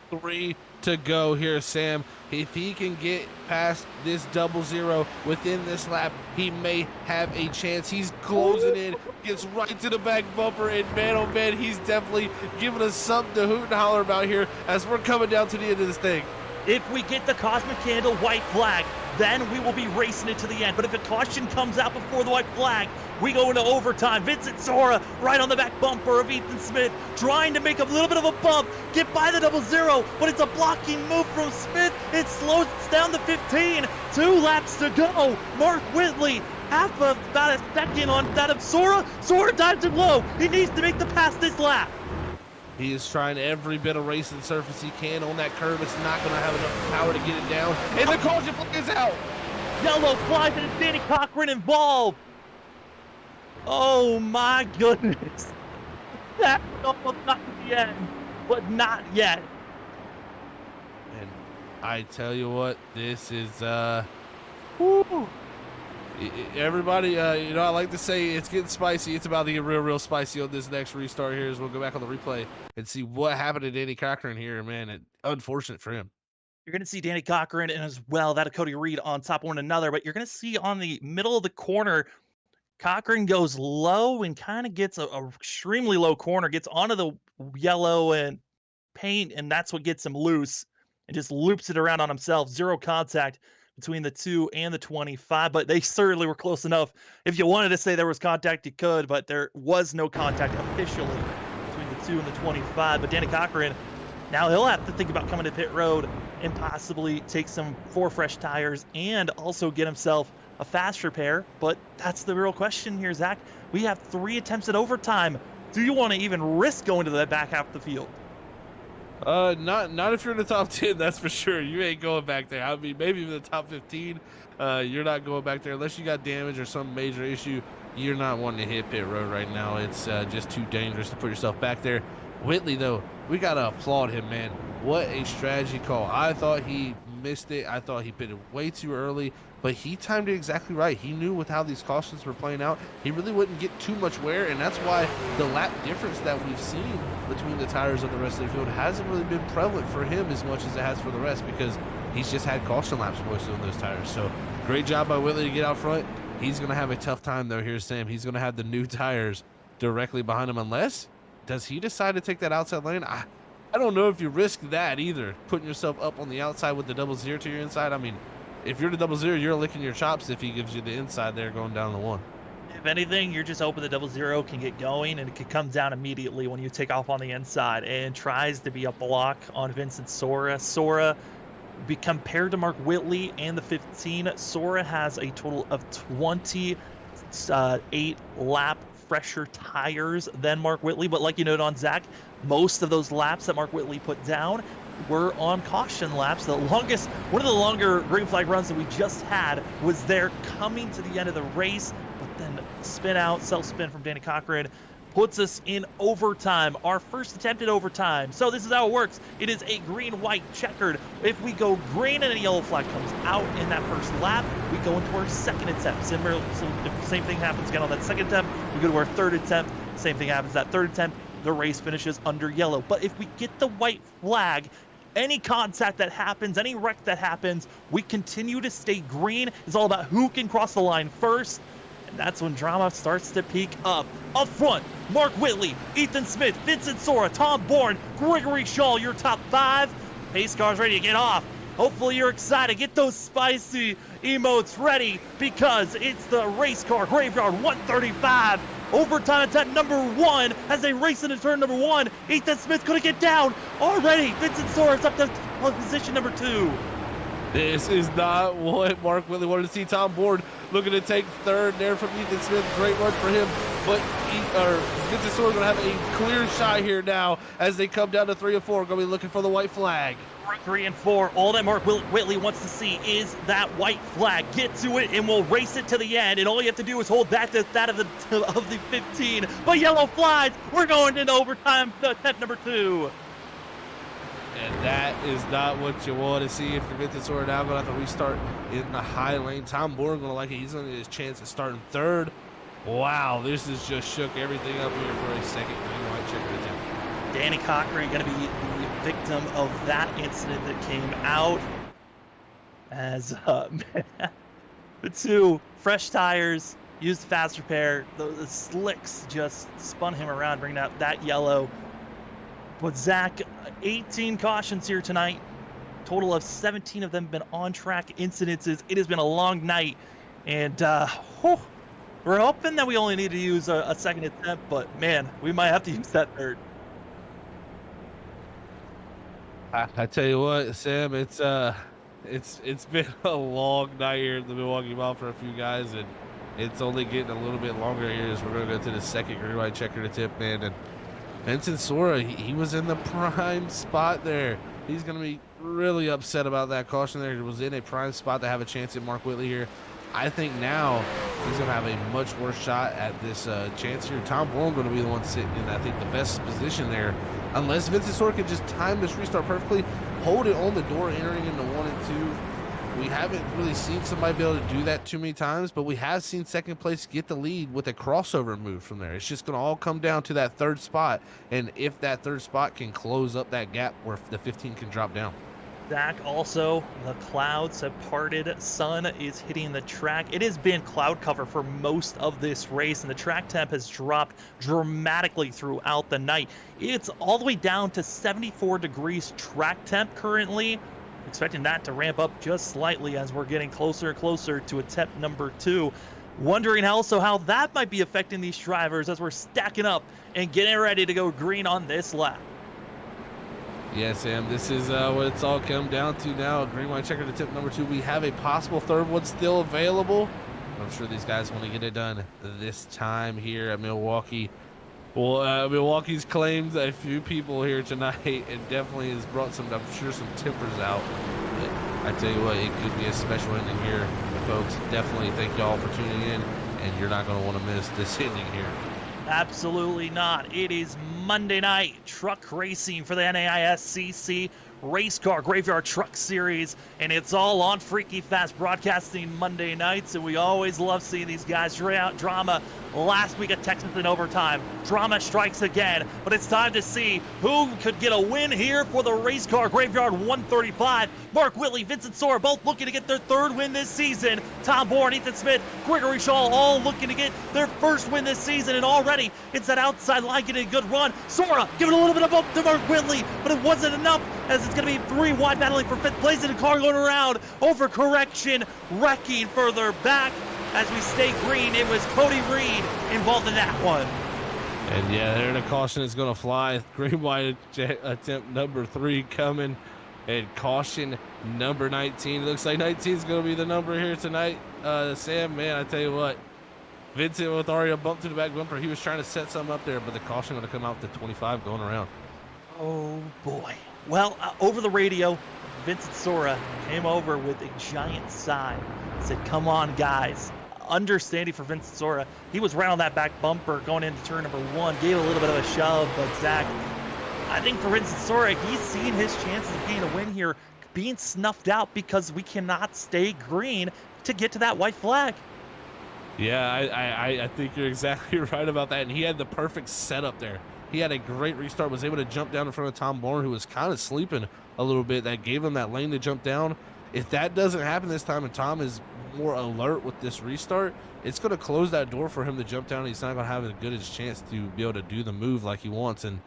3 to go here, Sam. If he can get past this 00 within this lap, he may have a chance. He's closing in, gets right to the back bumper, and man, oh man, he's definitely giving us something to hoot and holler about here as we're coming down to the end of this thing. If we get the Cosmic Candle white flag, then we will be racing it to the end. But if a caution comes out before the white flag, we go into overtime. Vincent Sora right on the back bumper of Ethan Smith, trying to make a little bit of a bump, get by the 00, but it's a blocking move from Smith. It slows down to 15. 2 laps to go. Mark Whitley, about a second on that of Sora. Sora dives him low. He needs to make the pass this lap. He is trying every bit of racing surface he can on that curve. It's not going to have enough power to get it down. And the caution flag is out. Yellow flies and it's Danny Cochran involved. Oh my goodness. That's almost not to the end, but not yet. And I tell you what, this is, woo. Everybody, you know, I like to say it's getting spicy. It's about to get real spicy on this next restart here as we'll go back on the replay and see what happened to Danny Cochran here, man. Unfortunate for him. You're going to see Danny Cochran and as well that of Cody Reed on top of one another, but you're going to see on the middle of the corner, Cochran goes low and kind of gets a extremely low corner, gets onto the yellow and paint, and that's what gets him loose and just loops it around on himself. 0 contact between the 2 and the 25, but they certainly were close enough. If you wanted to say there was contact, you could, but there was no contact officially between the 2 and the 25. But Danny Cochran, now he'll have to think about coming to pit road and possibly take some 4 fresh tires and also get himself a fast repair. But that's the real question here, Zach. We have 3 attempts at overtime. Do you want to even risk going to the back half of the field? Not if you're in the top 10, that's for sure. You ain't going back there. I mean, maybe in the top 15, you're not going back there unless you got damage or some major issue. You're not wanting to hit pit road right now. It's just too dangerous to put yourself back there. Whitley, though, we got to applaud him, man. What a strategy call. I thought he missed it. I thought he pitted way too early, but he timed it exactly right. He knew with how these cautions were playing out, he really wouldn't get too much wear, and that's why the lap difference that we've seen between the tires of the rest of the field hasn't really been prevalent for him as much as it has for the rest, because he's just had caution laps mostly on those tires. So great job by Whitley to get out front. He's going to have a tough time, though. Here's Sam. He's going to have the new tires directly behind him, unless, does he decide to take that outside lane? I don't know if you risk that either, putting yourself up on the outside with the 00 to your inside. I mean, if you're the 00, you're licking your chops if he gives you the inside there going down the 1. If anything, you're just hoping the 00 can get going, and it can come down immediately when you take off on the inside and tries to be a block on Vincent Sora. Sora, compared to Mark Whitley and the 15, Sora has a total of 28 lap fresher tires than Mark Whitley, but like you noted on Zach, most of those laps that Mark Whitley put down were on caution laps. One of the longer green flag runs that we just had was there coming to the end of the race, but then spin out, self-spin from Danny Cochran puts us in overtime, our first attempt at overtime. So this is how it works. It is a green-white checkered. If we go green and a yellow flag comes out in that first lap, we go into our second attempt. Similar, so if the same thing happens again on that second attempt, we go to our third attempt. Same thing happens that third attempt. the race finishes under yellow. But if we get the white flag, any contact that happens, any wreck that happens, we continue to stay green. It's all about who can cross the line first. And that's when drama starts to peak up. Up front, Mark Whitley, Ethan Smith, Vincent Sora, Tom Bourne, Gregory Shaw, your top 5. Pace car's ready to get off. Hopefully you're excited. Get those spicy emotes ready because it's the race car graveyard 135. Overtime attempt number 1 as they race into turn number 1. Ethan Smith couldn't get down. Already, Vincent Sora's up to position number 2. This is not what Mark Whitley wanted to see. Tom Bourne looking to take third there from Ethan Smith. Great run for him. But Vincent Sora going to have a clear shot here now as they come down to 3 and 4. Going to be looking for the white flag. 3 and 4. All that Mark Whitley wants to see is that white flag. Get to it, and we'll race it to the end. And all you have to do is hold back to that of the 15. But yellow flies. We're going into overtime. Attempt number 2. And that is not what you want to see. If the Vincent Sora now going to have to restart in the high lane. Tom Bourne going to like it. He's going to get his chance at starting third. Wow, this has just shook everything up here for a second green white checker attempt. Danny Cochran going to be the victim of that incident that came out as the 2 fresh tires used fast repair. The slicks just spun him around, bringing out that yellow. But Zach, 18 cautions here tonight. Total of 17 of them been on-track incidences. It has been a long night, and we're hoping that we only need to use a second attempt, but man, we might have to use that third. I tell you what, Sam, it's been a long night here at the Milwaukee Mile for a few guys, and it's only getting a little bit longer here as we're going to go to the second green white checker attempt, man. And Vincent Sora, he was in the prime spot there. He's going to be really upset about that caution there. He was in a prime spot to have a chance at Mark Whitley here. I think now he's going to have a much worse shot at this chance here. Tom Bourne going to be the one sitting in, I think, the best position there. Unless Vincent Sora can just time this restart perfectly, hold it on the door entering into 1 and 2. We haven't really seen somebody be able to do that too many times, but we have seen second place get the lead with a crossover move from there. It's just going to all come down to that third spot, and if that third spot can close up that gap where the 15 can drop down. Zach, also, the clouds have parted. Sun is hitting the track. It has been cloud cover for most of this race, and the track temp has dropped dramatically throughout the night. It's all the way down to 74 degrees track temp currently. Expecting that to ramp up just slightly as we're getting closer and closer to attempt number 2. Wondering also how that might be affecting these drivers as we're stacking up and getting ready to go green on this lap. Yeah, Sam, this is what it's all come down to now. Green white checker to tip number 2. We have a possible third one still available. I'm sure these guys want to get it done this time here at Milwaukee. Well, Milwaukee's claimed a few people here tonight and definitely has brought some, I'm sure, some tempers out. But I tell you what, it could be a special ending here, folks. Definitely thank y'all for tuning in, and you're not going to want to miss this ending here. Absolutely not. It is Monday night truck racing for the NAISCC Race Car Graveyard Truck Series, and it's all on Freaky Fast Broadcasting Monday nights, and we always love seeing these guys try out drama. Last week at Texas in overtime, drama strikes again, but it's time to see who could get a win here for the Race Car Graveyard 135. Mark Whitley, Vincent Sora, both looking to get their third win this season. Tom Bourne, Ethan Smith, Gregory Shaw, all looking to get their first win this season, and already it's that outside line getting a good run. Sora giving a little bit of bump to Mark Whitley, but it wasn't enough as it's going to be 3 wide battling for 5th place, and a car going around. Overcorrection, wrecking further back. As we stay green, it was Cody Reed involved in that one. And yeah, there the caution is going to fly. Green white attempt number 3 coming. And caution number 19. It looks like 19 is going to be the number here tonight. Sam, man, I tell you what. Vincent with already a bump to the back bumper. He was trying to set something up there, but the caution going to come out to 25 going around. Oh, boy. Well, over the radio, Vincent Sora came over with a giant sigh. Said, come on, guys. Understanding for Vincent Sora, he was right on that back bumper going into turn number 1, gave a little bit of a shove, but Zach, I think for Vincent Sora, he's seen his chances of getting a win here being snuffed out because we cannot stay green to get to that white flag. Yeah, I think you're exactly right about that, and he had the perfect setup there. He had a great restart, was able to jump down in front of Tom Bourne, who was kind of sleeping a little bit. That gave him that lane to jump down. If that doesn't happen this time and Tom is more alert with this restart, it's going to close that door for him to jump down. He's not going to have as good a chance to be able to do the move like he wants. And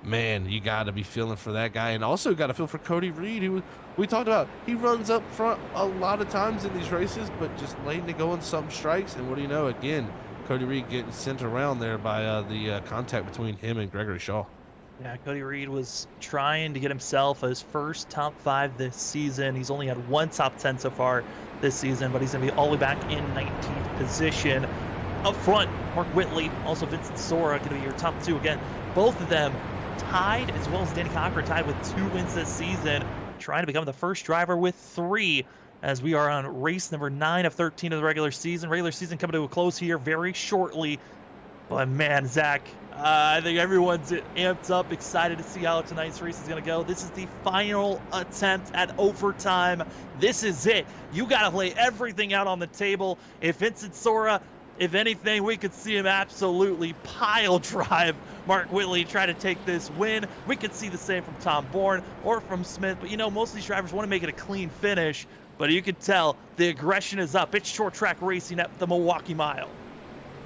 man, you got to be feeling for that guy. And also got to feel for Cody Reed, who we talked about. He runs up front a lot of times in these races, but just waiting to go in some strikes. And what do you know? Again, Cody Reed getting sent around there by the contact between him and Gregory Shaw. Yeah, Cody Reed was trying to get himself his first top 5 this season. He's only had 1 top 10 so far this season, but he's going to be all the way back in 19th position. Up front, Mark Whitley, also Vincent Sora, going to be your top 2 again. Both of them tied, as well as Danny Cochran tied with 2 wins this season, trying to become the first driver with 3, as we are on race number 9 of 13 of the regular season. Regular season coming to a close here very shortly. But man, Zach, I think everyone's amped up, excited to see how tonight's race is going to go. This is the final attempt at overtime. This is it. You got to lay everything out on the table. If Vincent Sora, if anything, we could see him absolutely pile drive Mark Whitley, try to take this win. We could see the same from Tom Bourne or from Smith. But, you know, most of these drivers want to make it a clean finish. But you can tell the aggression is up. It's short track racing at the Milwaukee Mile.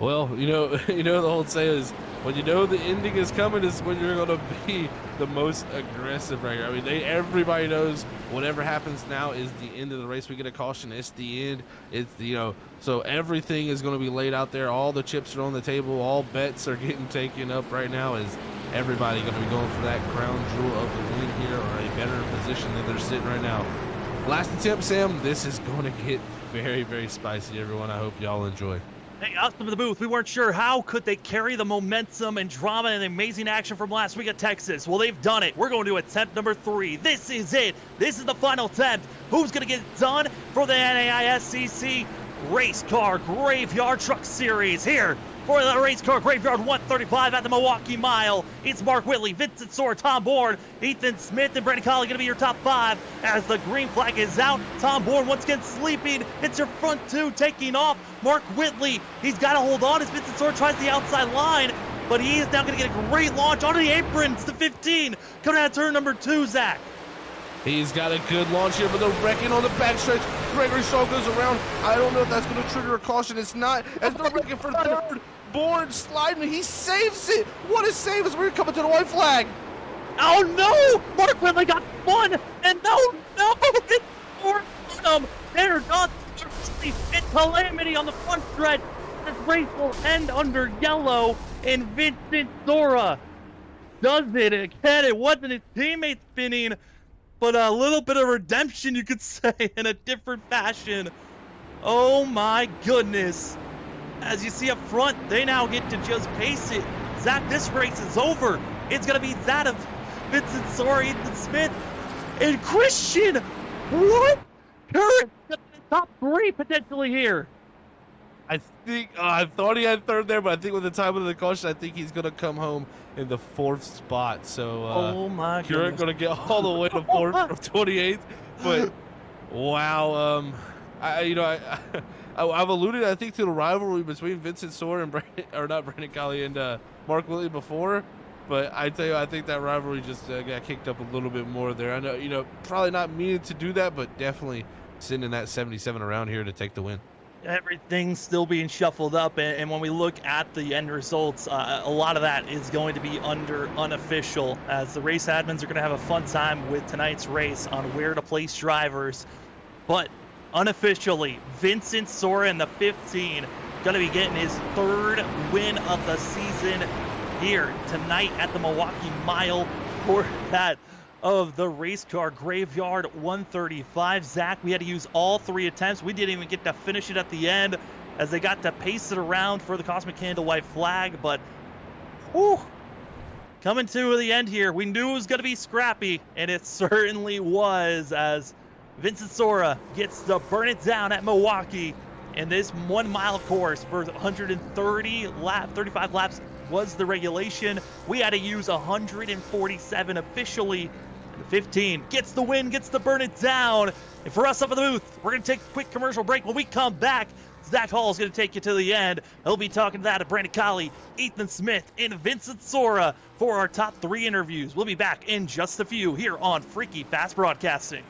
Well, you know, the whole saying is, when you know the ending is coming is when you're going to be the most aggressive right here. I mean, everybody knows whatever happens now is the end of the race. We get a caution, it's the end. It's the, you know, so everything is going to be laid out there. All the chips are on the table. All bets are getting taken up right now. Is everybody going to be going for that crown jewel of the win here, or a better position than they're sitting right now? Last attempt, Sam. This is going to get very, very spicy, everyone. I hope y'all enjoy. Hey, us from the booth, we weren't sure how could they carry the momentum and drama and amazing action from last week at Texas. Well, they've done it. We're going to attempt number 3. This is it. This is the final attempt. Who's going to get it done for the NAISCC Race Car Graveyard Truck Series here for the Race Car Graveyard 135 at the Milwaukee Mile? It's Mark Whitley, Vincent Sora, Tom Bourne, Ethan Smith, and Brandon Colley going to be your top 5 as the green flag is out. Tom Bourne once again sleeping. It's your front 2 taking off. Mark Whitley, he's got to hold on as Vincent Sora tries the outside line, but he is now going to get a great launch onto the aprons to 15. Coming out of turn number 2, Zach. He's got a good launch here, but the wrecking on the backstretch. Gregory Shaw goes around. I don't know if that's going to trigger a caution. It's not. As they're wrecking for third. Bourne sliding. He saves it. What a save as we're coming to the white flag. Oh no! Mark Whitley got 1, and no! It's for them. They're not. It's calamity on the front stretch. This race will end under yellow, and Vincent Sora does it again. It wasn't his teammate spinning, but a little bit of redemption, you could say, in a different fashion. Oh my goodness. As you see up front, they now get to just pace it. Zach, this race is over. It's going to be that of Vincent Sora, Ethan Smith, and Christian. What? Current top 3 potentially here. I think I thought he had third there, but I think with the time of the caution, I think he's going to come home in the 4th spot. So oh my you're goodness. going to get all the way to 4th from 28th. But wow, I've alluded, I think, to the rivalry between Vincent Sora and Brandon Colley and Mark Whitley before. But I tell you, I think that rivalry just got kicked up a little bit more there. I know, probably not meaning to do that, but definitely sending that 77 around here to take the win. Everything's still being shuffled up, and when we look at the end results, a lot of that is going to be under unofficial, as the race admins are going to have a fun time with tonight's race on where to place drivers. But unofficially, Vincent Sora in the 15 going to be getting his 3rd win of the season here tonight at the Milwaukee Mile for that of the Race Car Graveyard 135. Zach, we had to use all 3 attempts. We didn't even get to finish it at the end, as they got to pace it around for the Cosmic Candle white flag. But whew, coming to the end here, we knew it was going to be scrappy, and it certainly was, as Vincent Sora gets to burn it down at Milwaukee. And this 1 mile course for 35 laps was the regulation. We had to use 147 officially. 15 gets the win, gets to burn it down. And for us up in the booth, we're going to take a quick commercial break. When we come back, Zach Hall is going to take you to the end. He'll be talking to that of Brandon Colley, Ethan Smith, and Vincent Sora for our top 3 interviews. We'll be back in just a few here on Freaky Fast Broadcasting.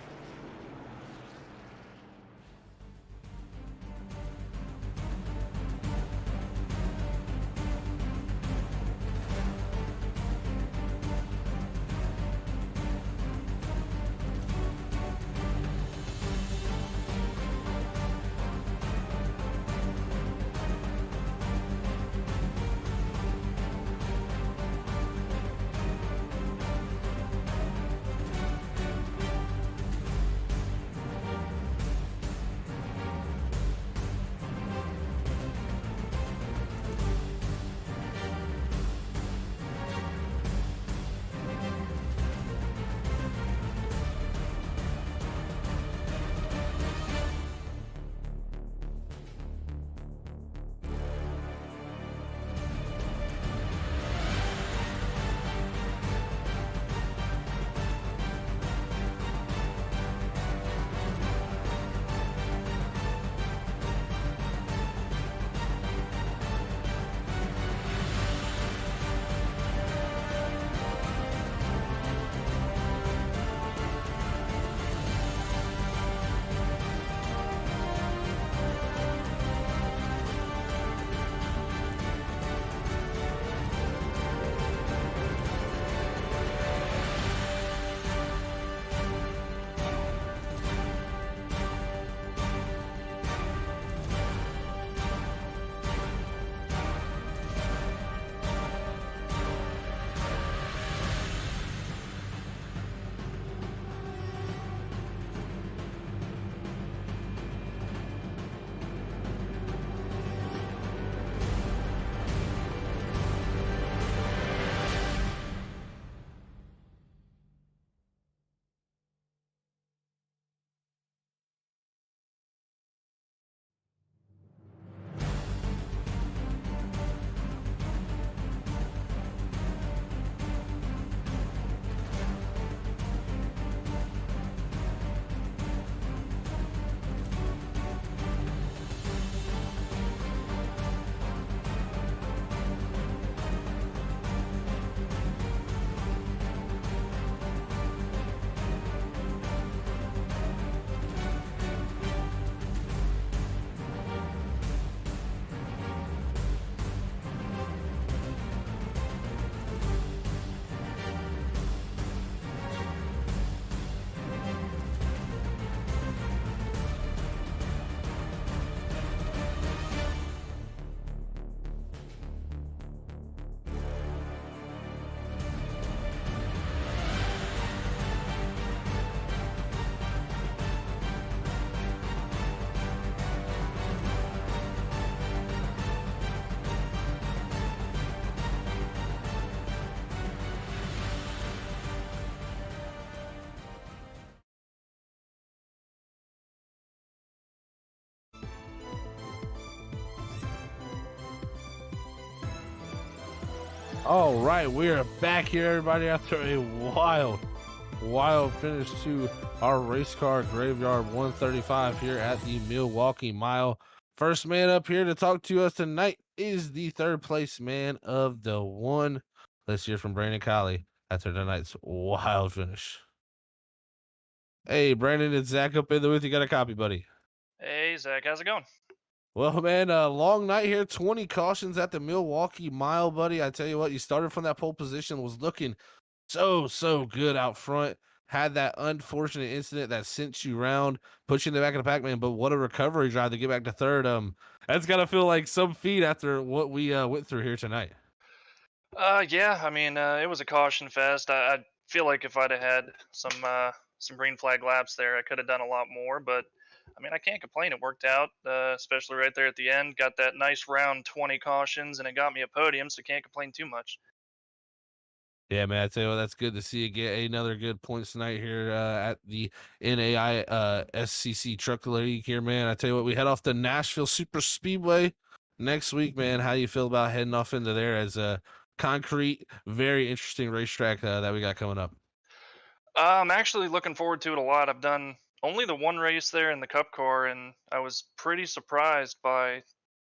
All right, we are back here, everybody, after a wild finish to our race car graveyard 135 here at the Milwaukee Mile. First man up here to talk to us tonight is the 3rd place man of the one. Let's hear from Brandon Colley after tonight's wild finish. Hey, Brandon, it's Zach up in the booth. You got a copy, buddy? Hey, Zach, how's it going? Well, man, long night here. 20 cautions at the Milwaukee Mile, buddy. I tell you what, you started from that pole position, was looking so good out front. Had that unfortunate incident that sent you round, put you in the back of the pack, man. But what a recovery drive to get back to 3rd. That's got to feel like some feat after what we went through here tonight. Yeah, I mean, it was a caution fest. I feel like if I'd have had some green flag laps there, I could have done a lot more. But I mean, I can't complain. It worked out, especially right there at the end. Got that nice round 20 cautions, and it got me a podium, so can't complain too much. Yeah, man, I tell you what, that's good to see you get another good points tonight here at the NAISCC Truck League here, man. I tell you what, we head off to Nashville Super Speedway next week, man. How do you feel about heading off into there as a concrete, very interesting racetrack that we got coming up? I'm actually looking forward to it a lot. I've done only the one race there in the Cup car, and I was pretty surprised by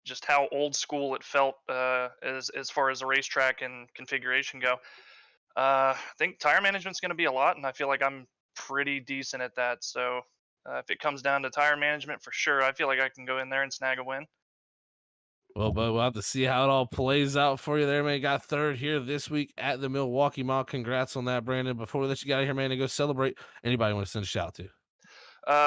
just how old school it felt as far as the racetrack and configuration go. I think tire management's going to be a lot, and I feel like I'm pretty decent at that. So if it comes down to tire management, for sure, I feel like I can go in there and snag a win. Well, but we'll have to see how it all plays out for you there, man. You got third here this week at the Milwaukee Mile. Congrats on that, Brandon. Before we let you get out of here, man, and go celebrate, anybody want to send a shout to?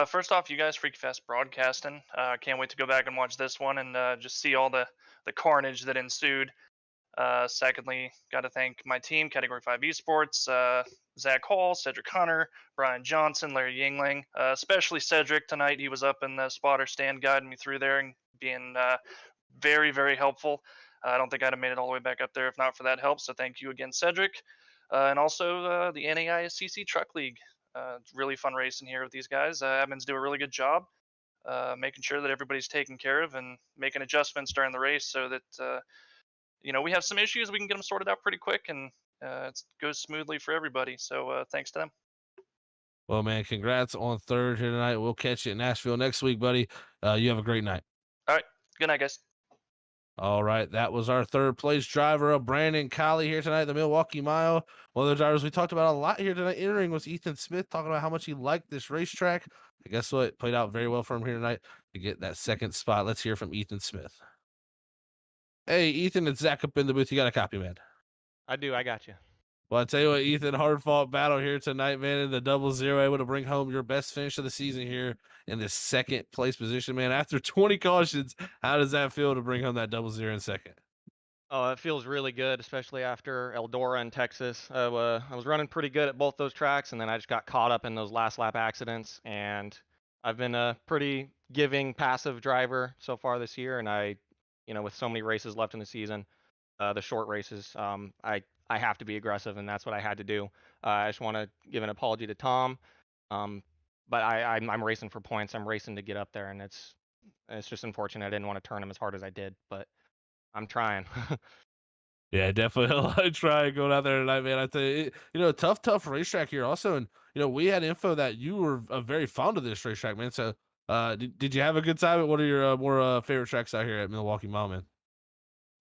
First off, you guys, Freaky Fast Broadcasting. Can't wait to go back and watch this one and just see all the carnage that ensued. Secondly, got to thank my team, Category 5 Esports, Zach Hall, Cedric Hunter, Brian Johnson, Larry Yingling, especially Cedric tonight. He was up in the spotter stand guiding me through there and being very, very helpful. I don't think I'd have made it all the way back up there if not for that help. So thank you again, Cedric. And also the NAISCC Truck League. It's really fun racing here with these guys. Admins do a really good job making sure that everybody's taken care of and making adjustments during the race so that we have some issues, we can get them sorted out pretty quick, and it goes smoothly for everybody. So thanks to them. Well, man, congrats on third here tonight. We'll catch you in Nashville next week, buddy. You have a great night. All right. Good night, guys. All right, that was our third place driver of Brandon Colley here tonight, the Milwaukee Mile. One of the drivers we talked about a lot here tonight entering was Ethan Smith, talking about how much he liked this racetrack. And guess what? It played out very well for him here tonight to get that second spot. Let's hear from Ethan Smith. Hey, Ethan, it's Zach up in the booth. You got a copy, man? I do. I got you. Well, I tell you what, Ethan, hard fought battle here tonight, man. In the 00, able to bring home your best finish of the season here in the second place position, man. After 20 cautions, how does that feel to bring home that 00 in second? Oh, it feels really good, especially after Eldora in Texas. I was running pretty good at both those tracks, and then I just got caught up in those last lap accidents. And I've been a pretty giving, passive driver so far this year, and with so many races left in the season, the short races, I have to be aggressive, and that's what I had to do. I just want to give an apology to Tom, but I'm racing for points. I'm racing to get up there, and it's just unfortunate I didn't want to turn him as hard as I did, but I'm trying. Yeah, definitely a lot of trying going out there tonight, man. I tell you, tough racetrack here also. And, we had info that you were very fond of this racetrack, man. So did you have a good time? What are your more favorite tracks out here at Milwaukee Mile, man?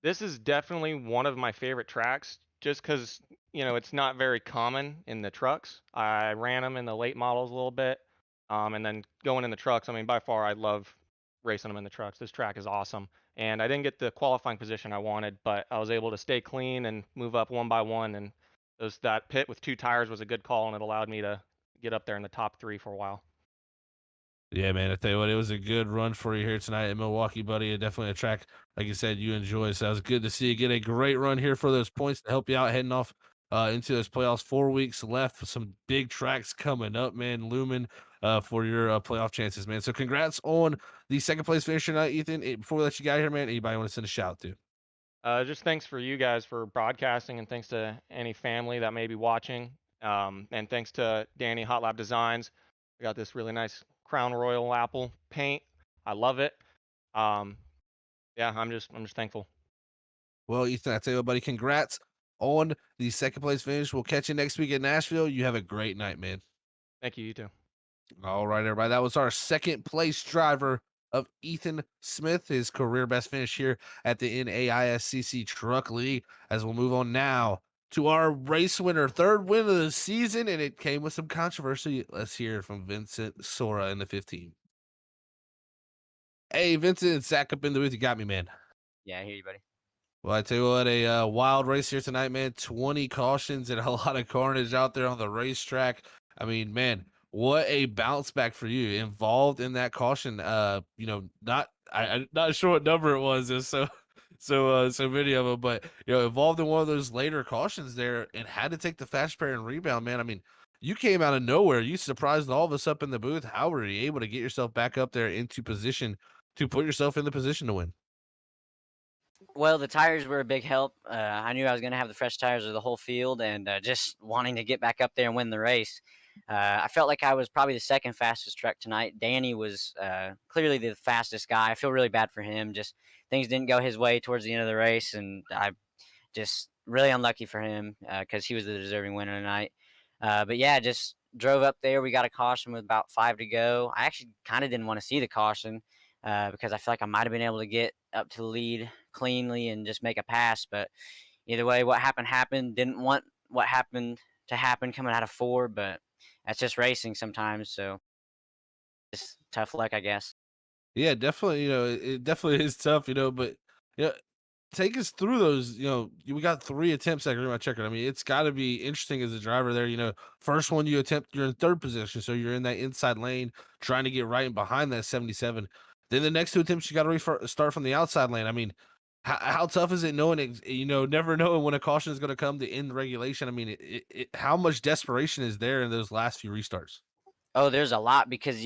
This is definitely one of my favorite tracks, just because it's not very common in the trucks. I ran them in the late models a little bit, and then going in the trucks. I mean, by far, I love racing them in the trucks. This track is awesome, and I didn't get the qualifying position I wanted, but I was able to stay clean and move up one by one. And that pit with 2 tires was a good call, and it allowed me to get up there in the top 3 for a while. Yeah, man. I tell you what, it was a good run for you here tonight in Milwaukee, buddy. Definitely a track, like you said, you enjoy. So it was good to see you get a great run here for those points to help you out heading off into those playoffs. 4 weeks left with some big tracks coming up, man, looming for your playoff chances, man. So congrats on the second place finish tonight, Ethan. Before we let you get out here, man, anybody want to send a shout to? Just thanks for you guys for broadcasting, and thanks to any family that may be watching. And thanks to Danny Hot Lab Designs. I got this really nice Crown Royal apple paint. I love it. Yeah, I'm just thankful. Well, Ethan, I tell you what, buddy, congrats on the second place finish. We'll catch you next week in Nashville. You have a great night, man. Thank you. You too. All right, everybody. That was our second place driver of Ethan Smith, his career best finish here at the NAISCC Truck League. As we'll move on now to our race winner, third win of the season, and it came with some controversy. Let's hear from Vincent Sora in the 15. Hey, Vincent, Zach up in the booth. You got me, man. Yeah, I hear you, buddy. Well, I tell you what, a wild race here tonight, man. 20 cautions and a lot of carnage out there on the racetrack. I mean, man, what a bounce back for you. Involved in that caution. I'm not sure what number it was. There's so many of them, but involved in one of those later cautions there and had to take the fast pair and rebound, man. I mean, you came out of nowhere. You surprised all of us up in the booth. How were you able to get yourself back up there into position to put yourself in the position to win? Well, the tires were a big help. I knew I was going to have the fresh tires of the whole field, and just wanting to get back up there and win the race. I felt like I was probably the second fastest truck tonight. Danny was clearly the fastest guy. I feel really bad for him. Just things didn't go his way towards the end of the race, and I just really unlucky for him because he was the deserving winner tonight. But yeah, just drove up there. We got a caution with about 5 to go. I actually kind of didn't want to see the caution because I feel like I might have been able to get up to the lead cleanly and just make a pass. But either way, what happened happened. Didn't want what happened to happen coming out of 4, but that's just racing sometimes. So just tough luck, I guess. Yeah, definitely. It definitely is tough. But yeah, take us through those. We got 3 attempts at my checker. I mean, it's got to be interesting as a driver there. First one you attempt, you're in 3rd position, so you're in that inside lane trying to get right and behind that 77. Then the next 2 attempts, you got to start from the outside lane. I mean, how tough is it knowing, never knowing when a caution is going to come to end regulation? I mean, how much desperation is there in those last few restarts? Oh, there's a lot because,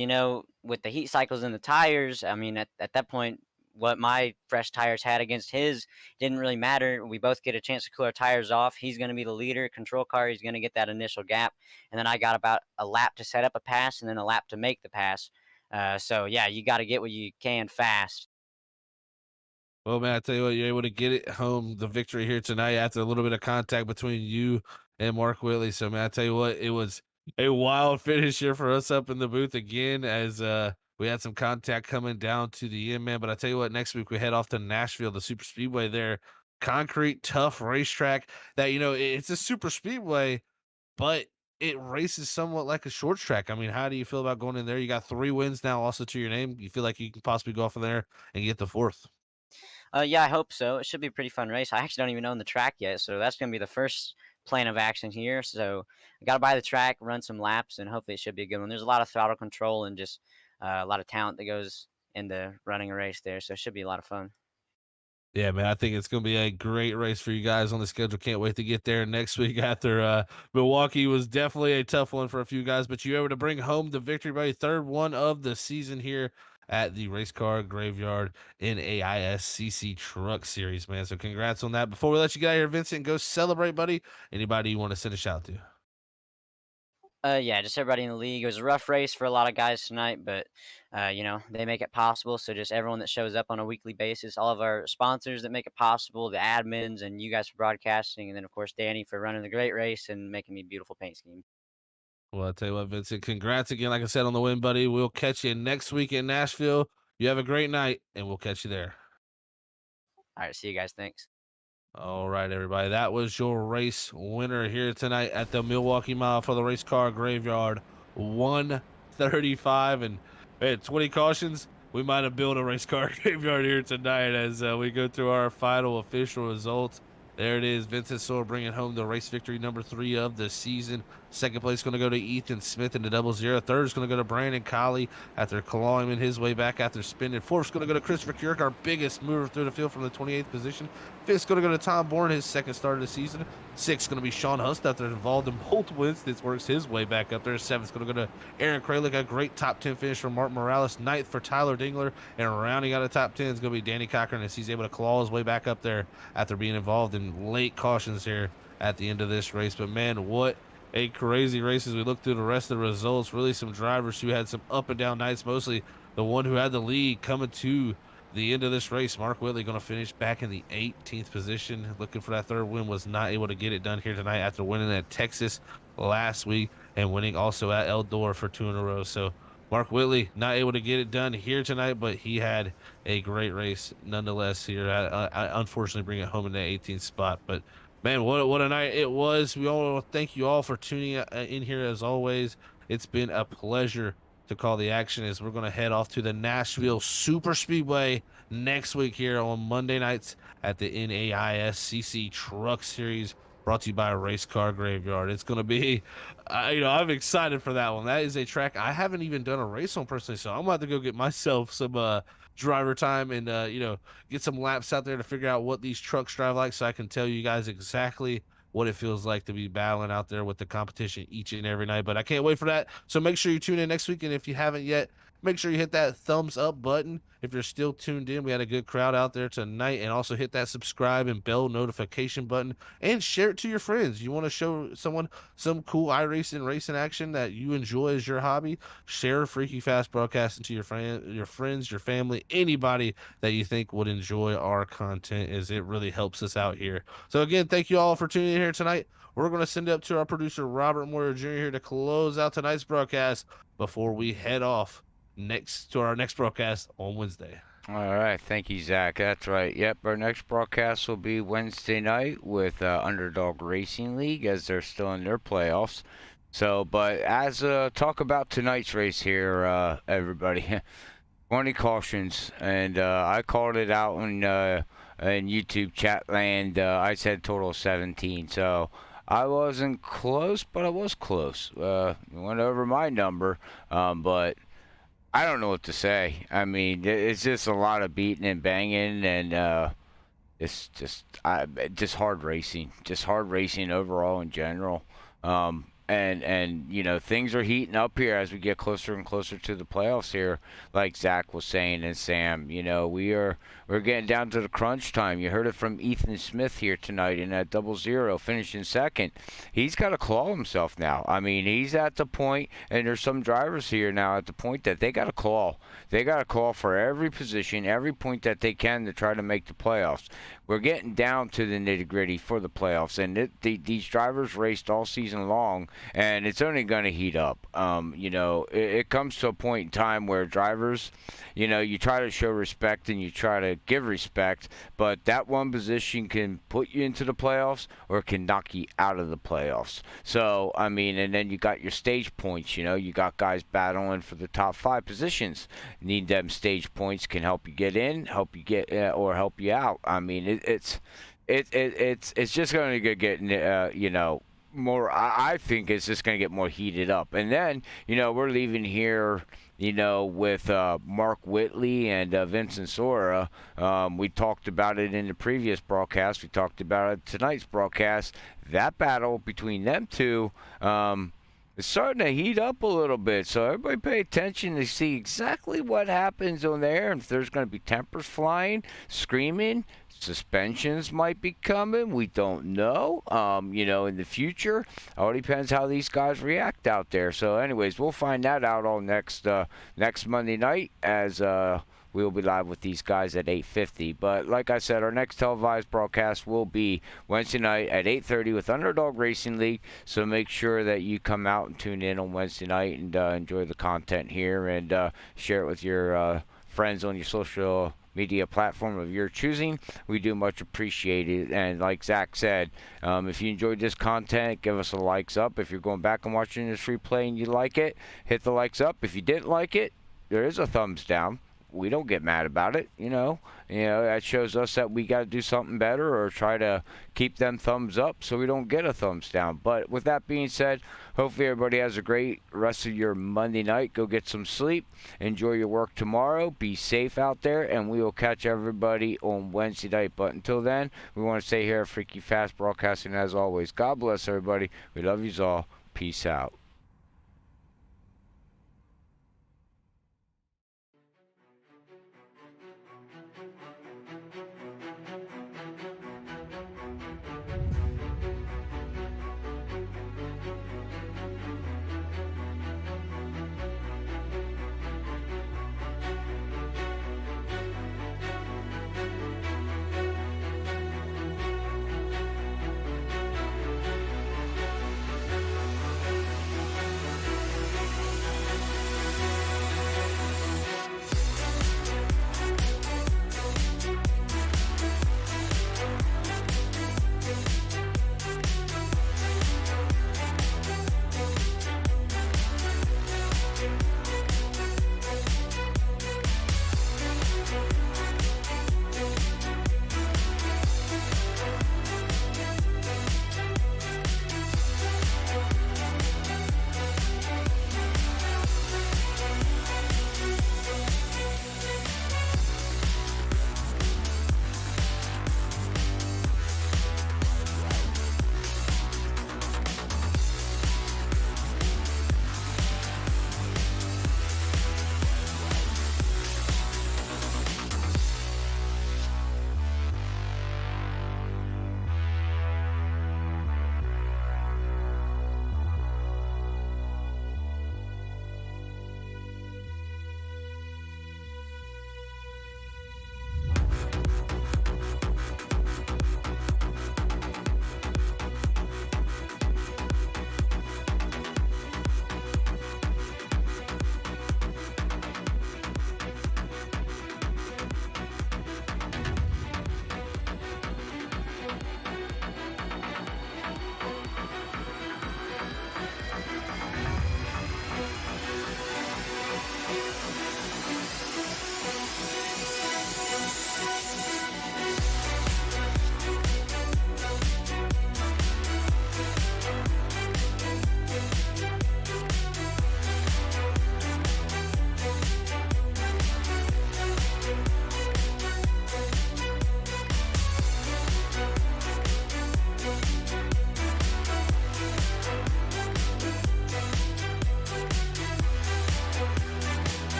with the heat cycles in the tires, I mean, at that point, what my fresh tires had against his didn't really matter. We both get a chance to cool our tires off. He's going to be the leader, control car. He's going to get that initial gap. And then I got about a lap to set up a pass and then a lap to make the pass. So, yeah, you got to get what you can fast. Well, man, I tell you what, you're able to get it home, the victory here tonight after a little bit of contact between you and Mark Whitley. So, man, I tell you what, it was a wild finish here for us up in the booth again as we had some contact coming down to the end, man. But I tell you what, next week we head off to Nashville, the super speedway there. Concrete, tough racetrack that, it's a super speedway, but it races somewhat like a short track. I mean, how do you feel about going in there? You got 3 wins now also to your name. You feel like you can possibly go off in there and get the 4th? Yeah, I hope so. It should be a pretty fun race. I actually don't even own the track yet, so that's going to be the first plan of action here. So I got to buy the track, run some laps, and hopefully it should be a good one. There's a lot of throttle control and just a lot of talent that goes into running a race there, so it should be a lot of fun. Yeah, man, I think it's going to be a great race for you guys on the schedule. Can't wait to get there next week after Milwaukee was definitely a tough one for a few guys, but you were able to bring home the victory by your 3rd one of the season here at the Race Car Graveyard NAISCC Truck Series, man. So congrats on that. Before we let you get out of here, Vincent, go celebrate, buddy. Anybody you want to send a shout to? Yeah, just everybody in the league. It was a rough race for a lot of guys tonight, but they make it possible. So just everyone that shows up on a weekly basis, all of our sponsors that make it possible, the admins, and you guys for broadcasting, and then of course Danny for running the great race and making me a beautiful paint scheme. Well, I'll tell you what, Vincent, congrats again, like I said, on the win, buddy. We'll catch you next week in Nashville. You have a great night, and we'll catch you there. All right, see you guys. Thanks. All right, everybody. That was your race winner here tonight at the Milwaukee Mile for the Race Car Graveyard 135. And man, 20 cautions. We might have built a race car graveyard here tonight as we go through our final official results. There it is. Vincent Sore bringing home the race victory number 3 of the season. 2nd place is going to go to Ethan Smith in the 00. 3rd is going to go to Brandon Colley after clawing in his way back after spinning. 4th is going to go to Christopher Keurig, our biggest mover through the field from the 28th position. 5th is going to go to Tom Bourne, his 2nd start of the season. 6th is going to be Sean Hust after involved in multiple incidents, works his way back up there. 7th is going to go to Aaron Kralik, a great top 10 finish from Mark Morales. 9th for Tyler Dingler, and rounding out a top 10 is going to be Danny Cochran as he's able to claw his way back up there after being involved in late cautions here at the end of this race. But man, what a crazy race as we look through the rest of the results. Really some drivers who had some up and down nights, mostly the one who had the lead coming to the end of this race. Mark Whitley going to finish back in the 18th position, looking for that 3rd win. Was not able to get it done here tonight after winning at Texas last week and winning also at Eldora for 2 in a row. So Mark Whitley not able to get it done here tonight, but he had a great race nonetheless here. I unfortunately bring it home in the 18th spot, but man, what a night it was. We all thank you all for tuning in here as always. It's been a pleasure to call the action as we're going to head off to the Nashville Super Speedway next week here on Monday nights at the NAISCC Truck Series, brought to you by Race Car Graveyard. It's going to be, I'm excited for that one. That is a track I haven't even done a race on personally, so I'm about to go get myself some driver time and get some laps out there to figure out what these trucks drive like, so I can tell you guys exactly what it feels like to be battling out there with the competition each and every night. But I can't wait for that. So make sure you tune in next week. And if you haven't yet, Make sure you hit that thumbs up button if you're still tuned in. We had a good crowd out there tonight. And also hit that subscribe and bell notification button and share it to your friends. You want to show someone some cool iRacing racing action that you enjoy as your hobby? Share Freaky Fast Broadcasting to your friends, your family, anybody that you think would enjoy our content, as it really helps us out here. So again, thank you all for tuning in here tonight. We're going to send it up to our producer, Robert Moyer Jr. here to close out tonight's broadcast before we head off to our next broadcast on Wednesday. All right, thank you, Zach. That's right. Yep, our next broadcast will be Wednesday night with Underdog Racing League, as they're still in their playoffs. So, but as talk about tonight's race here, everybody, 20 cautions, and I called it out in YouTube chat land. I said total of 17, so I wasn't close, but I was close. Went over my number, but I don't know what to say. I mean, it's just a lot of beating and banging, and it's just hard racing. Just hard racing overall in general. And you know, things are heating up here as we get closer and closer to the playoffs here, like Zach was saying, and Sam. You know, we're getting down to the crunch time. You heard it from Ethan Smith here tonight in that 00, finishing second. He's got to claw himself now. I mean, he's at the point, and there's some drivers here now at the point that they got to claw. They got to claw for every position, every point that they can to try to make the playoffs. We're getting down to the nitty-gritty for the playoffs, and these drivers raced all season long, and it's only going to heat up. You know, it comes to a point in time where drivers, you know, you try to show respect and you try to give respect, but that one position can put you into the playoffs or it can knock you out of the playoffs. So, I mean, and then you got your stage points, you know, you got guys battling for the top 5 positions. Need them stage points, can help you get in, help you get, or help you out. I mean, it's just going to get you know, more. I think it's just going to get more heated up. And then, you know, we're leaving here, you know, with Mark Whitley and Vincent Sora. We talked about it in the previous broadcast. We talked about it tonight's broadcast. That battle between them two, it's starting to heat up a little bit, so everybody pay attention to see exactly what happens on there. If there's going to be tempers flying, screaming, suspensions might be coming. We don't know. You know, in the future, all depends how these guys react out there. So, anyways, we'll find that out all next Monday night as we'll be live with these guys at 8:50. But like I said, our next televised broadcast will be Wednesday night at 8:30 with Underdog Racing League. So make sure that you come out and tune in on Wednesday night and enjoy the content here and share it with your friends on your social media platform of your choosing. We do much appreciate it. And like Zach said, if you enjoyed this content, give us a likes up. If you're going back and watching this replay and you like it, hit the likes up. If you didn't like it, there is a thumbs down. We don't get mad about it, you know. That shows us that we got to do something better or try to keep them thumbs up so we don't get a thumbs down. But with that being said, hopefully everybody has a great rest of your Monday night. Go get some sleep. Enjoy your work tomorrow. Be safe out there, and we will catch everybody on Wednesday night. But until then, we want to stay here at Freaky Fast Broadcasting as always. God bless everybody. We love you all. Peace out.